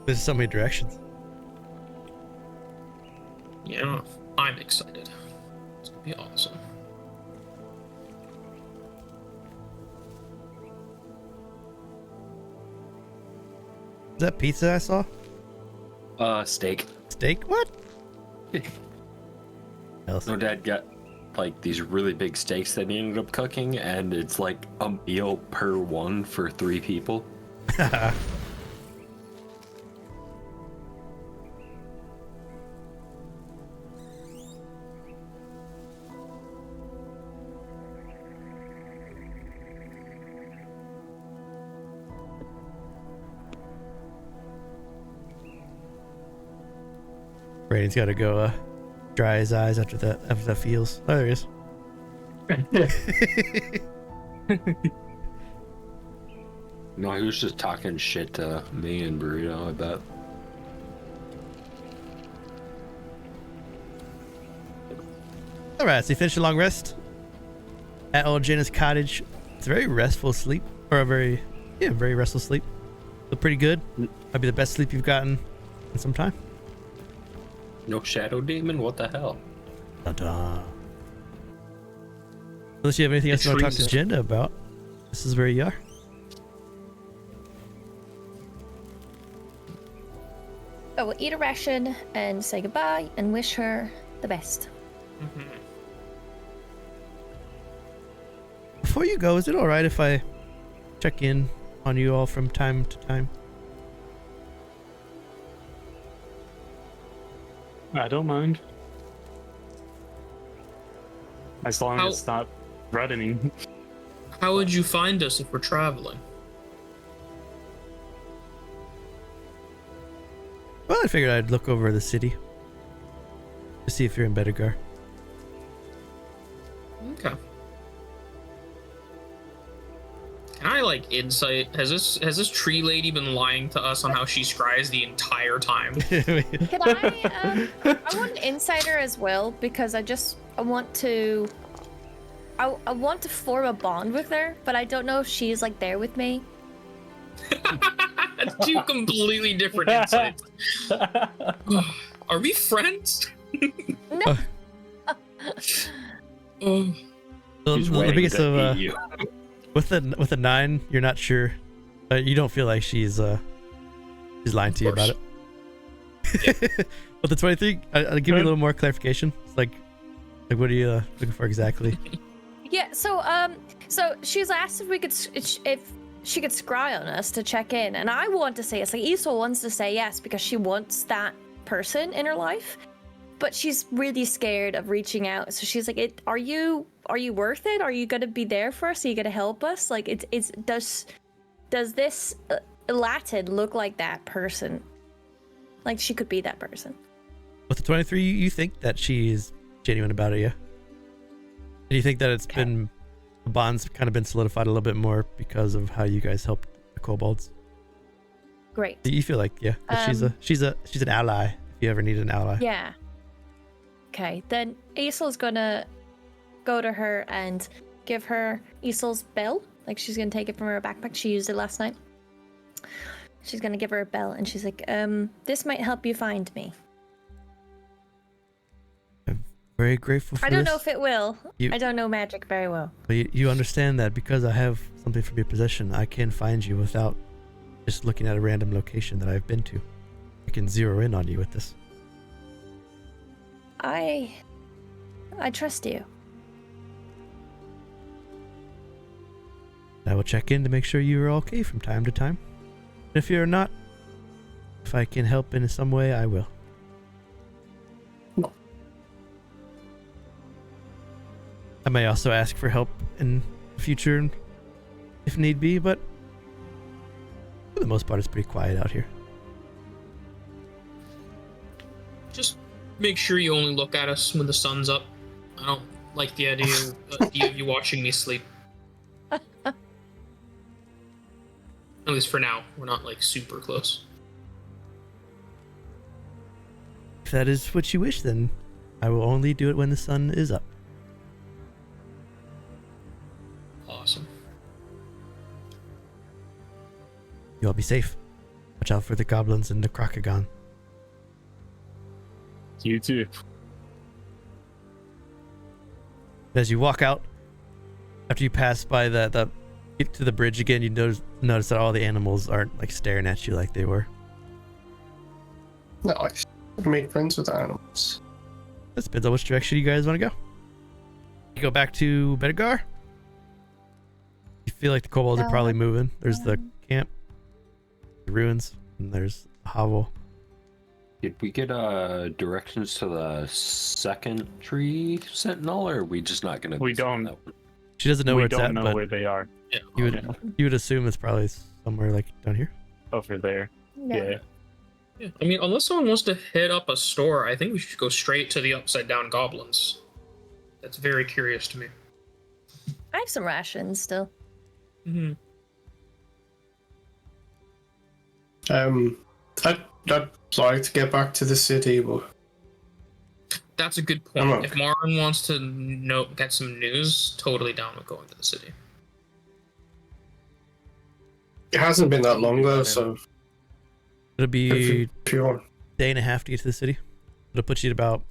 There's so many directions. Yeah, I'm excited. It's gonna be awesome. Is that pizza I saw? Steak. Steak? What? Else? No, Dad got like these really big steaks that he ended up cooking, and it's like a meal per one for 3 people. Brayden's got to go dry his eyes after that feels. Oh, there he is. No, he was just talking shit to me and Burrito, I bet. All right, so you finished a long rest at old Jenna's cottage. It's a very restful sleep, or a very restful sleep. Feel pretty good. Might be the best sleep you've gotten in some time. No shadow demon? What the hell? Ta-da. Unless you have anything else you want to talk to Jenna about, this is where you are. So we'll eat a ration and say goodbye and wish her the best. Mm-hmm. Before you go, is it alright if I check in on you all from time to time? I don't mind. As long as it's not threatening. How would you find us if we're traveling? Well, I figured I'd look over the city to see if you're in Bedegar. Okay. Can I like insight? Has this tree lady been lying to us on how she scries the entire time? Can I want an insider as well, because I want to form a bond with her, but I don't know if she's like there with me. Two completely different insights. Are we friends? No. Oh. The biggest of you. with a 9, you're not sure. You don't feel like she's lying to you about it. Yep. But the 23, I'll give you a little more clarification. It's like what are you looking for exactly? Yeah. So she's asked if she could scry on us to check in, and I want to say yes. Like Isole wants to say yes because she wants that person in her life, but she's really scared of reaching out. So she's like, "Are you worth it? Are you gonna be there for us? Are you gonna help us? Like, does this Latin look like that person? Like she could be that person." With the 23, you think that she is genuine about it, yeah? And you think that it's been the bond's kind of been solidified a little bit more because of how you guys helped the kobolds? Great. You feel like that she's an ally if you ever need an ally. Yeah. Okay, then Isole's gonna go to her and give her Isole's bell. Like she's gonna take it from her backpack. She used it last night. She's gonna give her a bell, and she's like, this might help you find me. I'm very grateful for I don't this. know if it will. I don't know magic very well. But you understand that because I have something from your possession, I can find you without just looking at a random location that I've been to. I can zero in on you with this. I I trust you. I will check in to make sure you are okay from time to time. If you're not, if I can help in some way, I will. No. I may also ask for help in the future if need be, but for the most part, it's pretty quiet out here. Just make sure you only look at us when the sun's up. I don't like the idea of you watching me sleep. At least for now, we're not like super close. If that is what you wish, then I will only do it when the sun is up. Awesome. You all be safe. Watch out for the goblins and the Krokagon. You too. As you walk out, after you pass by get to the bridge again, you notice that all the animals aren't like staring at you like they were. Nice. Make friends with animals. That depends on which direction you guys want to go. You go back to Bedgar. You feel like the kobolds are probably moving. There's the camp, the ruins, and there's the hovel. Did we get directions to the second tree sentinel, or are we just not gonna? We don't. That one? She doesn't know where We it's don't at, know but where they are. Yeah. you would assume it's probably somewhere like down here. Over there. Yeah. Yeah. I mean, unless someone wants to hit up a store, I think we should go straight to the upside down goblins. That's very curious to me. I have some rations still. Mm-hmm. I'd like to get back to the city, but That's a good I'm point. okay. If Marin wants to get some news, totally down with going to the city. it hasn't been that long though, so It'll if be you want. a day and a half to get to the city. It'll put you at about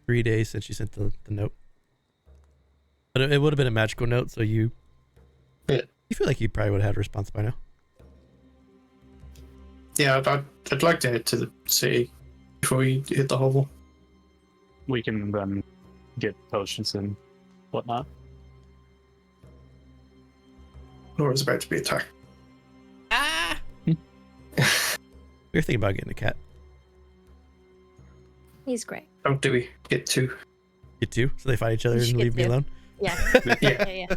3 days since you sent the note. But it would have been a magical note, so you feel like you probably would have had a response by now. Yeah, I'd like to head to the city before we hit the hovel. We can then get potions and whatnot. Laura's about to be attacked. We were thinking about getting a cat. He's great. How do we get to? Get two, so they fight each other You and should leave me do. alone. Yeah. Yeah. yeah.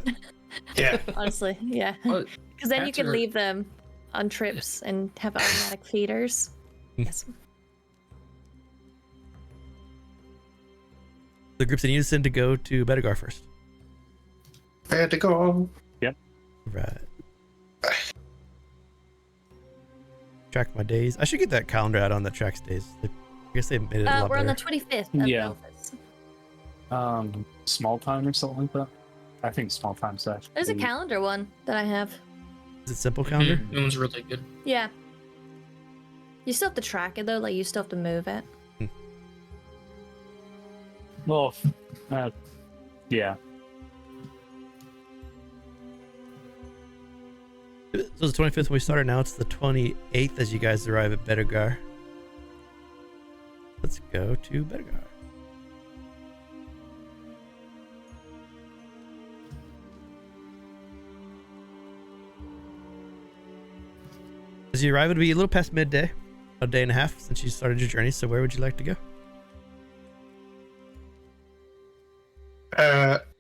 Yeah. Honestly, yeah. Well, Because then you cats can are- leave them on trips and have automatic feeders. Yes. The group's in unison to go to Bedgar first. I had to go. Right. Track my days. I should get that calendar out on the tracks days. I guess they made it a lot We're on the better. 25th of Yeah. Belfast. Small time or something like that. I think small time's actually. There's a calendar one that I have. Is it simple calendar? Mhm. That one's really good. Yeah. You still have to track it though, like you still have to move it. Well, yeah. So it's the 25th when we started. Now it's the 28th as you guys arrive at Bedgar. Let's go to Bedgar. As you arrive, it'll be a little past midday, a day and a half since you started your journey. So where would you like to go?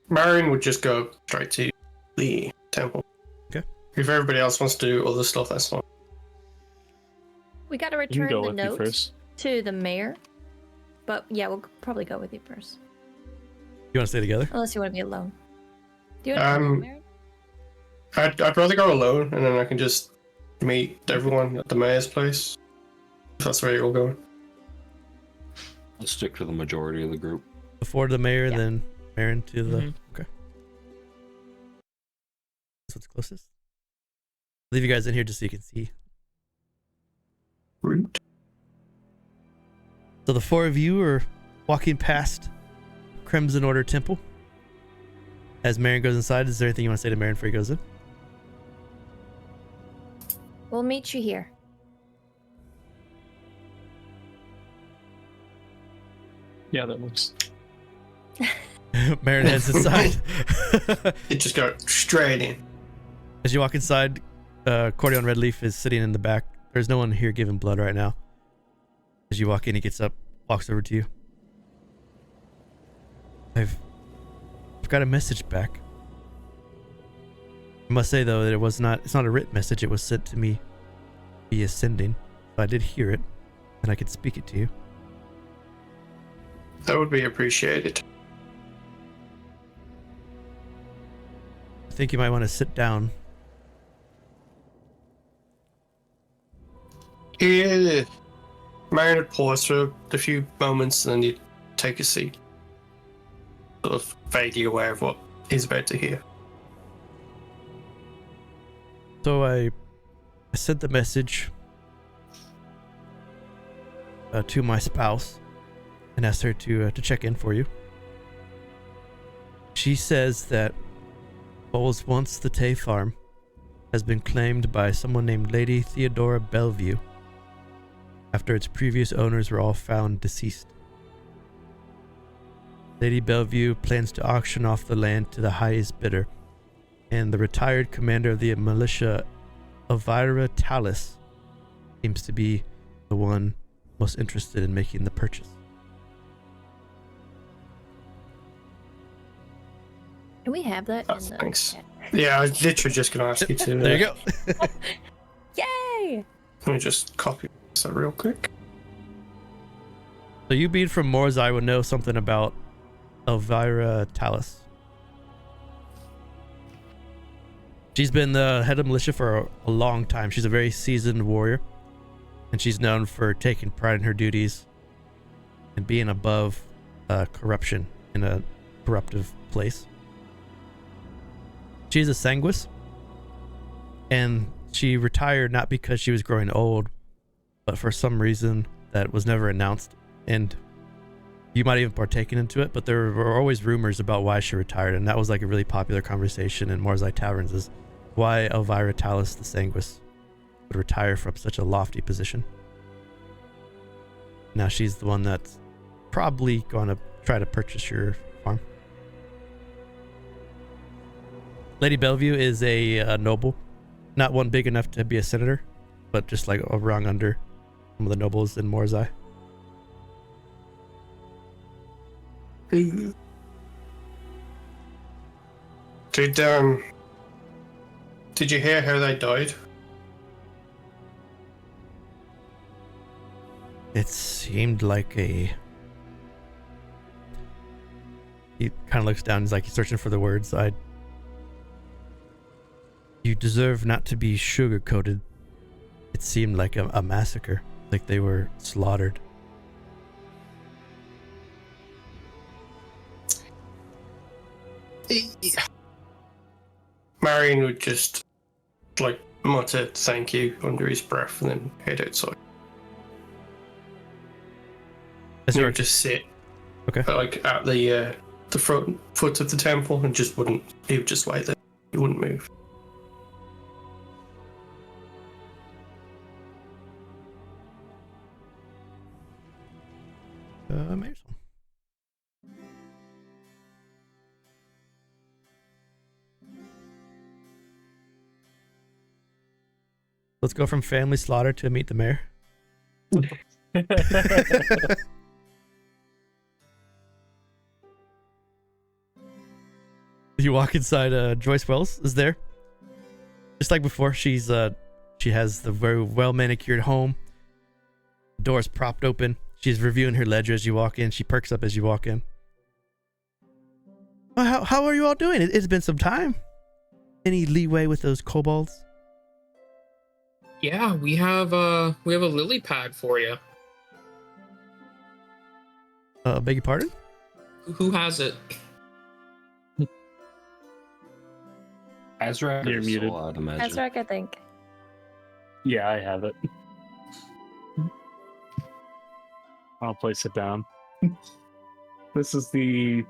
Marin would just go straight to the temple. Okay. If everybody else wants to do other stuff, that's fine. We got to You can return go the with me note first. to the mayor. But yeah, we'll probably go with you first. You want to stay together? Unless you want to be alone. Do you want to be alone, Mary? I'd rather go alone, and then I can just meet everyone at the mayor's place. If that's where you're all going. Let's stick to the majority of the group. Before the mayor, Yeah. then Marin to the. Mhm. Okay. That's what's closest. Leave you guys in here just so you can see. Route. So the four of you are walking past Crimson Order Temple. As Marin goes inside, is there anything you want to say to Marin before he goes in? We'll meet you here. Yeah, that works. Marin heads inside. It just goes straight in. As you walk inside, Cordion Redleaf is sitting in the back. There's no one here giving blood right now. As you walk in, he gets up, walks over to you. I've got a message back. I must say though that it's not a written message. It was sent to me via sending. So I did hear it, and I could speak it to you. That would be appreciated. I think you might want to sit down. Yeah. Marin would pause for a few moments and then he'd take a seat. Sort of vaguely aware of what he's about to hear. So I sent the message to my spouse and asked her to check in for you. She says that what was once the Tay farm has been claimed by someone named Lady Theodora Bellevue after its previous owners were all found deceased. Lady Bellevue plans to auction off the land to the highest bidder, and the retired commander of the militia, Elvira Tallis, seems to be the one most interested in making the purchase. Can we have that? Oh, in the thanks. chat? Yeah, I was literally just going to ask you to. There you go. Yay! Let me just copy this real quick. So you being from Morzai would know something about Elvira Tallis. She's been the head of militia for a long time. She's a very seasoned warrior, and she's known for taking pride in her duties and being above corruption in a corruptive place. She's a sanguis, and she retired not because she was growing old, but for some reason that was never announced, and you might even partaken into it, but there were always rumors about why she retired, and that was like a really popular conversation in Morzai taverns, is why Elvira Tallis the Sanguis would retire from such a lofty position. Now she's the one that's probably going to try to purchase your farm. Lady Bellevue is a noble, not one big enough to be a senator, but just like a rung under some of the nobles in Morzai. Did you hear how they died? It seemed like he kind of looks down. He's like, he's searching for the words. You deserve not to be sugar-coated. It seemed like a massacre, like they were slaughtered. Marin would just like mutter thank you under his breath and then head outside. He would just sit, okay, like at the front foot of the temple and just wouldn't. He would just wait there. He wouldn't move. Amazing. Let's go from family slaughter to meet the mayor. You walk inside. Joyce Wells is there, just like before. She has the very well manicured home. Doors propped open. She's reviewing her ledger as you walk in. She perks up as you walk in. Well, how are you all doing? It's been some time. Any leeway with those kobolds? Yeah, we have a lily pad for you. Beg your pardon? Who has it? Kazrak You're or muted. Isole, I'd imagine. Kazrak, I think. Yeah, I have it. I'll place it down. This is the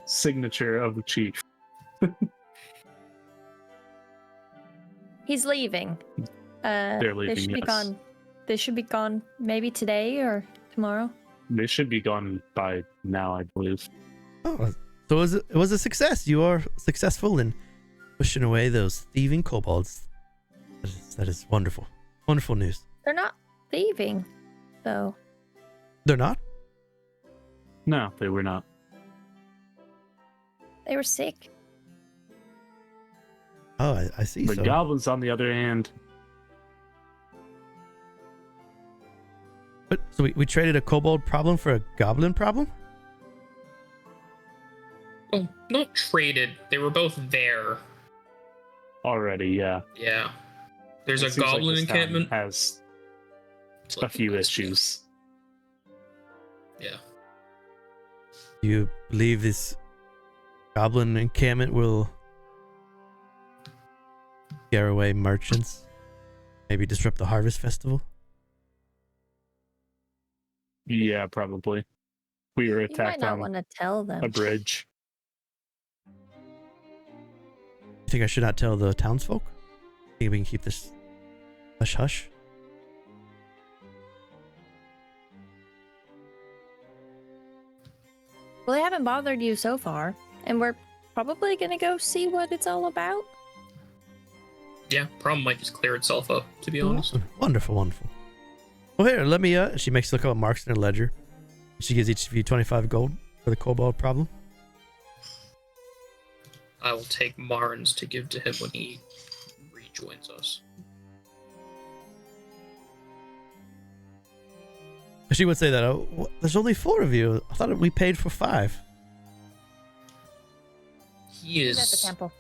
signature of the chief. He's leaving. They're leaving, They should be yes. gone. They should be gone maybe today or tomorrow. They should be gone by now, I believe. Oh, so it was a success. You are successful in pushing away those thieving kobolds. That is wonderful. Wonderful news. They're not thieving, though. They're not? No, they were not. They were sick. Oh, I see. The So goblins, on the other hand, But so we traded a kobold problem for a goblin problem? Oh, not traded. They were both there. already, yeah. Yeah. There's It a seems like goblin this town encampment. has It's a like few the- issues. Yeah. Do you believe this goblin encampment will scare away merchants? Maybe disrupt the harvest festival? Yeah, probably. We were You might attacked not on want to tell them. a bridge. You think I should not tell the townsfolk? Think we can keep this hush hush? Well, they haven't bothered you so far, and we're probably gonna go see what it's all about. Yeah, problem might just clear itself up, to be honest. Wonderful, wonderful. Well, here, let me, she makes you look up marks in her ledger. She gives each of you 25 gold for the kobold problem. I will take Marin's to give to him when he rejoins us. She would say that, there's only 4 of you. I thought we paid for 5. He He's is. at the temple.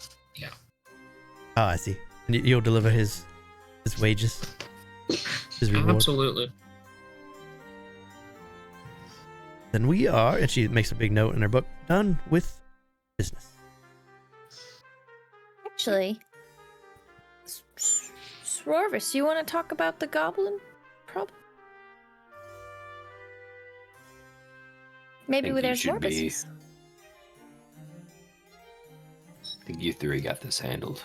Oh, I see. And you'll deliver his wages? His reward? Absolutely. Then we are, and she makes a big note in her book, done with business. Actually, Srovis, you want to talk about the goblin problem? Maybe Think with you there's more should be- business. I think you 3 got this handled.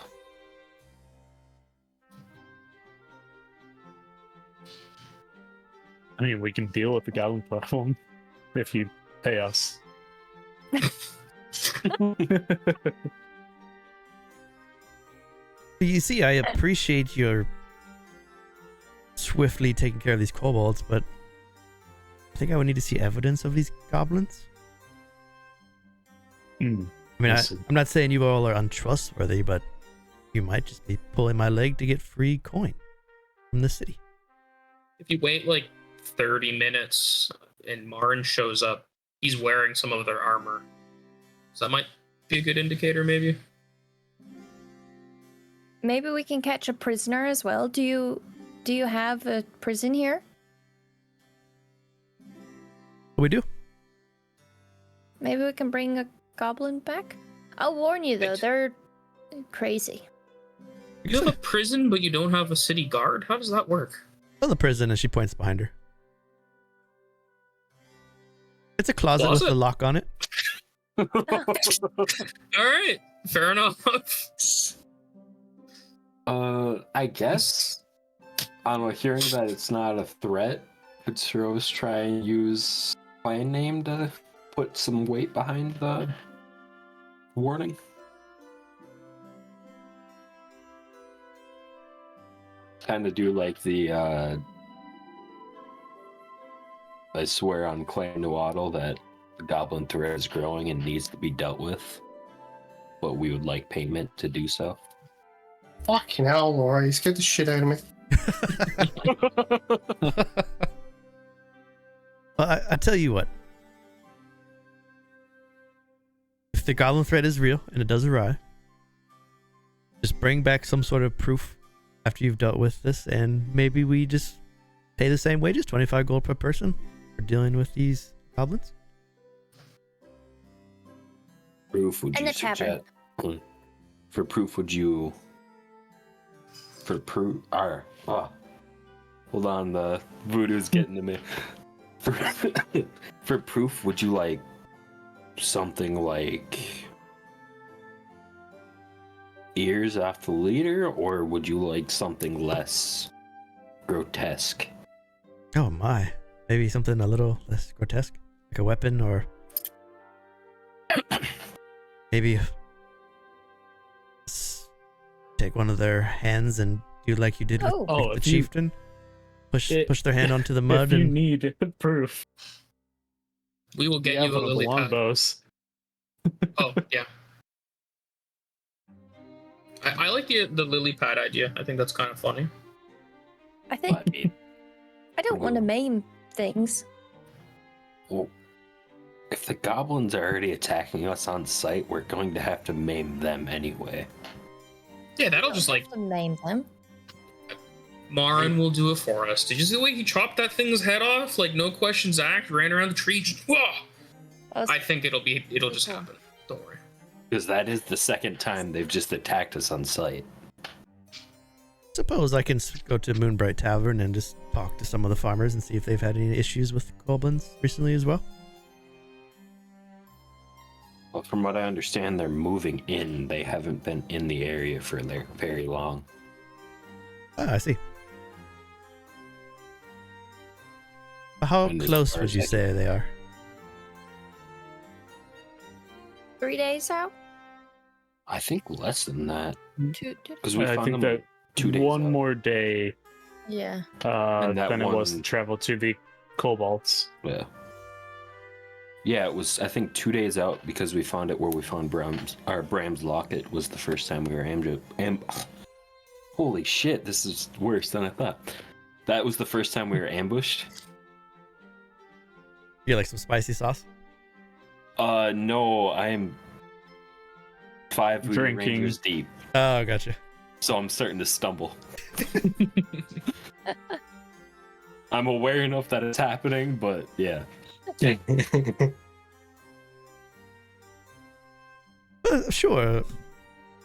I mean, we can deal with the goblin problem if you pay us. You see, I appreciate your swiftly taking care of these kobolds, but I think I would need to see evidence of these goblins. Hmm. I mean, Listen. I'm not saying you all are untrustworthy, but you might just be pulling my leg to get free coin from the city. If you wait like 30 minutes and Marin shows up, he's wearing some of their armor. So that might be a good indicator, maybe. Maybe we can catch a prisoner as well. Do you have a prison here? We do. Maybe we can bring a goblin back. I'll warn you though, they're crazy. You have a prison, but you don't have a city guard? How does that work? Oh, the prison, and she points behind her. It's a closet with Closet? a lock on it. Alright, fair enough. I guess. I don't know, hearing that it's not a threat, could Srovis try and use clan name to put some weight behind the warning? Kind of do like the, I swear on Clan Noaddle that the goblin threat is growing and needs to be dealt with, but we would like payment to do so. Fucking hell, Laura, you scared the shit out of me. Well, I tell you what. If the goblin threat is real and it does arrive, just bring back some sort of proof after you've dealt with this, and maybe we just pay the same wages, 25 gold per person, for dealing with these goblins. Proof, would And you the tavern. suggest? For proof, would you? For proof, hold on, the voodoo's getting to me. For proof, would you like something like ears off the leader, or would you like something less grotesque? Oh my. Maybe something a little less grotesque, like a weapon, or maybe take one of their hands and do like you did with Oh. the chieftain. Push their hand onto the mud. If you and need proof, We will get you have you a one of the lily pad. longbows. Oh, yeah. I like the lily pad idea. I think that's kind of funny. I think I mean, I don't want to maim things. well, if the goblins are already attacking us on sight, we're going to have to maim them anyway. Yeah, that'll just like To maim them. Marin will do it for us. Did you see the way he chopped that thing's head off? Like no questions asked, ran around the tree. Just, whoa! I think it'll just happen. Don't worry. Because that is the second time they've just attacked us on sight. Suppose I can go to Moonbright Tavern and just talk to some of the farmers and see if they've had any issues with goblins recently as well. Well, from what I understand, they're moving in. They haven't been in the area for very long. Ah, I see. How And as close far would as you I say they are? 3 days out? I think less than that. 2. Because we I found think them that 2 days one out. more day Yeah. And that than it was to one- travel to the kobolds. Yeah. Yeah, it was, I think, 2 days out because we found it where we found Bram's locket was the first time we were holy shit, this is worse than I thought. That was the first time we were ambushed. You like some spicy sauce? No, I'm 5 Voodoo Drinking. Rangers deep, Oh, gotcha. so I'm starting to stumble. I'm aware enough that it's happening, but yeah. Sure.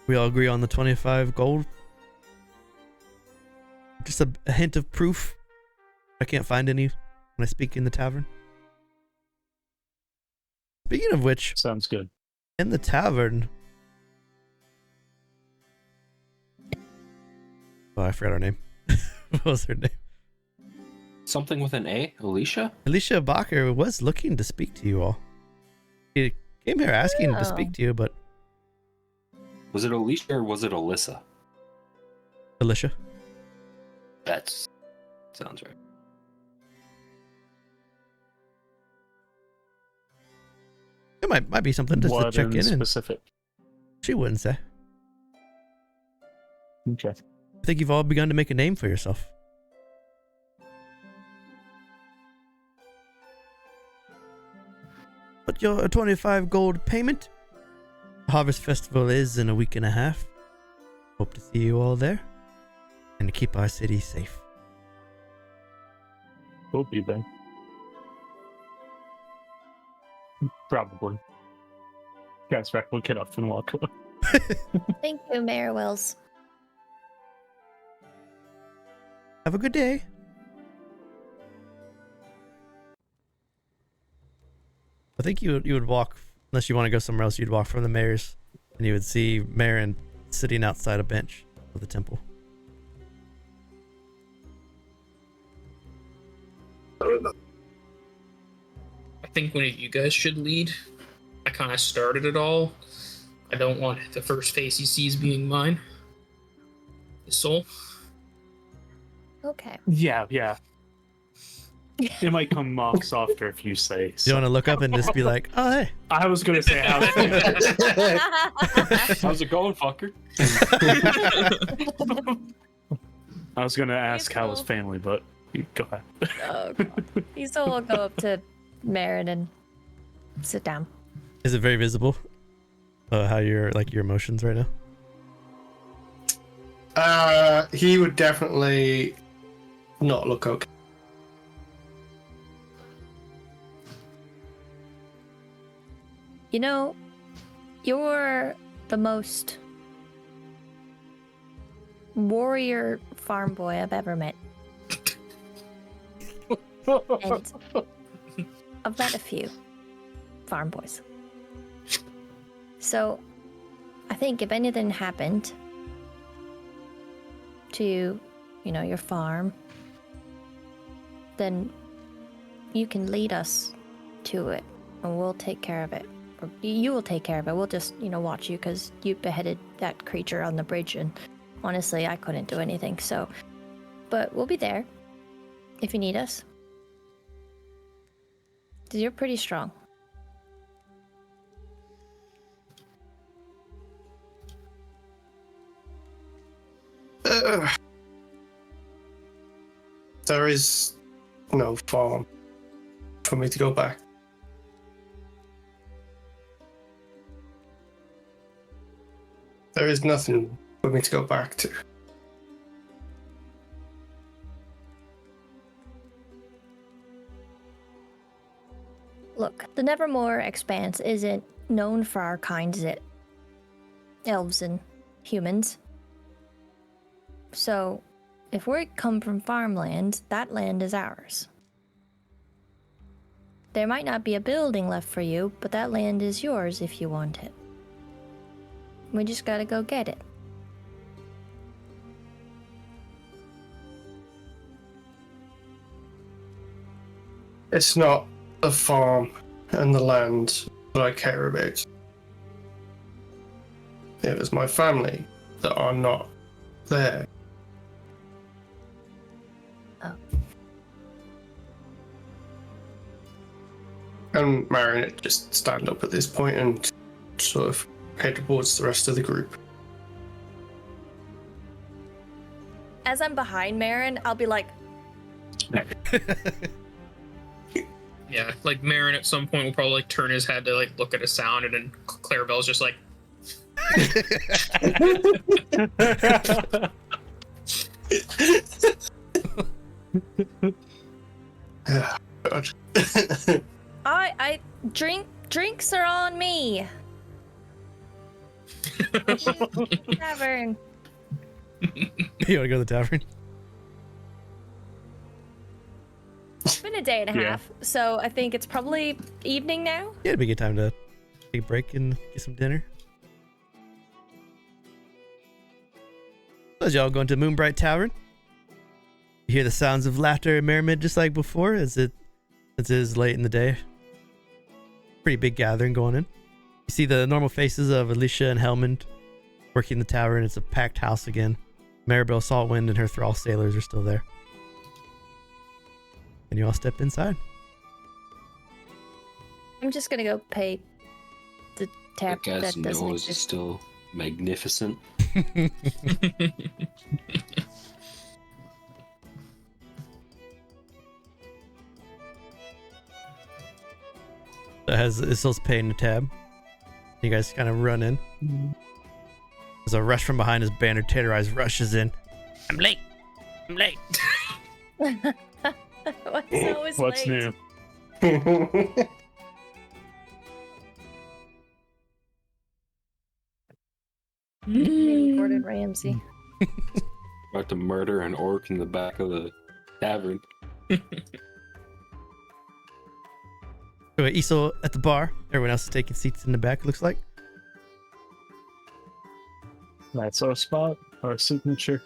We all agree on the 25 gold. Just a hint of proof. I can't find any when I speak in the tavern. Speaking of which, Sounds good. in the tavern. Oh, I forgot her name. What was her name? Something with an A? Alicia? Alicia Bacher was looking to speak to you all. She came here asking to speak to you, but Was it Alicia or was it Alyssa? Alicia. That sounds right. It might be something just to What check in in. And specific? she wouldn't say. Okay. I think you've all begun to make a name for yourself. But your 25 gold payment? The Harvest Festival is in a week and a half. Hope to see you all there. And to keep our city safe. We'll be there. Probably. Kazrak will get up and walk away. Thank you, Mayor Wells. Have a good day. I think you would walk, unless you want to go somewhere else, you'd walk from the mayor's and you would see Marin sitting outside a bench of the temple. I think one of you guys should lead. I kind of started it all. I don't want the first face he sees being mine. Isole. Okay. Yeah. It might come off softer if you say. You So. want to look up and just be like, oh, hey. I was gonna say how. How's it going, fucker? I was gonna ask how was cool. family, but you go ahead. Oh, God. Isole will go up to Marin and sit down. Is it very visible? How your emotions right now? He would definitely not look okay. You know, you're the most warrior farm boy I've ever met. And I've met a few farm boys. So, I think if anything happened to, your farm, then you can lead us to it, and we'll take care of it. Or you will take care of it. We'll just, watch you because you beheaded that creature on the bridge, and honestly, I couldn't do anything, so. But we'll be there if you need us. 'Cause you're pretty strong. There is no farm for me to go back. There is nothing for me to go back to. Look, the Nevermore expanse isn't known for our kind, is it? Elves and humans. So, if we come from farmland, that land is ours. There might not be a building left for you, but that land is yours if you want it. We just gotta go get it. It's not the farm and the land that I care about. It was my family that are not there. Oh. And Marin just stand up at this point and sort of head towards the rest of the group. As I'm behind Marin, I'll be like, Yeah, like Marin at some point will probably like turn his head to like look at a sound, and then Clarabell's just like. Yeah, God. I drinks are on me. Tavern. You wanna go to the tavern? It's been a day and a Yeah. half, so I think it's probably evening now. Yeah, it'd be a good time to take a break and get some dinner. As y'all go into Moonbright Tavern, you hear the sounds of laughter and merriment just like before, as it is late in the day. Pretty big gathering going in. You see the normal faces of Alicia and Helmond working the tavern. It's a packed house again. Maribel Saltwind and her thrall sailors are still there. And you all step inside. I'm just gonna go pay the tap That guy's that doesn't nose is exist. still magnificent. That has Isil's paying the tab. You guys kind of run in. There's a rush from behind as Banner Terrorized rushes in. I'm late. I'm late. What's always What's late? new? Maybe Gordon Ramsay. About to murder an orc in the back of the tavern. So Isole at the bar. Everyone else is taking seats in the back, looks like. That's our spot, our signature.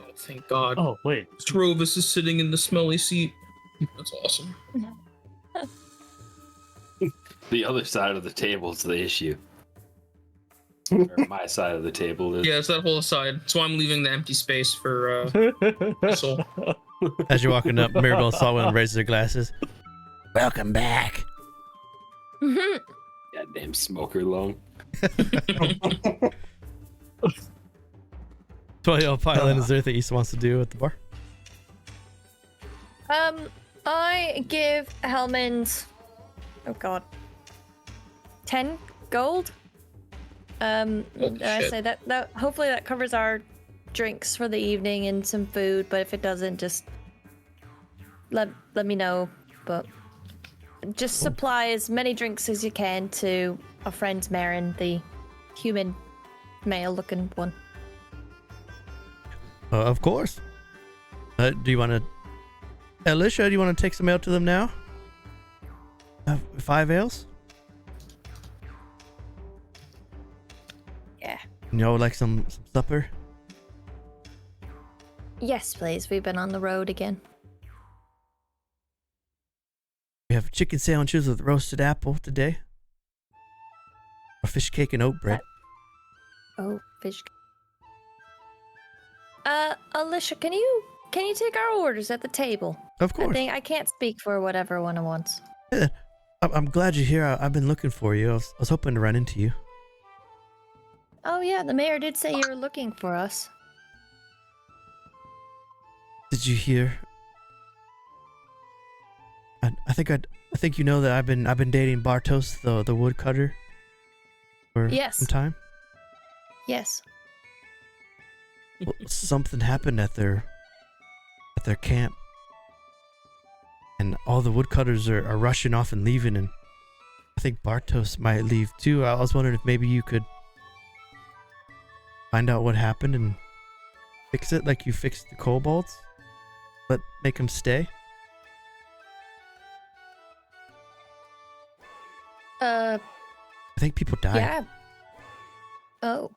Oh, thank God. Oh, wait. Srovis is sitting in the smelly seat. That's awesome. The other side of the table is the issue. Or my side of the table is. Yeah, it's that whole side. So I'm leaving the empty space for Isole. As you're walking up, Maribel Saltwind raises her glasses. Welcome back. Goddamn smoker lung. So y'all pile in. Is there anything Issa wants to do at the bar? I give Helmond, oh god, 10 gold. Oh, I shit. say that hopefully that covers our drinks for the evening and some food, but if it doesn't, just let me know. But just supply as many drinks as you can to our friend Marin, the human male looking one. Of course. Do you want to... Alicia, do you want to take some ale to them now? 5 ales? Yeah. You know, like some supper? Yes, please. We've been on the road again. We have chicken sandwiches with roasted apple today. A fish cake and oat bread. Oh, fish. Alicia, can you take our orders at the table? Of course. I can't speak for what everyone wants. Yeah, I'm glad you're here. I've been looking for you. I was hoping to run into you. Oh yeah, the mayor did say you were looking for us. Did you hear? I think you know that I've been dating Bartos, the woodcutter, for Yes. some time. Yes. Well, something happened at their camp, and all the woodcutters are rushing off and leaving, and I think Bartos might leave too. I was wondering if maybe you could find out what happened and fix it like you fixed the kobolds, but make them stay. I think people died. Yeah. Oh.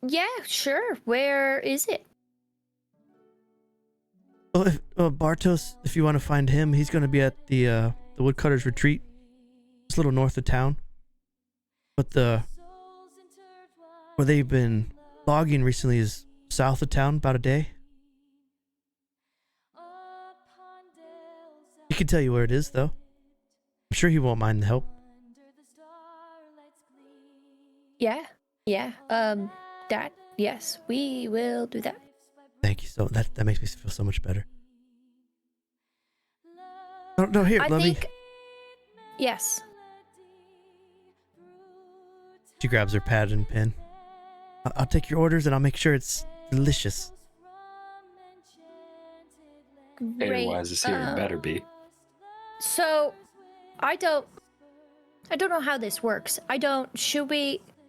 Yeah, sure. Where is it? Well, if Bartos, if you want to find him, he's going to be at the woodcutters retreat, just a little north of town. But where they've been logging recently is south of town, about a day. He can tell you where it is, though. I'm sure he won't mind the help. Yeah. Yeah. Yes, we will do that. Thank you. So that makes me feel so much better. No, here, let me. Yes. She grabs her pad and pen. I'll take your orders and I'll make sure it's delicious. Great. Otherwise, this here better be. So, I don't know how this works.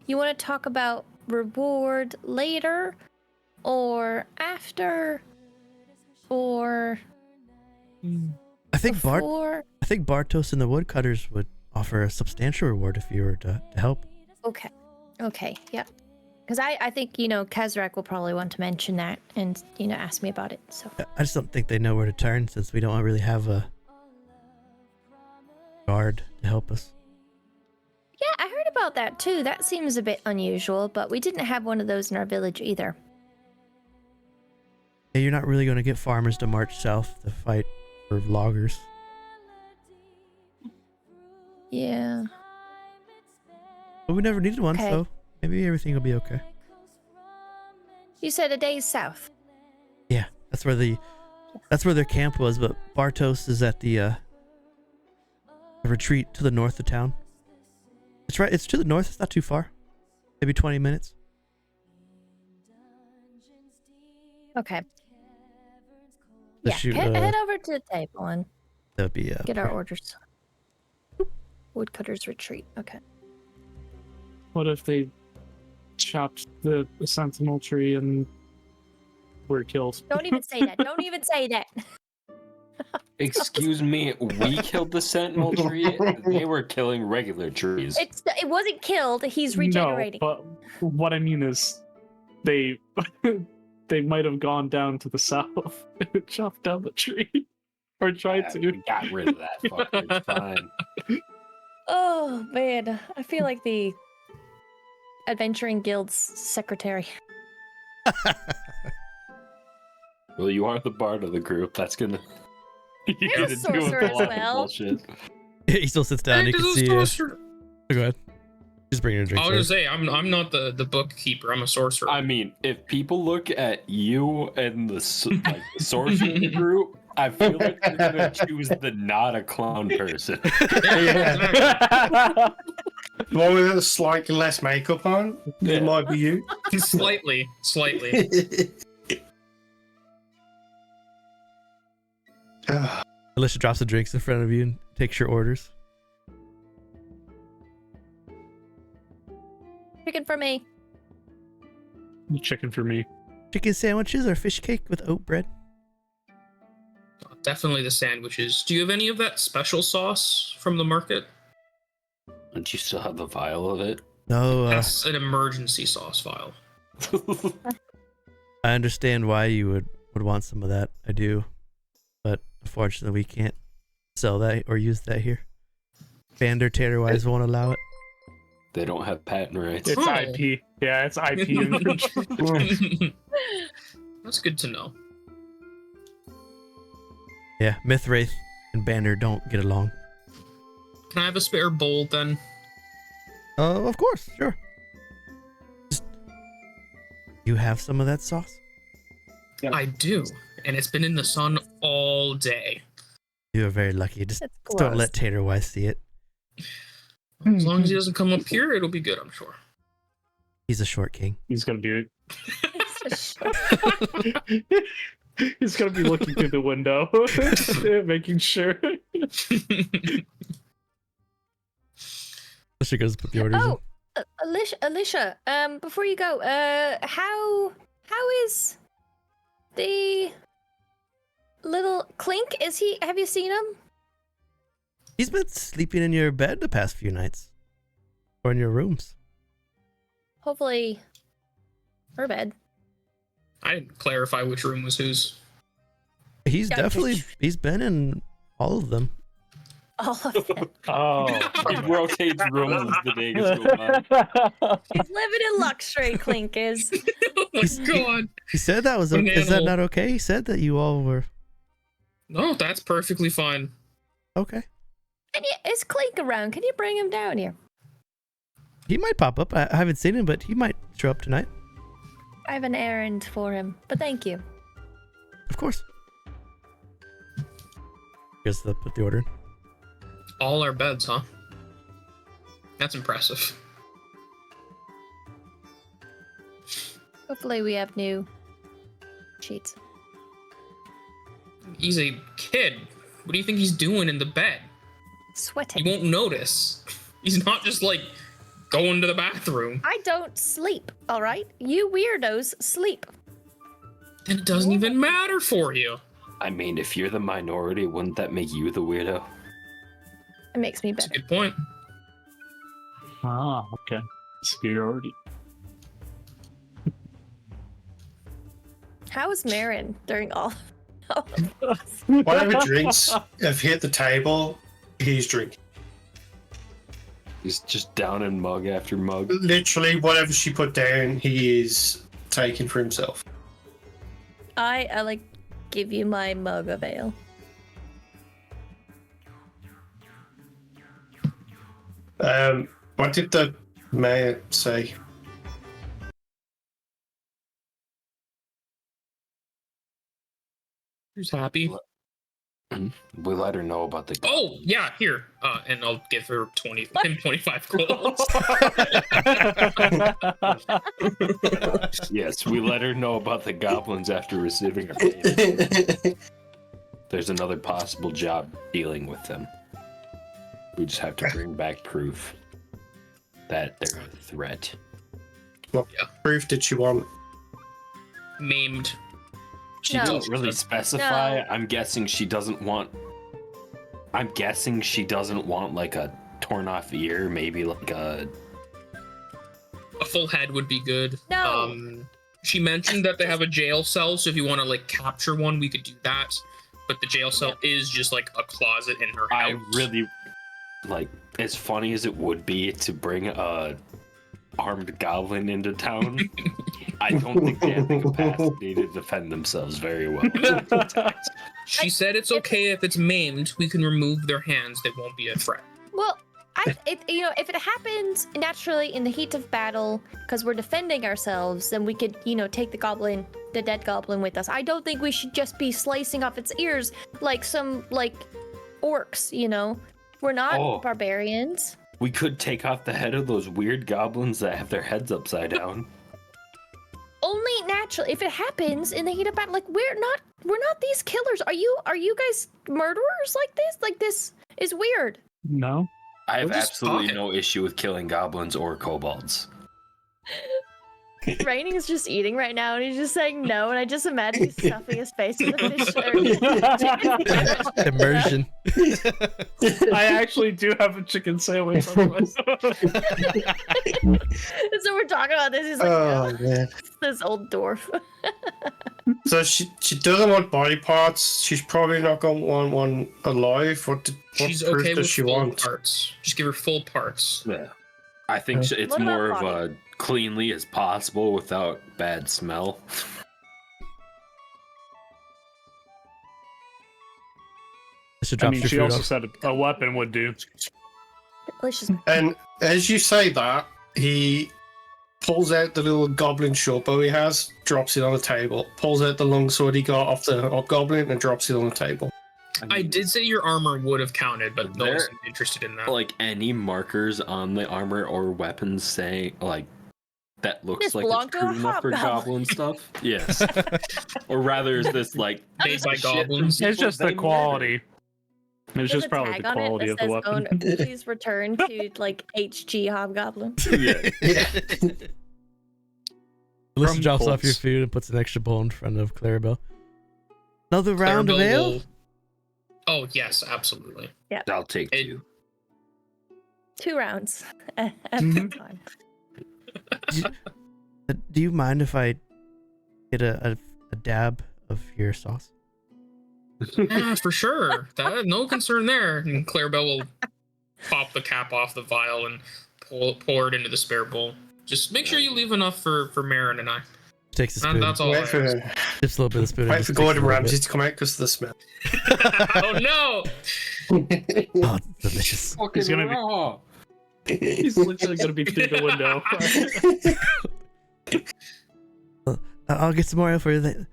You want to talk about reward later or after or I think before? I think Bartos and the woodcutters would offer a substantial reward if you were to help. Okay, yeah. Because I think, Kazrak will probably want to mention that and, ask me about it, so. I just don't think they know where to turn since we don't really have a guard to help us. Yeah, I heard about that too. That seems a bit unusual, but we didn't have one of those in our village either. Yeah, you're not really going to get farmers to march south to fight for loggers. Yeah. But we never needed one, Okay. so maybe everything will be okay. You said a day's south. Yeah, that's where their camp was, but Bartos is at the retreat to the north of town. It's right, it's to the north, it's not too far. Maybe 20 minutes. Okay. Let's Yeah, shoot, head over to the table and That would be get our orders. Woodcutter's retreat. Okay. What if they chopped the sentinel tree and were killed? Don't even say that. Don't even say that. Excuse me, we killed the sentinel tree. They were killing regular trees. It wasn't killed. He's regenerating. No, but what I mean is, they might have gone down to the south and chopped down the tree, or tried to. We got rid of that fucker. It's fine. Oh man, I feel like the Adventuring Guild's secretary. Well, you are the bard of the group. That's gonna. You're a sorcerer as well. Bullshit. he still sits down. You can see. Go ahead. Just bring your drink. I was gonna say I'm not the bookkeeper. I'm a sorcerer. I mean, if people look at you and the sorcery group, I feel like they're gonna choose the not a clown person. The one with a slightly less makeup on, it might be you. Slightly. Alicia drops the drinks in front of you and takes your orders. Chicken for me. Chicken for me. Chicken sandwiches or fish cake with oat bread? Definitely the sandwiches. Do you have any of that special sauce from the market? Don't you still have the vial of it? No. That's an emergency sauce vial. I understand why you would want some of that. I do, but unfortunately, we can't sell that or use that here. Bander Terrorwise won't allow it. They don't have patent rights. It's IP. Yeah, it's IP infringement. That's good to know. Yeah, Mithwraith and Bander don't get along. Can I have a spare bowl then? Of course, sure. Just, you have some of that sauce? Yeah. I do, and it's been in the sun all day. You are very lucky. Just That's don't gross. let Taterwise see it. As long as he doesn't come up here, it'll be good, I'm sure. He's a short king. He's gonna be. It's a He's gonna be looking through the window, making sure. Alicia goes put the orders Oh, Alicia, before you go, how is the little Clink? Have you seen him? He's been sleeping in your bed the past few nights. Or in your rooms. Hopefully, her bed. I didn't clarify which room was whose. He's Yeah, definitely, he's been in all of them. All of them. Oh. He rotates rooms as the days go by. He's living in luxury, Clink is. Oh my god. He said that was, is that not okay? He said that you all were, No, that's perfectly fine. okay. Is Clink around? Can you bring him down here? He might pop up. I haven't seen him, but he might show up tonight. I have an errand for him, but thank you. Of course. Here's put the order in. All our beds, huh? That's impressive. Hopefully we have new sheets. He's a kid. What do you think he's doing in the bed? Sweating. He won't notice. He's not just like going to the bathroom. I don't sleep, all right? You weirdos sleep. Then it doesn't even matter for you. I mean, if you're the minority, wouldn't that make you the weirdo? It makes me That's a better. good point. Ah, okay. Superiority. How is Marin during all Whatever drinks have hit the table, he's drinking. He's just down in mug after mug. Literally, whatever she put down, he is taking for himself. I like give you my mug of ale. What did the mayor say? Who's happy? We let her know about the. Oh, yeah, here. And I'll give her 25 gold. Yes, we let her know about the goblins after receiving her payment. There's another possible job dealing with them. We just have to bring back proof that they're a threat. What proof did she want? Maimed. She No. didn't really specify. No. I'm guessing she doesn't want like a torn off ear, maybe like a A full head would be good. No. She mentioned that they have a jail cell, so if you want to like capture one, we could do that. But the jail cell is just like a closet in her house. I really like, as funny as it would be to bring a armed goblin into town, I don't think they have the capacity to defend themselves very well. She said it's okay if it's maimed. We can remove their hands. They won't be a threat. Well, if it happens naturally in the heat of battle, because we're defending ourselves, then we could, take the dead goblin with us. I don't think we should just be slicing off its ears like some, orcs, We're not barbarians. We could take off the head of those weird goblins that have their heads upside down. Only naturally. If it happens in the heat of battle, we're not these killers. Are you guys murderers like this? Like, this is weird. No. I have We're just absolutely talking. no issue with killing goblins or kobolds. Raining is just eating right now, and he's just saying no, and I just imagine he's stuffing his face with a fish. Immersion. I actually do have a chicken sandwich. So we're talking about this. He's like, Oh man. this old dwarf. So she doesn't want body parts. She's probably not gonna want one alive. What She's proof okay does with she full want? parts. Just give her full parts. Yeah. I think it's What about more of body? a cleanly as possible without bad smell. Mr. I drops mean, your she food also off. said a weapon would do. Let's just And as you say that, he pulls out the little goblin short bow he has, drops it on the table. Pulls out the longsword he got off the goblin and drops it on the table. I did say your armor would have counted, but no There- one's interested in that. Like any markers on the armor or weapons saying like that looks This like belonged it's to a crude enough for hobgoblin. goblin stuff? Yes. Or rather, is this like Made by shit from goblins. It's just the they quality. It's there's just a probably tag the on it quality that of the says, weapon. "Own- please return to like HG Hobgoblin." murdered. Yeah. Yeah. Alyssa From drops off your Colts. food and puts an extra bowl in front of Clarabell. Another round of Clarabell ale? will- Oh yes, absolutely. I'll take It- two. 2 rounds at the Mhm. time. Do you mind if I get a dab of your sauce? Yeah, for sure. No concern there. And Clarabell will pop the cap off the vial and pour it into the spare bowl. Just make sure you leave enough for Marin and I. Takes a And spoon, that's all. I Wait for, ask. dips a little bit of the spoon. and wait just for takes a Gordon little Ramsay to come out because of the smell. Oh no! bit. Oh, delicious. He's gonna be- raw. He's literally gonna be through the window. I'll get some more ale for you.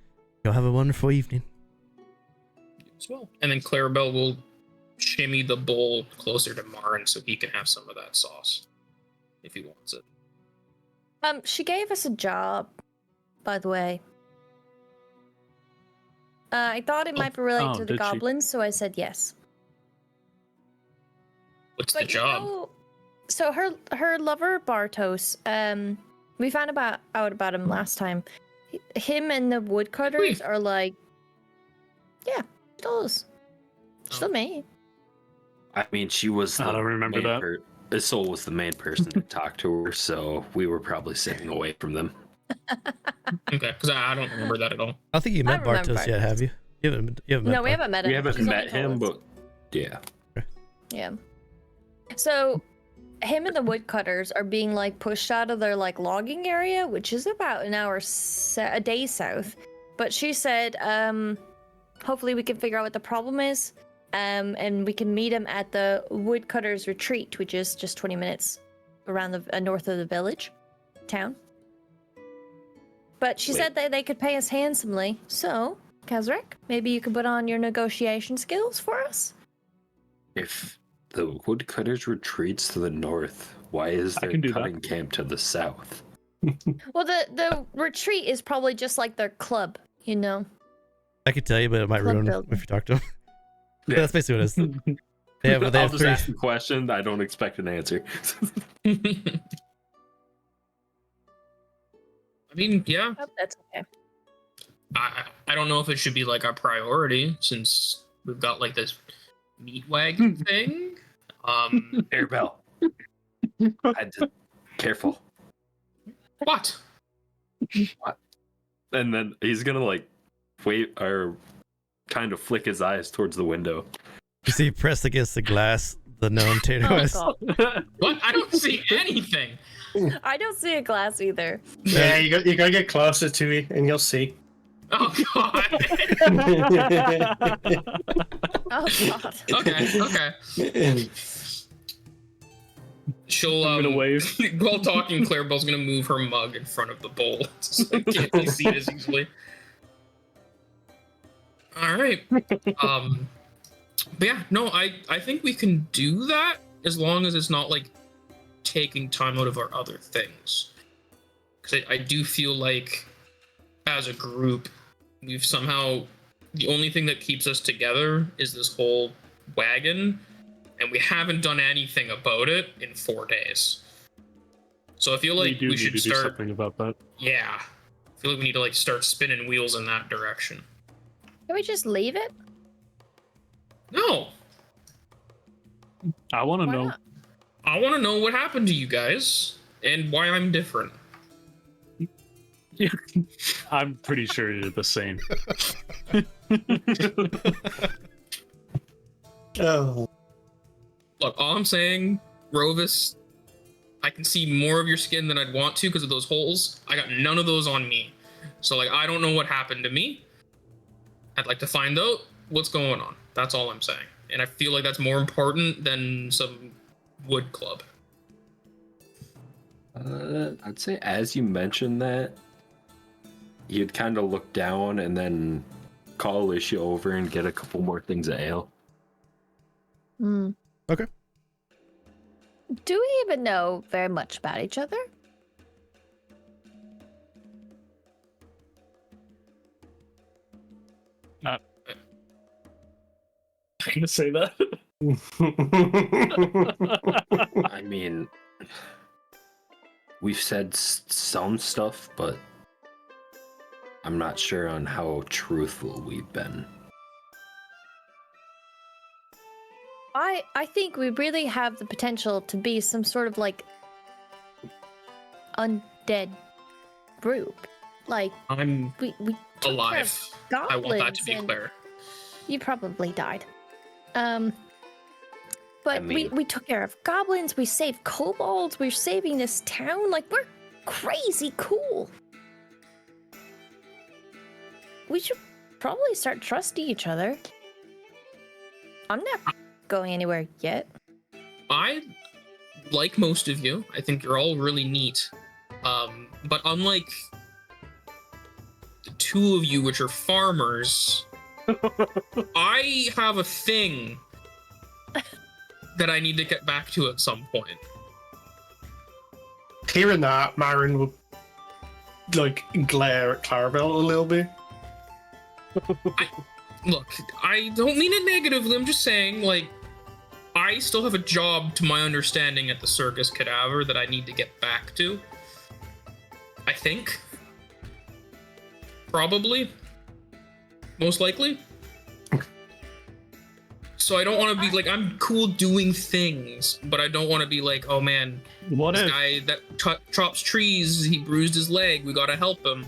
You'll have a wonderful evening. As well. And then Clarabell will shimmy the bowl closer to Marin so he can have some of that sauce if he wants it. She gave us a job, by the way. I thought it might be related to the did she? goblins, so I said yes. What's the But job? so her lover Bartos, we found out about him last time. Him and the woodcutters are like, yeah, those. Still me. I mean, she was. I don't remember that. Isole was the main person to talk to her, so we were probably sitting away from them. Okay, because I don't remember that at all. I don't think you met remember Bartos yet, have you? You haven't met No, we Bartos. haven't met him. We haven't He's only met him, told us. but yeah. Yeah. So, him and the woodcutters are being like pushed out of their like logging area, which is about an hour, a day south. But she said, hopefully we can figure out what the problem is, and we can meet him at the woodcutters retreat, which is just 20 minutes around the north of the village, town. But she said that they could pay us handsomely. So, Kazrak, maybe you could put on your negotiation skills for us. If the woodcutters retreats to the north, why is I there can do that. cutting camp to the south? Well, the retreat is probably just like their club, you know. I could tell you, but it might Club ruin building. if you talk to him. Yeah. That's basically what it is. They have I'll just three. ask a question. I don't expect an answer. I mean, yeah, Oh, that's okay. I don't know if it should be like our priority since we've got like this meat wagon thing. Airbell. Careful. What? And then he's gonna like wait or kind of flick his eyes towards the window. You see, pressed against the glass, the gnome tater Oh, was. God. What? I don't see anything. I don't see a glass either. Yeah, you gotta get closer to it and you'll see. Oh god. Oh God. Okay. She'll I'm gonna wave. while talking, Clarabell's gonna move her mug in front of the bowl so you can't really see it as easily. Alright. But yeah, no, I think we can do that as long as it's not like taking time out of our other things. Because I do feel like as a group, we've somehow, the only thing that keeps us together is this whole wagon, and we haven't done anything about it in 4 days. So I feel like do we need should to do start. something about that. Yeah, I feel like we need to like start spinning wheels in that direction. Can we just leave it? No, I want to Why know. not? I want to know what happened to you guys and why I'm different. I'm pretty sure you're the same. Oh, Look, all I'm saying, Srovis, I can see more of your skin than I'd want to because of those holes. I got none of those on me. So, like, I don't know what happened to me. I'd like to find out what's going on. That's all I'm saying. And I feel like that's more important than some wood club. I'd say as you mentioned that, you'd kind of look down and then call Alicia over and get a couple more things of ale. Hmm. Okay. Do we even know very much about each other? I'm gonna say that. I mean, we've said some stuff, but I'm not sure on how truthful we've been. I think we really have the potential to be some sort of like undead group. Like I'm we took care of alive. I want that to be goblins and clear. You probably died. But I mean- we took care of goblins, we saved kobolds, we're saving this town. Like, we're crazy cool. We should probably start trusting each other. I'm not going anywhere yet. I like most of you. I think you're all really neat. But unlike the two of you, which are farmers, I have a thing that I need to get back to at some point. hearing that, Marin would like glare at Clarabell a little bit. Look, I don't mean it negatively. I'm just saying, like, I still have a job, to my understanding, at the Circus Cadaver that I need to get back to. I think. Probably. Most likely. So I don't want to be like, I'm cool doing things, but I don't want to be like, oh man, What this if? guy that chops trees, he bruised his leg, we gotta help him.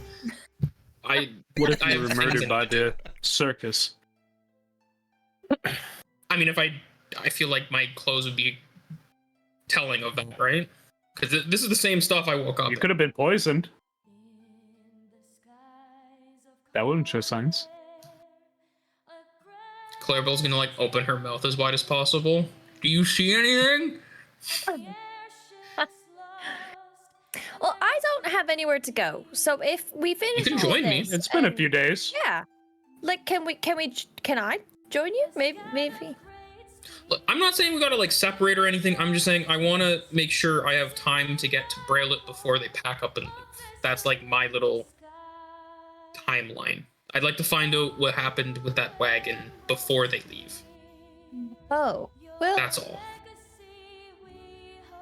What if I you were have things murdered in by mind. the circus? I mean, if I feel like my clothes would be telling of that, right? Because this is the same stuff I woke up You in. could have been poisoned. That wouldn't show signs. Clarabell's gonna like open her mouth as wide as possible. Do you see anything? Well, I don't have anywhere to go. So if we finish can all join me. this It's been a and- few days. Yeah. Like, can I join you? Maybe. Look, I'm not saying we gotta like separate or anything. I'm just saying I want to make sure I have time to get to Braillet before they pack up and leave. That's like my little timeline. I'd like to find out what happened with that wagon before they leave. Oh, well, That's all.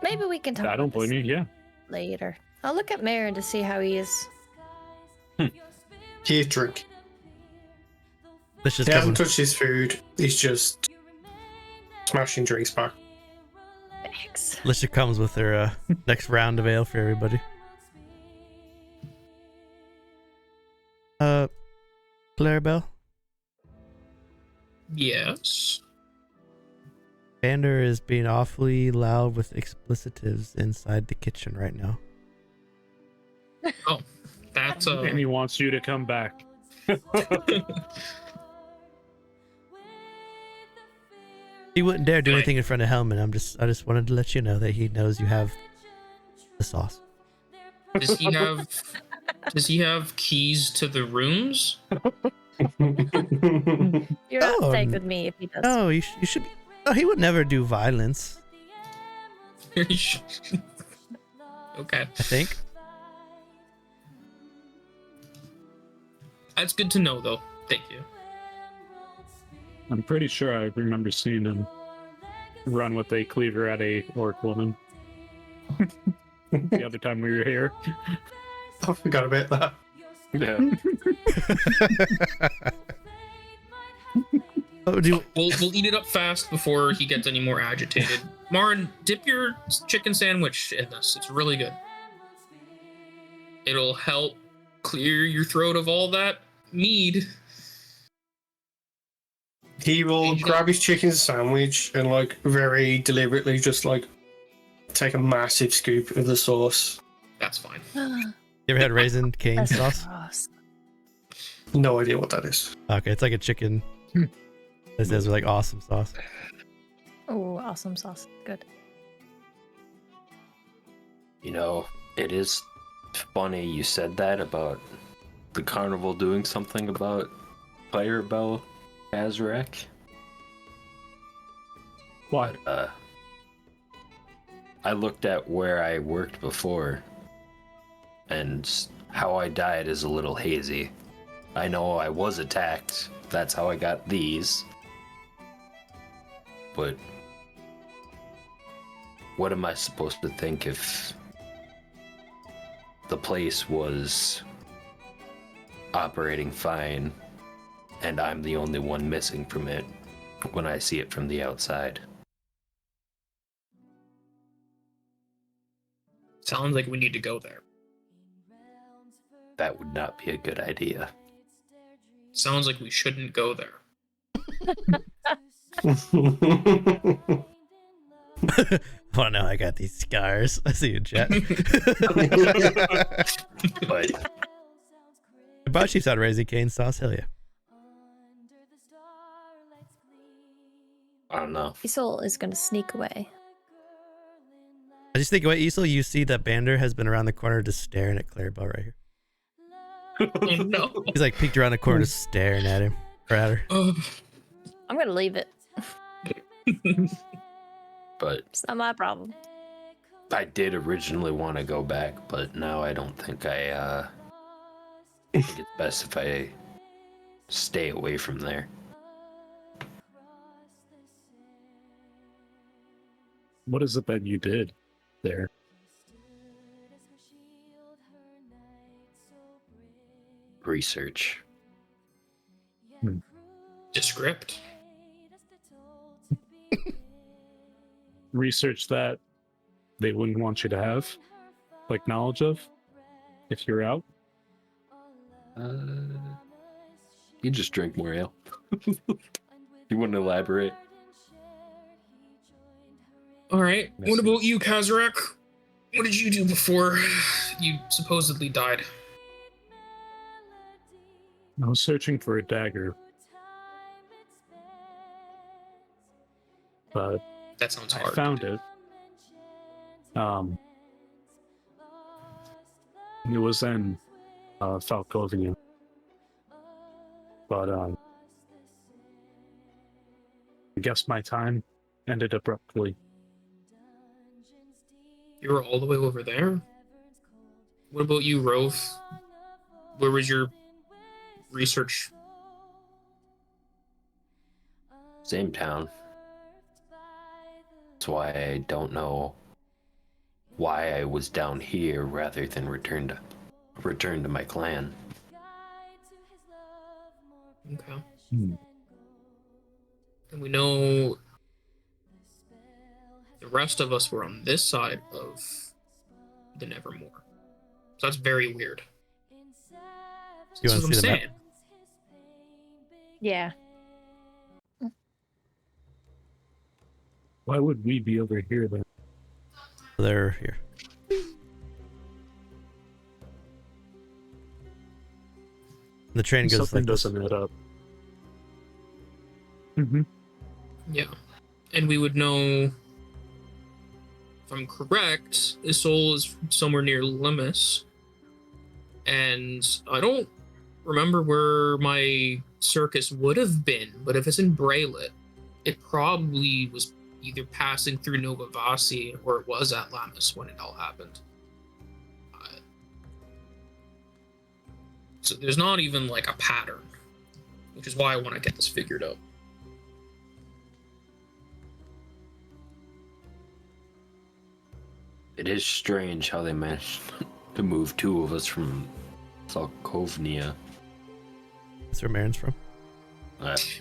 maybe we can talk I don't about this blame you. Yeah. later. I'll look at Marin to see how he is. He's drink. Let's just He come. hasn't touched his food. He's just smashing drinks back. Thanks. Alicia comes with her next round of ale for everybody. Clarabell, Yes. Vander is being awfully loud with explicitives inside the kitchen right now. Oh, that's And he wants you to come back. He wouldn't dare do Right. anything in front of Helmet. I just wanted to let you know that he knows you have the sauce. Does he have keys to the rooms? You're not Oh, safe with me if he does. Oh, you should be. Oh, he would never do violence, Okay. I think. That's good to know though. Thank you. I'm pretty sure I remember seeing him run with a cleaver at a orc woman. the other time we were here. I forgot about that. Yeah. Oh, do you, We'll eat it up fast before he gets any more agitated. Marin, dip your chicken sandwich in this. It's really good. It'll help clear your throat of all that mead. He will grab his chicken sandwich and, like, very deliberately just, like, take a massive scoop of the sauce. That's fine. you ever had raisin cane That's sauce? gross. No idea what that is. Okay, it's like a chicken. This is like awesome sauce. Oh, awesome sauce. Good. You know, it is funny you said that about the carnival doing something about Clarabell, Kazrak. What? I looked at where I worked before, and how I died is a little hazy. I know I was attacked. That's how I got these. But what am I supposed to think if the place was operating fine and I'm the only one missing from it when I see it from the outside? Sounds like we need to go there. That would not be a good idea. Sounds like we shouldn't go there. Oh no, I got these scars. I see you, chat. But Hibachi's out raisin cane sauce. Hell yeah. I don't know. Isole is going to sneak away. I just think, wait, Isole, you see that Bander has been around the corner just staring at Clarabell right here. Oh no. He's like peeked around the corner just staring at him. Or at her. Oh. I'm going to leave it. But It's not my problem. I did originally want to go back, but now I don't think I think it's best if I stay away from there. What is it that you did there? Research. Descript. Research that they wouldn't want you to have, like knowledge of, if you're out. You just drink more ale. You wouldn't elaborate. All right. What about you, Kazrak? What did you do before you supposedly died? I was searching for a dagger, but That sounds I hard. found it. It was in Falcovian, but I guess my time ended abruptly. You were all the way over there? What about you, Rove? Where was your research? Same town. That's why I don't know why I was down here rather than return to my clan. Okay. Hmm. And we know the rest of us were on this side of the Nevermore. So that's very weird. You That's want what to see I'm the map? saying. Yeah. Why would we be over here then? They're here. The train goes Something like this. doesn't add up. Mm-hmm. Yeah. And we would know, if I'm correct, Isole is somewhere near Limus. And I don't remember where my circus would have been, but if it's in Braylet, it probably was either passing through Nova Vasi or it was at Lamus when it all happened. So there's not even like a pattern, which is why I want to get this figured out. It is strange how they managed to move 2 of us from Falkovnia. That's where Marin's from.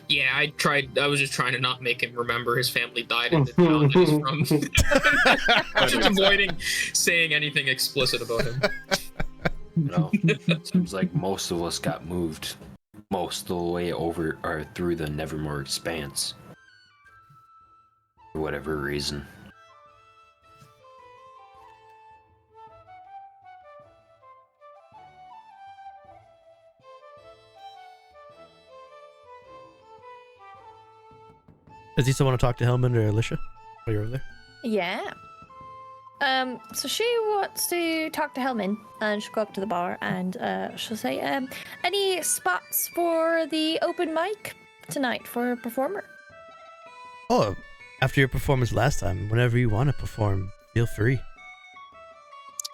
Yeah, I was just trying to not make him remember his family died in the town that he's from. Just avoiding saying anything explicit about him. No, seems like most of us got moved most of the way over or through the Nevermore expanse. For whatever reason. Does he still want to talk to Helmand or Alicia while you're over there? Yeah. So she wants to talk to Helmin, and she'll go up to the bar and she'll say, any spots for the open mic tonight for a performer? Oh, after your performance last time, whenever you want to perform, feel free.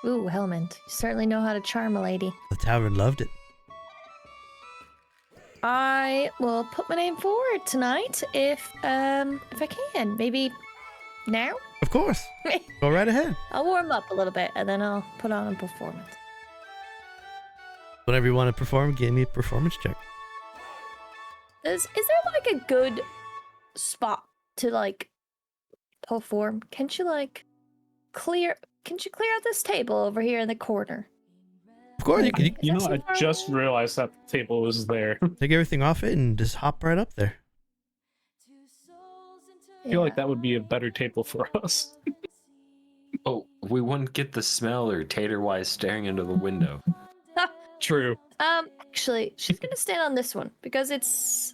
Ooh, Helmand, you certainly know how to charm a lady. The tavern loved it. I will put my name forward tonight if I can. Maybe now? Of course. Go right ahead. I'll warm up a little bit and then I'll put on a performance. Whenever you want to perform, give me a performance check. Is there like a good spot to like perform? Can you clear out this table over here in the corner? Of course, you You know, I just realized that the table was there. take everything off it and just hop right up there. I feel like that would be a better table for us. Oh, we wouldn't get the smell or Tater-wise staring into the window. True. Actually, she's gonna stand on this one because it's.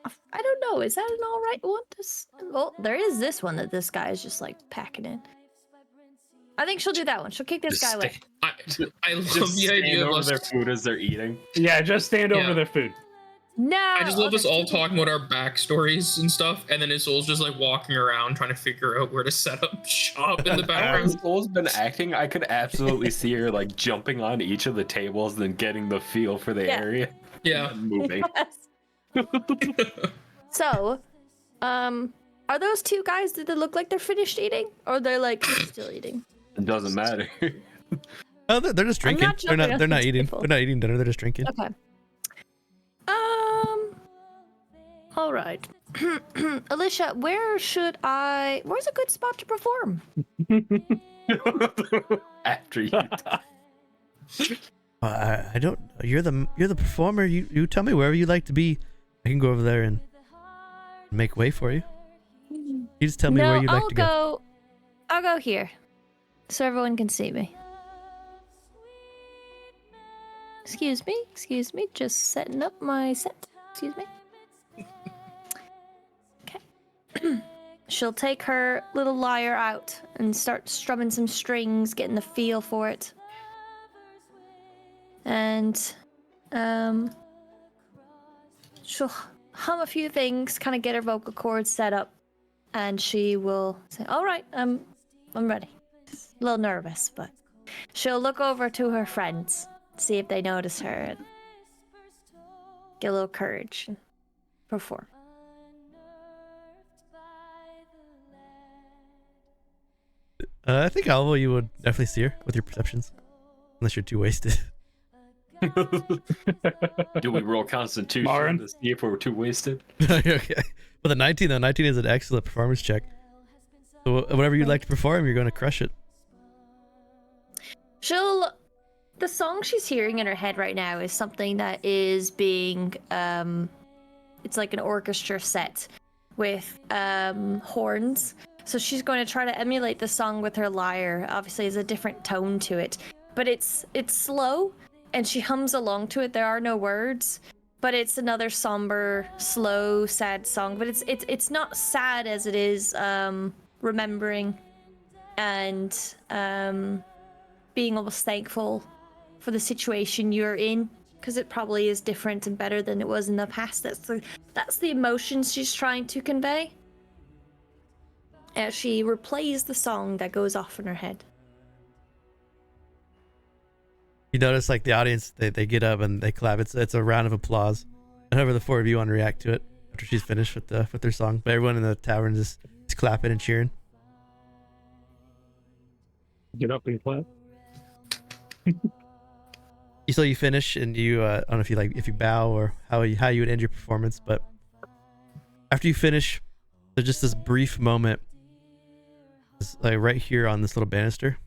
I don't know. Is that an all right one? Well, there is this one that this guy is just like packing in. I think she'll do that one. She'll kick this guy away. I love Just the stand idea of over us. their food as they're eating. Yeah, just stand Yeah. over their food. No. I just love us all okay. talking about our backstories and stuff, and then Isole's just like walking around trying to figure out where to set up shop in the As background. Soul's been acting, I could absolutely see her like jumping on each of the tables, then getting the feel for the Yeah. area Yeah. and moving. So, are those two guys? Did they look like they're finished eating, or they're like still eating? It doesn't matter. Oh, they're just I'm drinking. not They're jumping not. on They're not the eating. table. They're not eating dinner. They're just drinking. Okay. All right. Alicia, where's a good spot to perform? After you die. I don't. You're the performer. You tell me wherever you'd like to be. I can go over there and make way for you. You just tell me where you'd like to go. I'll go here, so everyone can see me. Excuse me. Just setting up my set. Excuse me. Okay. She'll take her little lyre out and start strumming some strings, getting the feel for it. And she'll hum a few things, kind of get her vocal cords set up, and she will say, "All right, I'm ready." Just a little nervous, but she'll look over to her friends, see if they notice her, and get a little courage and perform. I think Alva, you would definitely see her with your perceptions, unless you're too wasted. Do we roll Constitution Marin? to see if we're too wasted? Okay. Well, the 19 though. 19 is an excellent performance check. So whatever you'd like to perform, you're going to crush it. The song she's hearing in her head right now is something that is being, it's like an orchestra set with horns. So she's going to try to emulate the song with her lyre. Obviously, there's a different tone to it, but it's slow, and she hums along to it. There are no words, but it's another somber, slow, sad song. But it's not sad as it is remembering and being almost thankful for the situation you're in, because it probably is different and better than it was in the past. That's the emotions she's trying to convey as she replays the song that goes off in her head. You notice, like, the audience, they get up and they clap. It's a round of applause. And however the four of you want to react to it after she's finished with their song. But everyone in the tavern is clapping and cheering. Get up and clap. So you finish and you I don't know if you bow or how you would end your performance, but after you finish, there's just this brief moment, like right here on this little banister.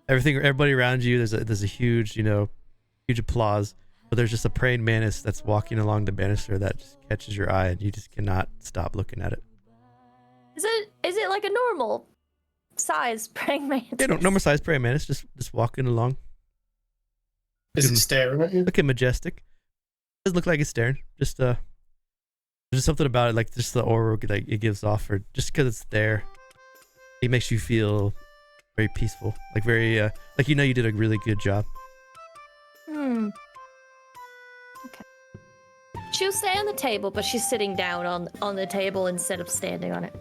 Everybody around you, there's a huge, huge applause, but there's just a praying mantis that's walking along the banister that just catches your eye, and you just cannot stop looking at it. Is it like a normal size praying mantis? Yeah, normal size praying mantis, just walking along. Is it staring at you? Looking majestic. Doesn't look like it's staring. Just there's just something about it, like just the aura like it gives off, or just because it's there, it makes you feel very peaceful, like very like you did a really good job. Okay. She'll stay on the table, but she's sitting down on the table instead of standing on it.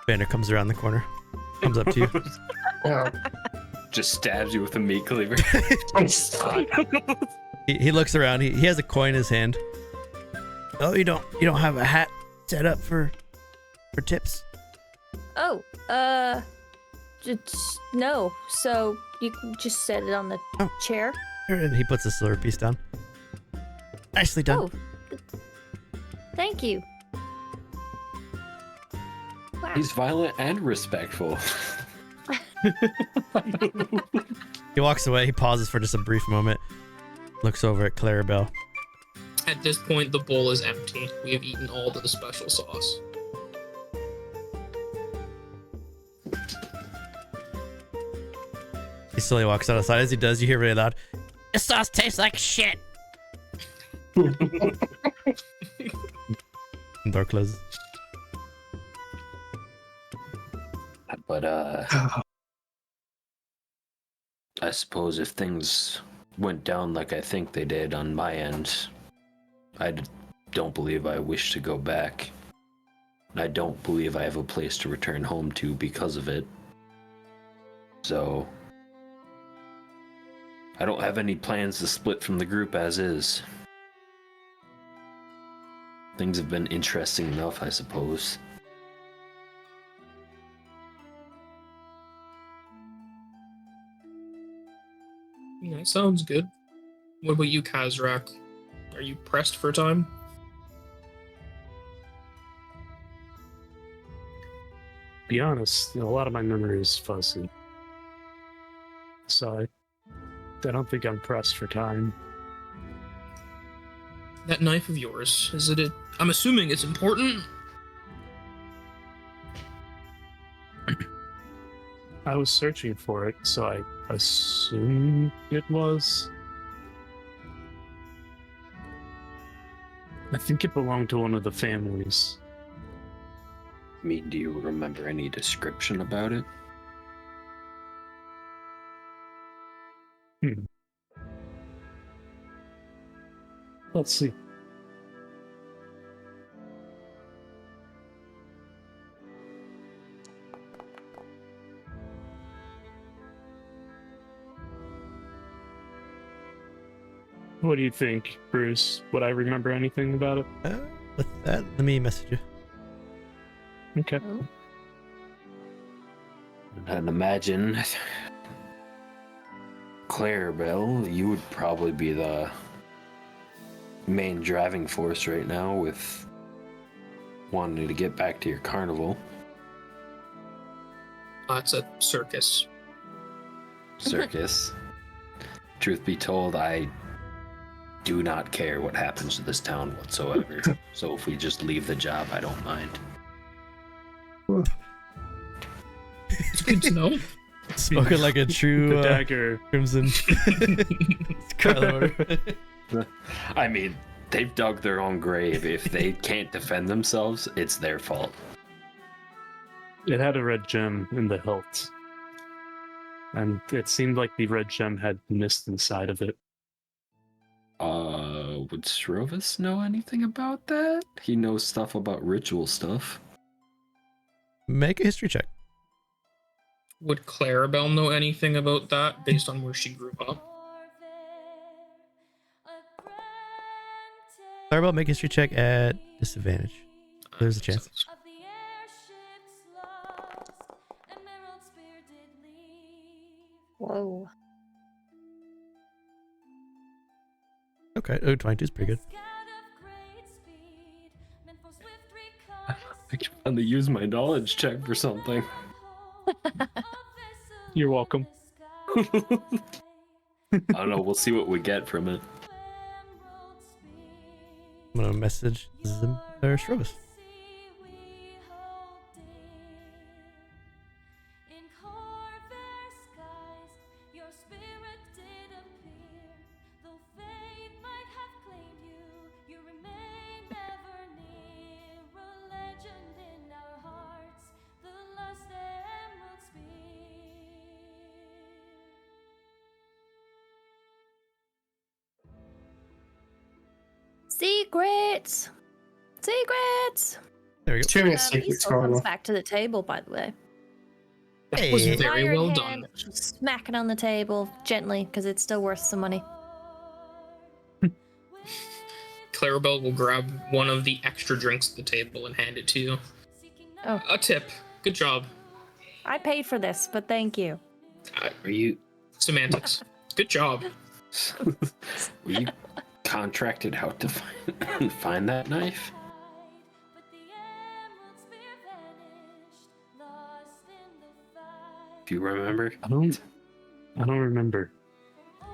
Banner comes around the corner, comes up to you. Yeah. Just stabs you with a meat cleaver. He looks around. He has a coin in his hand. Oh, you don't have a hat set up for tips? Oh, no. So you can just set it on the chair. And he puts a silver piece down. Nicely done. Oh, thank you. Wow. He's violent and respectful. He walks away. He pauses for just a brief moment. Looks over at Clarabell. At this point, the bowl is empty. We have eaten all the special sauce. He slowly walks outside. As he does, you hear really loud, "This sauce tastes like shit." And door closes. But I suppose if things went down like I think they did on my end, don't believe I wish to go back. I don't believe I have a place to return home to because of it. So I don't have any plans to split from the group as is. Things have been interesting enough, I suppose. Yeah, sounds good. What about you, Kazrak? Are you pressed for time? Be honest, a lot of my memory is fuzzy. So I don't think I'm pressed for time. That knife of yours, is it? I'm assuming it's important. I was searching for it, so I assume it was. I think it belonged to one of the families. I mean, do you remember any description about it? Let's see. What do you think, Bruce? Would I remember anything about it? With that, let me message you. Okay. And imagine, Clarabell, you would probably be the main driving force right now with wanting to get back to your carnival. It's a circus. Circus. Truth be told, I do not care what happens to this town whatsoever. So if we just leave the job, I don't mind. It's good to know. Spoken like a true The dagger. Crimson. I mean, they've dug their own grave. If they can't defend themselves, it's their fault. It had a red gem in the hilt. And it seemed like the red gem had mist inside of it. Would Srovis know anything about that? He knows stuff about ritual stuff. Make a history check. Would Clarabell know anything about that based on where she grew up? Clarabell, make a history check at disadvantage. There's a chance. Of the airships lost, Emerald Spear did leave. Whoa. Okay, oh, 22 is pretty good. Scout of great speed, meant for swift I can finally use my knowledge check for something. You're welcome. I don't know. We'll see what we get from it. I'm gonna message Srovis. In Corvair skies, your spirit did appear. Though fate might have claimed you, you remain ever near. A legend in our hearts, the lost Emerald Spear. Secrets! Secrets! There we go. 2 minutes secrets Isole going comes on. back to the table, by the way. That was Hey. very Iron well hand, done. just smack it on the table gently, because it's still worth some money. Clarabell will grab one of the extra drinks at the table and hand it to you. Oh. A tip. Good job. I paid for this, but thank you. Are you Semantics. Good job. were you contracted out to find that knife? But the Emerald Spear vanished, lost in the fight. Do you remember? I don't remember. Oh,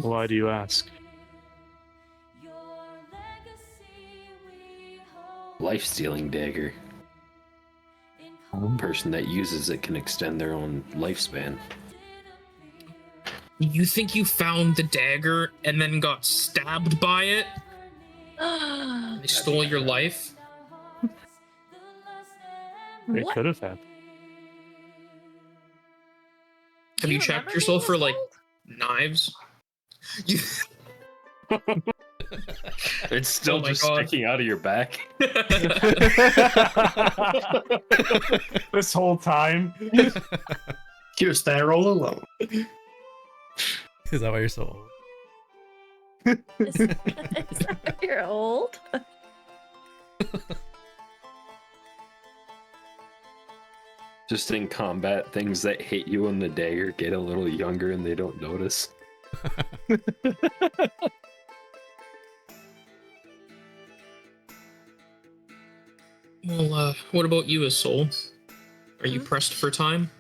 Why do you ask? your legacy we hold Life-stealing dagger. in One person that uses it can extend their own lifespan. You think you found the dagger and then got stabbed by it? They stole your life? It What? could have happened. Have Do you remember checked being yourself for, this like, old? knives? You... It's still Oh my just God. sticking out of your back. This whole time. He was there all along. Is that why you're so old? Is that why you're old? Just in combat, things that hit you in the dagger get a little younger and they don't notice. Well, what about you, Isole? Are you Hmm? pressed for time?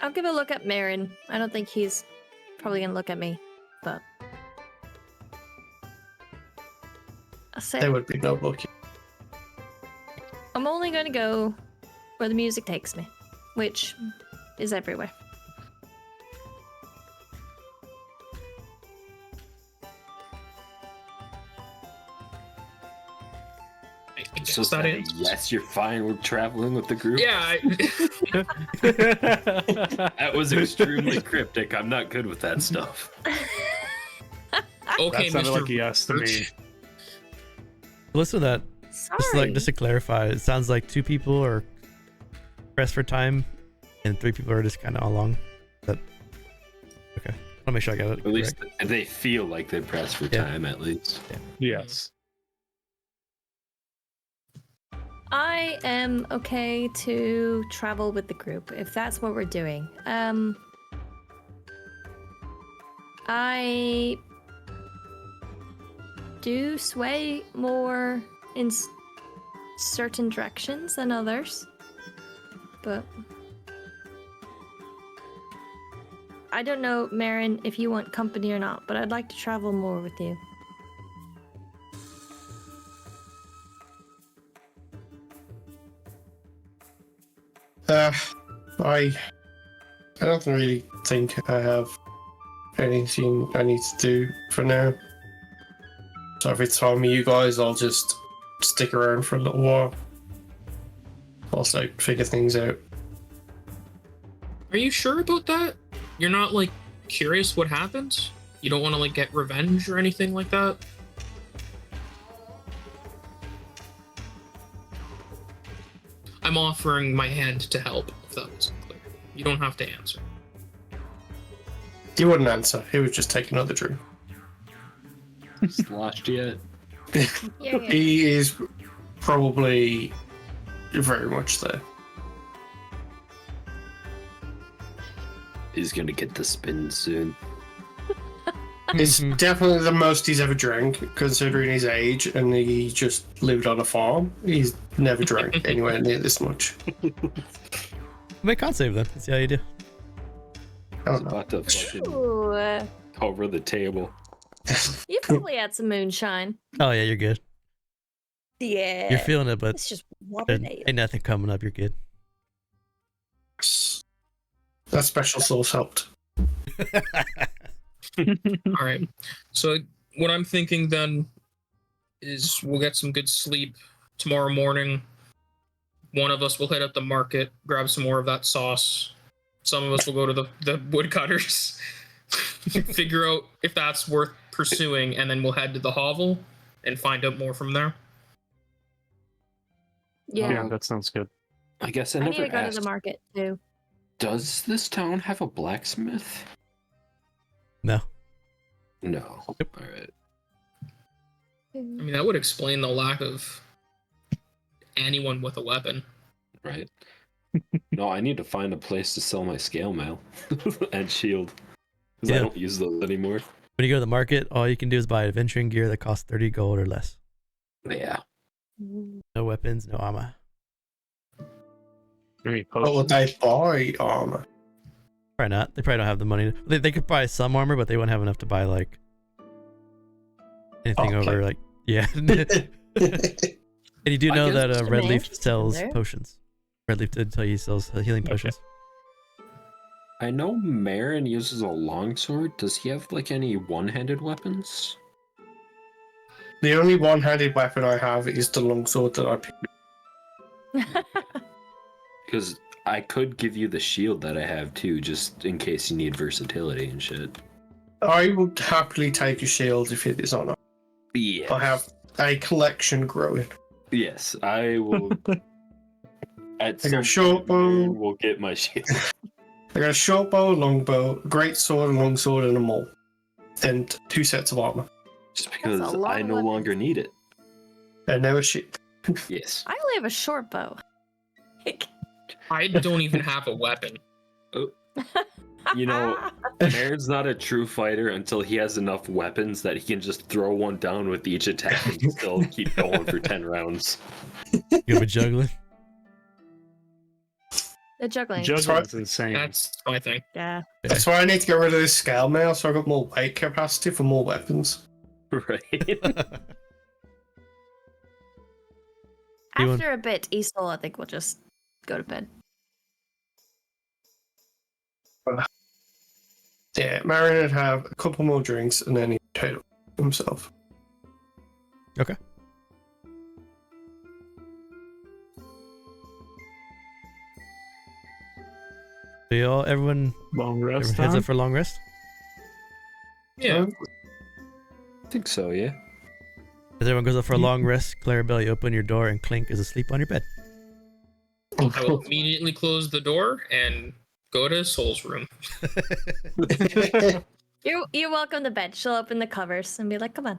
I'll give a look at Marin. I don't think he's probably gonna look at me, but I'll say There would be no looking. I'm only gonna go where the music takes me, which is everywhere. I guess So that that answers. yes, you're fine with traveling with the group. Yeah. That was extremely cryptic. I'm not good with that stuff. Okay, That sounded Mr. like a yes to me. Listen to that. Sorry. Just to clarify, it sounds like 2 people are pressed for time, and 3 people are just kind of along. That okay? I'll make sure I got it. At least correct. they feel like they're pressed for Yeah. time, at least. Yes. I am okay to travel with the group if that's what we're doing. I do sway more in certain directions than others, but I don't know, Marin, if you want company or not, but I'd like to travel more with you. I don't really think I have anything I need to do for now. So if it's fine with you guys, I'll just stick around for a little while. Also figure things out. Are you sure about that? You're not, like, curious what happens? You don't want to, like, get revenge or anything like that? I'm offering my hand to help, if that wasn't clear. You don't have to answer. He wouldn't answer. He would just take another drink. Sloshed yet? Yeah. He is probably very much there. He's gonna get the spin soon. It's definitely the most he's ever drank, considering his age, and he just lived on a farm. He's never drank anywhere near this much. Make con save then. Let's see how you do. I He's don't know. about to fucking Ooh, cover the table. you probably had some moonshine. Oh yeah, you're good. Yeah. You're feeling it, but It's just there water. ain't nothing coming up. You're good. That special sauce helped. All right. So what I'm thinking then is we'll get some good sleep tomorrow morning. One of us will head up the market, grab some more of that sauce. Some of us will go to the woodcutters, figure out if that's worth pursuing, and then we'll head to the hovel and find out more from there. Yeah. that sounds good. I guess I I never need to go to asked. the market too. Does this town have a blacksmith? No. No. Yep. All right. I mean, that would explain the lack of anyone with a weapon. Right. No, I need to find a place to sell my scale mail and shield. Because Yeah. I don't use those anymore. When you go to the market, all you can do is buy adventuring gear that costs 30 gold or less. Yeah. No weapons, no armor. Very But would potions. they buy armor? Probably not. They probably don't have the money. They could buy some armor, but they wouldn't have enough to buy like anything Okay. over like yeah. And you do I know guess that just a Red Leaf mansion sells there. potions. Red Leaf did tell you he sells healing Okay. potions. I know Marin uses a longsword. Does he have like any one-handed weapons? The only one-handed weapon I have is the longsword that I picked. Because I could give you the shield that I have too, just in case you need versatility and shit. I would happily take a shield if it is on. Yeah. I have a collection growing. Yes, I will. At I got a some short point, Marin bow. will get my shield. I got a short bow, long bow, great sword, long sword, and a maul, and 2 sets of armor. Just a because lot I of no weapons. longer need it. And now a shit. Yes. I only have a short bow. I don't even have a weapon. You know, Marin's not a true fighter until he has enough weapons that he can just throw one down with each attack and still keep going for 10 rounds. You have juggling. The juggling. Juggling's insane. That's my thing. Yeah. That's why I need to get rid of this scale mail so I got more weight capacity for more weapons. Right. You want- After a bit, Isole, I think we'll just go to bed. Yeah, Marin would have a couple more drinks and then he'd head himself. Okay. So everyone Long rest heads time. up for a long rest. Yeah. I think so, yeah. As everyone goes up for a long rest, Clarabell, you open your door and Clink is asleep on your bed. I will immediately close the door and go to Soul's room. You're welcome to bed. She'll open the covers and be like, "Come on."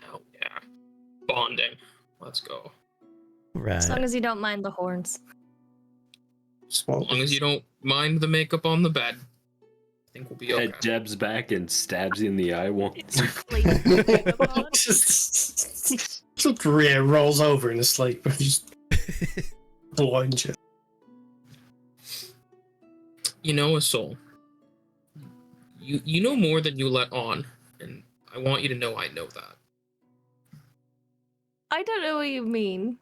Hell yeah. Bonding. Let's go. Right. As long as you don't mind the horns. As long as you don't mind the makeup on the bed, I think we'll be okay. Head jabs back and stabs you in the eye once. just Rhea rolls over in his sleep and just blinds you. You know, Isole, you know more than you let on, and I want you to know I know that. I don't know what you mean.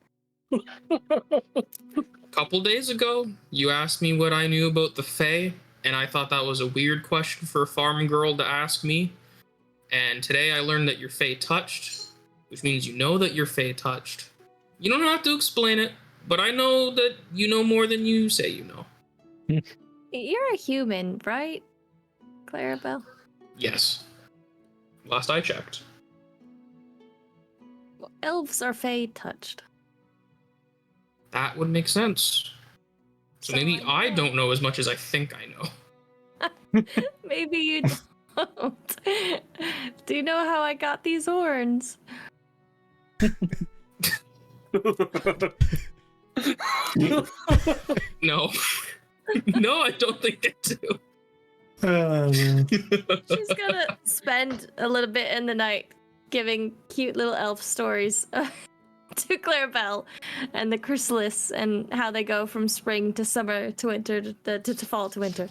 Couple days ago, you asked me what I knew about the Fae, and I thought that was a weird question for a farm girl to ask me. And today I learned that you're Fae touched, which means you know that you're Fae touched. You don't have to explain it, but I know that you know more than you say you know. You're a human, right, Clarabell? Yes. Last I checked. Well, elves are Fae touched. That would make sense. So maybe I don't know as much as I think I know. Maybe you don't. Do you know how I got these horns? No. No, I don't think I do. She's gonna spend a little bit in the night giving cute little elf stories to Clarabell and the chrysalis and how they go from spring to summer to winter to fall to winter.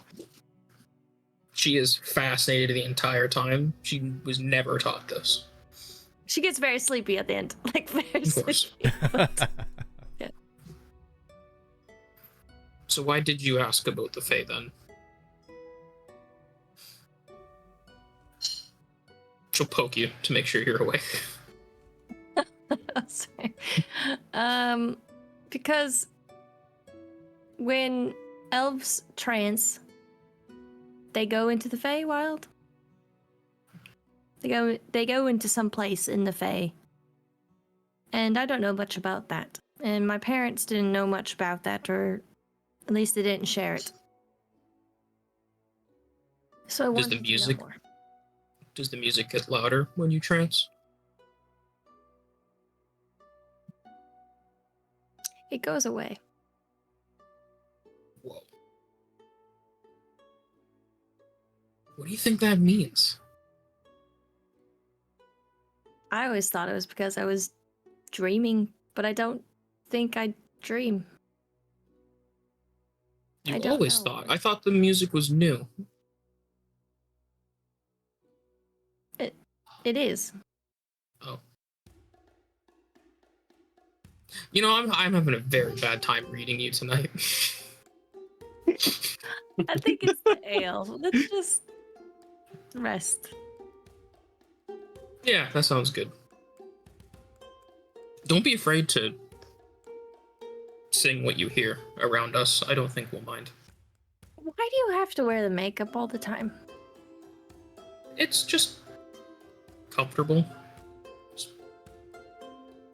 She is fascinated the entire time. She was never taught this. She gets very sleepy at the end, like very Of course. sleepy. But, yeah. So why did you ask about the Fae then? She'll poke you to make sure you're awake. Sorry. Because when elves trance, they go into the Feywild. They go into some place in the Fey. And I don't know much about that. And my parents didn't know much about that, or at least they didn't share it. So I wanted to know more. Does the music get louder when you trance? It goes away. Whoa. What do you think that means? I always thought it was because I was dreaming, but I don't think I dream. You I don't always know. thought. I thought the music was new. It is. Oh. You know, I'm having a very bad time reading you tonight. I think it's the ale. Let's just rest. Yeah, that sounds good. Don't be afraid to sing what you hear around us. I don't think we'll mind. Why do you have to wear the makeup all the time? It's just comfortable.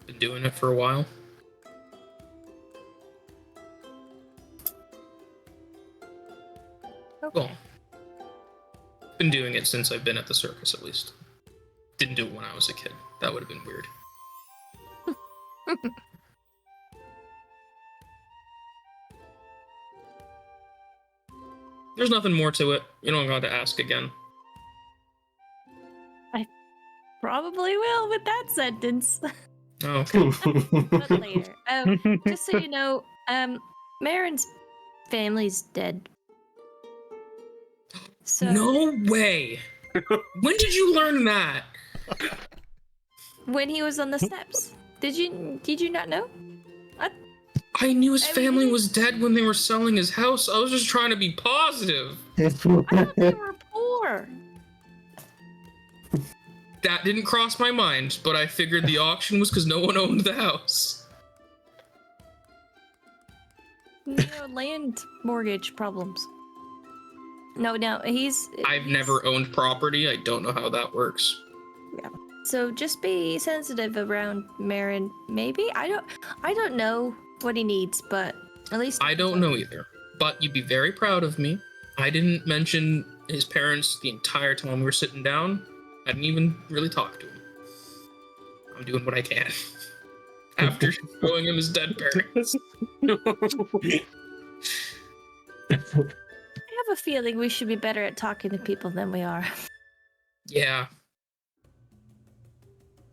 Been doing it for a while. Okay. Well, been doing it since I've been at the circus, at least. Didn't do it when I was a kid. That would have been weird. There's nothing more to it. You don't got to ask again. Probably will with that sentence. Oh, okay. But later. Just so you know, Marin's family's dead. So No way! When did you learn that? when he was on the steps. Did you not know? I knew his I mean, family he- was dead when they were selling his house. I was just trying to be positive. I thought they were poor. That didn't cross my mind, but I figured the auction was because no one owned the house. No land mortgage problems. No, he's. I've never owned property. I don't know how that works. So just be sensitive around Marin. Maybe I don't know what he needs, but at least I don't know either. But you'd be very proud of me. I didn't mention his parents the entire time we were sitting down. I didn't even really talk to him. I'm doing what I can. After showing him his dead parents. I have a feeling we should be better at talking to people than we are. Yeah.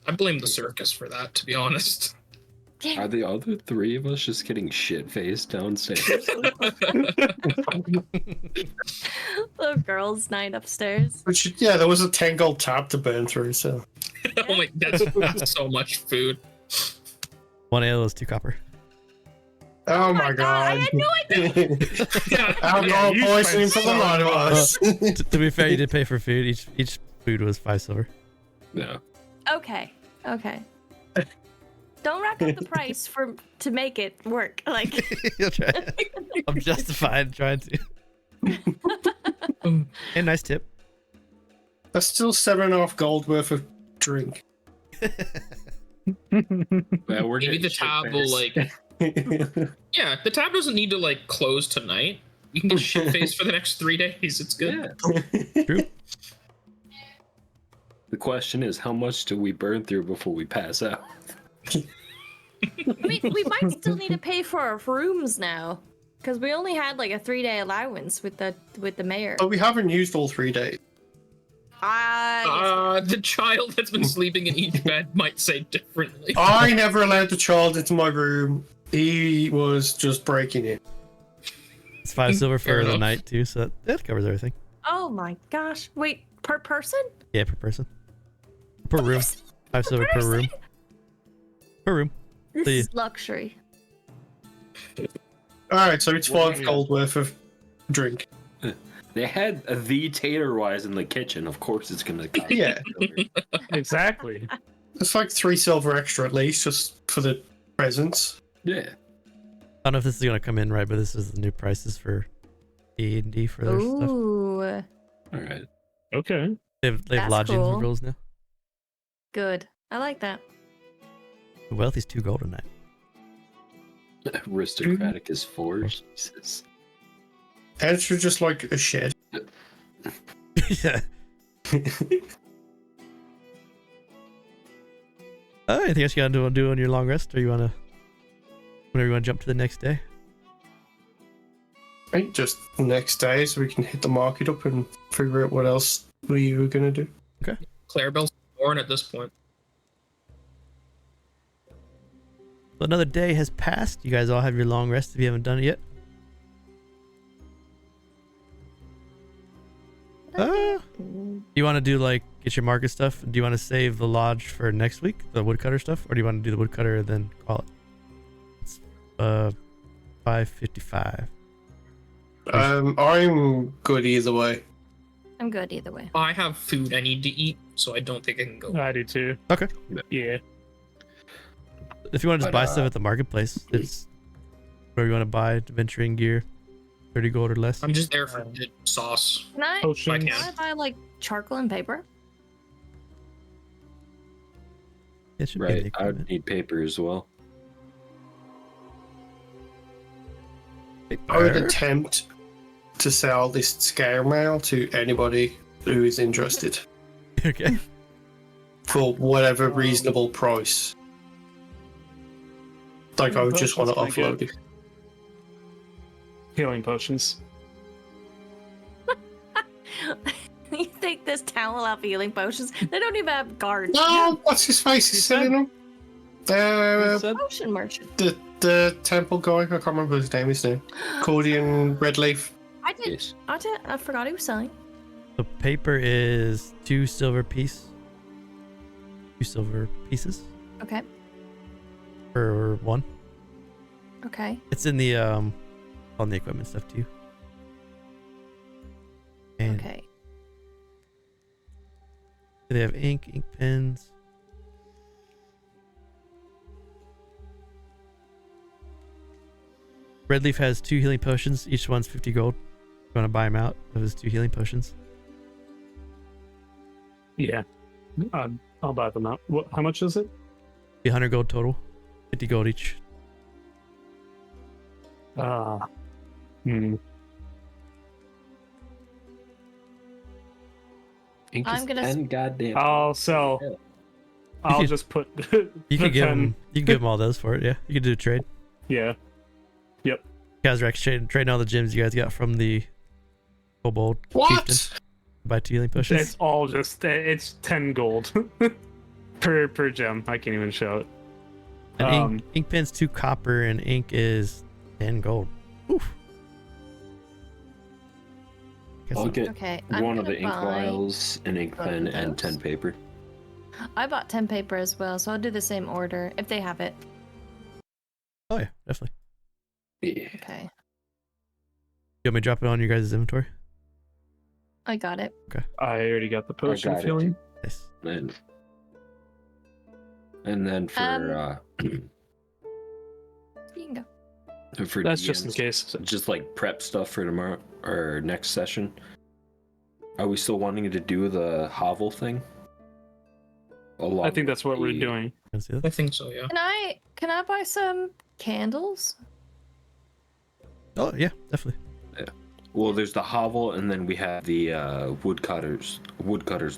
I blame the circus for that, to be honest. Are the other three of us just getting shit-faced downstairs? Little girls' night upstairs. Which, yeah, there was a 10 gold tab to burn through, so. Oh my, that's so much food. 1 ale is 2 copper. Oh my I god. had no idea. Alcohol you poisoning spent for the so lot of us. To be fair, you did pay for food. Each food was 5 silver. No. Okay. Don't rack up the price to make it work. Like You'll try. I'm justified in trying to. Hey, nice tip. That's still 7.5 gold worth of drink. Yeah, we're Maybe getting the tab will shit-faced. like Yeah, the tab doesn't need to like close tonight. You can get shit faced for the next 3 days. It's good. Yeah. True. The question is, how much do we burn through before we pass out? We might still need to pay for our rooms now, because we only had like a 3-day allowance with the mayor. But we haven't used all 3 days. The child that's been sleeping in each bed might say differently. I never allowed the child into my room. He was just breaking it. It's 5 silver for Fair the enough. night too, so that covers everything. Oh my gosh! Wait, per person? Yeah, per person. Per room. 5 silver per room. Per room. This So you- is luxury. Alright, so it's Well, 5 yeah. gold worth of drink. They had the tater wise in the kitchen. Of course, it's gonna cost. Yeah. Exactly. It's like 3 silver extra at least, just for the presents. Yeah. I don't know if this is gonna come in right, but this is the new prices for D&D for their stuff. Ooh, All right. Okay. They have That's lodging cool. rules now. good. I like that. The wealthy's 2 gold a night. Aristocratic is 4. Jesus. And it's just like a shed. Yeah. Anything else you gotta do on your long rest, or you wanna, whenever you wanna jump to the next day? I think just the next day so we can hit the market up and figure out what else we were going to do. Clarabell's born at this point. So another day has passed. You guys all have your long rest if you haven't done it yet. You want to do like get your market stuff? Do you want to save the lodge for next week, the woodcutter stuff, or do you want to do the woodcutter and then call it? It's 5:55. I'm good either way. I'm good either way. I have food I need to eat, so I don't think I can go. I do too. Okay. Yeah. If you want to just But, buy stuff at the marketplace, it's whatever you want to buy, adventuring gear, 30 gold or less. I'm just there for the sauce. Can I, Potions. can I buy like charcoal and paper? It should be in the Right. I equipment. would need paper as well. I would attempt to sell this scare mail to anybody who is interested Okay. for whatever reasonable price. Like, I would just want to Potions might offload it. Healing potions. You think this town will have healing potions? They don't even have guards. No, what's his face? He's selling them. Potion merchant. The temple guy, I can't remember his name is now. Cordian Redleaf. I did. Yes. I forgot he was selling. The paper is 2 silver piece. 2 silver pieces Okay. for 1. Okay. It's in the on the equipment stuff too. And Okay. they have ink pens. Redleaf has 2 healing potions. Each one's 50 gold. You want to buy them out of his 2 healing potions? Yeah. I'll buy them out. What? How much is it? 100 gold total. 50 gold each. Hmm. Ink I'm is gonna 10 goddamn. I'll sell. Yeah. I'll could- just put. You the could give 10. him. You can give him all those for it. Yeah, you could do a trade. Yeah. Kazrak's trading all the gems you guys got from the kobold What? chieftain. Buy 2 healing potions. It's all just. It's 10 gold per gem. I can't even show it. And ink pen's 2 copper, and ink is 10 gold. Oof. Guess I'll I'm- get Okay. one of gonna the ink buy- vials, an ink one of pen, and those. 10 paper. I bought 10 paper as well, so I'll do the same order if they have it. Oh yeah, definitely. Yeah. Okay. You want me to drop it on your guys' inventory? I got it. I already got the potion got it. filling. Nice. And then for You can go. for That's just in DMs, case. just like prep stuff for tomorrow or next session. Are we still wanting to do the hovel thing? I think that's what we're doing. Can I see that? I think so, yeah. Can I buy some candles? Oh yeah, definitely. Well, there's the hovel, and then we have the woodcutters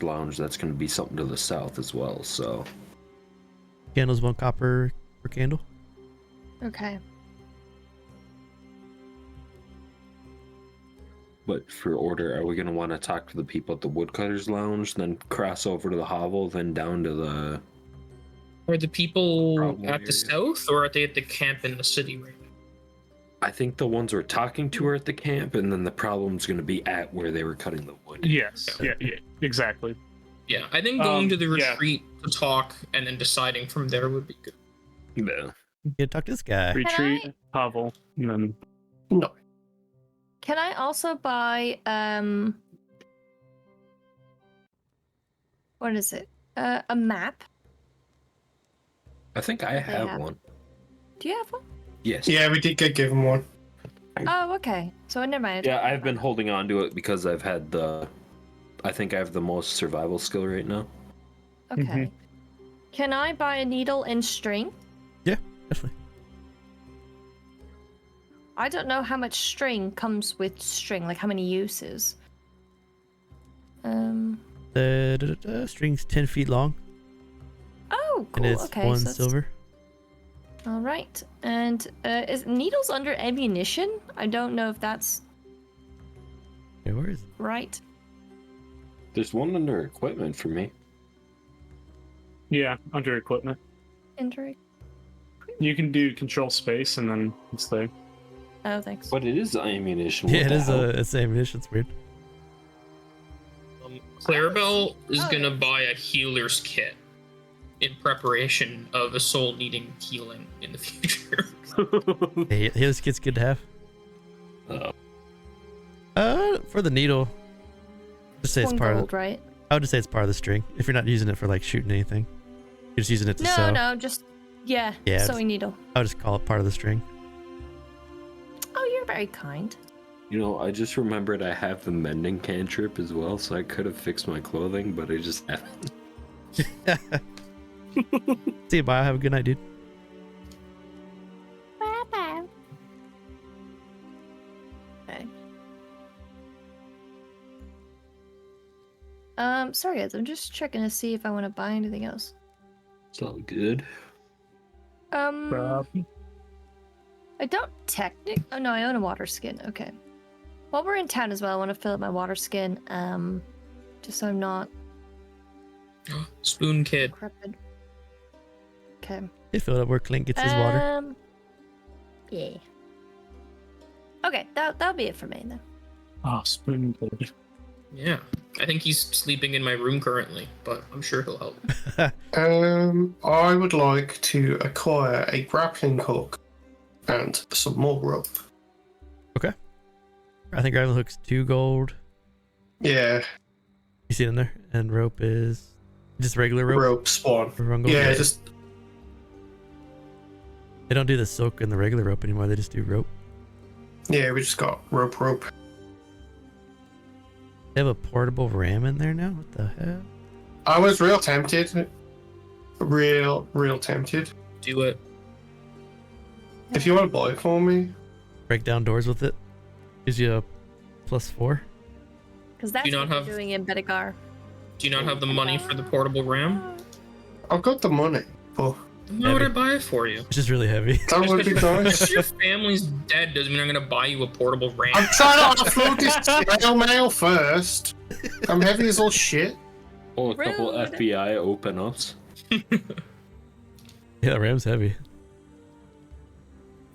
lounge. That's going to be something to the south as well. So Candles, 1 copper per candle. Okay. but for order, are we going to want to talk to the people at the woodcutters lounge, then cross over to the hovel, then down to the... Are the people Problem at the area. south, or are they at the camp in the city right now? I think the ones we're talking to are at the camp, and then the problem's going to be at where they were cutting the wood. Yes. Yeah. Exactly. Yeah, I think going to the yeah. retreat to talk and then deciding from there would be good. Yeah. Yeah, talk to this guy. Retreat, hovel, and then No. Can I also buy what is it? A map? I think I have have. one. Do you have one? Yes. Yeah, we did get given one. Oh, okay. So never mind. Yeah, I've been holding on to it because I've had the... I think I have the most survival skill right now. Okay. Can I buy a needle and string? Yeah, definitely. I don't know how much string comes with string, like how many uses. The string's 10 feet long, Oh, cool. and it's Okay. 1 so that's- silver. All right. And is needles under ammunition? I don't know if that's Yeah, where is it? right. There's one under equipment for me. yeah, under equipment. Enter. You can do control space, and then it's there. Oh, thanks. But it is ammunition. Yeah, what it the is hell? it's ammunition. It's weird. Clarabell is Oh, gonna yes. buy a healer's kit in preparation of a soul needing healing in the future. Hey, this kit's good to have. For the needle, just say it's 1 part gold, of. right? I would just say it's part of the string. If you're not using it for like shooting anything, you're just using it to No, sew. no, just yeah, Yeah, sewing needle. I would just call it part of the string. Oh, you're very kind. You know, I just remembered I have the mending cantrip as well, so I could have fixed my clothing, but I just haven't. See you, bye. Have a good night, dude. Okay. Sorry guys, I'm just checking to see if I want to buy anything else. It's all good. Uh, I don't technically. Oh no, I own a water skin. Okay. While we're in town as well, I want to fill up my water skin. Just so I'm not Spoon kid. decrepit. Okay. They filled up where Clint gets his water. Yeah. Okay, that'll be it for me then. spoon kid. Yeah, I think he's sleeping in my room currently, but I'm sure he'll help. I would like to acquire a grappling hook and some more rope. I think grappling hook's 2 gold. Yeah, You see it in there, and rope is just regular rope. rope spawn. For 1 gold. Yeah, just They don't do the silk and the regular rope anymore. They just do rope. yeah, we just got rope. They have a portable ram in there now. What the hell? I was real tempted. Real tempted. Do it. If you want to buy it for me, Break down doors with it. Gives you a +4. Because that's Do you what not we're have- doing in Bedegar. Do you not have the money for the portable ram? I've got the money, but Why would I Heavy. buy it for you? It's just really heavy. that would be nice. If your family's dead, doesn't mean I'm gonna buy you a portable ram. I'm trying to offload this snail mail first. I'm heavy as all shit. Oh, a couple Rude. FBI open ups. Yeah, the ram's heavy.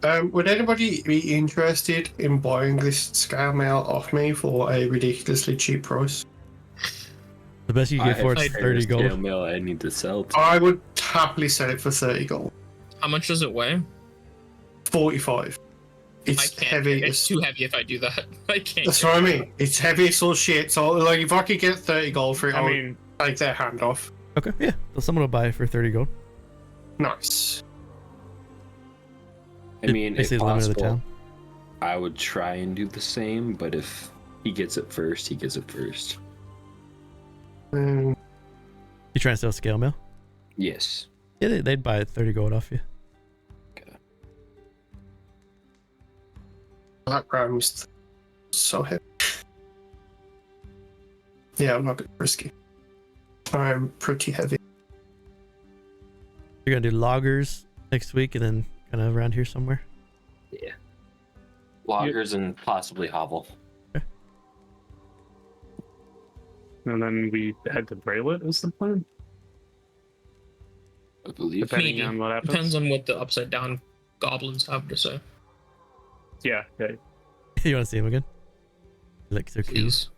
Would anybody be interested in buying this scale mail off me for a ridiculously cheap price? The best you can get for it is 30 gold. Mail I need to sell. To. I would happily sell it for 30 gold. How much does it weigh? 45. I It's can't. heavy. It's too heavy if I do that. I can't. That's what I mean. It's heavy as all shit. So, like, if I could get 30 gold for it, I I would mean, take their hand off. Okay, yeah. So someone will buy it for 30 gold. Nice. I mean, if Basically the limit of the possible, town. I would try and do the same, but if he gets it first, he gets it first. Um, You trying to sell scale mail? Yes. Yeah, they'd buy it 30 gold off you. background is so heavy. Yeah, I'm not gonna risk it. I'm pretty heavy. You're gonna do loggers next week and then kind of around here somewhere. Yeah. Loggers and possibly hovel. And then we head to Braylet is the plan? I believe. Depending Maybe. on what happens. Depends on what the upside down goblins have to say. Yeah, yeah. You want to see him again? Like so cute. Please.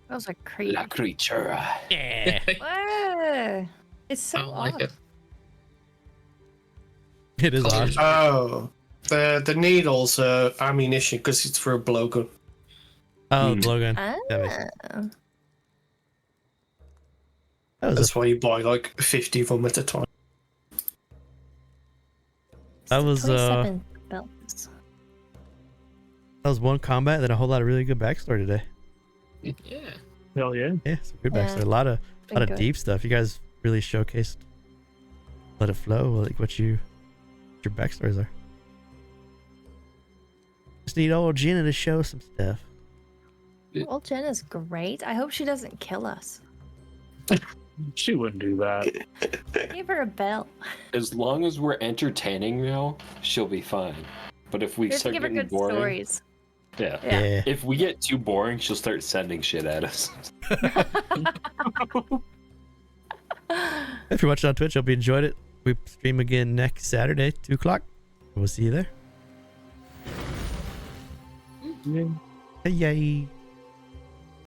That was a creep. La creature. Yeah. Whoa. It's so I don't like odd. it. It is odd. Oh, the needles are ammunition because it's for a blowgun. Oh, Hmm. blowgun. Ah. That makes sense. That was That's why you buy like 50 of them at a time. That was, 27 belts. that was one combat, then a whole lot of really good backstory today. Yeah. Hell yeah. Yeah, some good Yeah, backstory. A lot of Been good. deep stuff. You guys really showcased. Let it flow, like what your backstories are. Just need old Jenna to show some stuff. Well, Jenna's great. I hope she doesn't kill us. She wouldn't do that. Give her a bell. As long as we're entertaining now, she'll be fine. But if we We have to start give her getting good boring, stories. yeah. Yeah. If we get too boring, she'll start sending shit at us. If you're watching on Twitch, hope you enjoyed it. We stream again next Saturday, 2 o'clock. We'll see you there. Yeah. Hey, yay.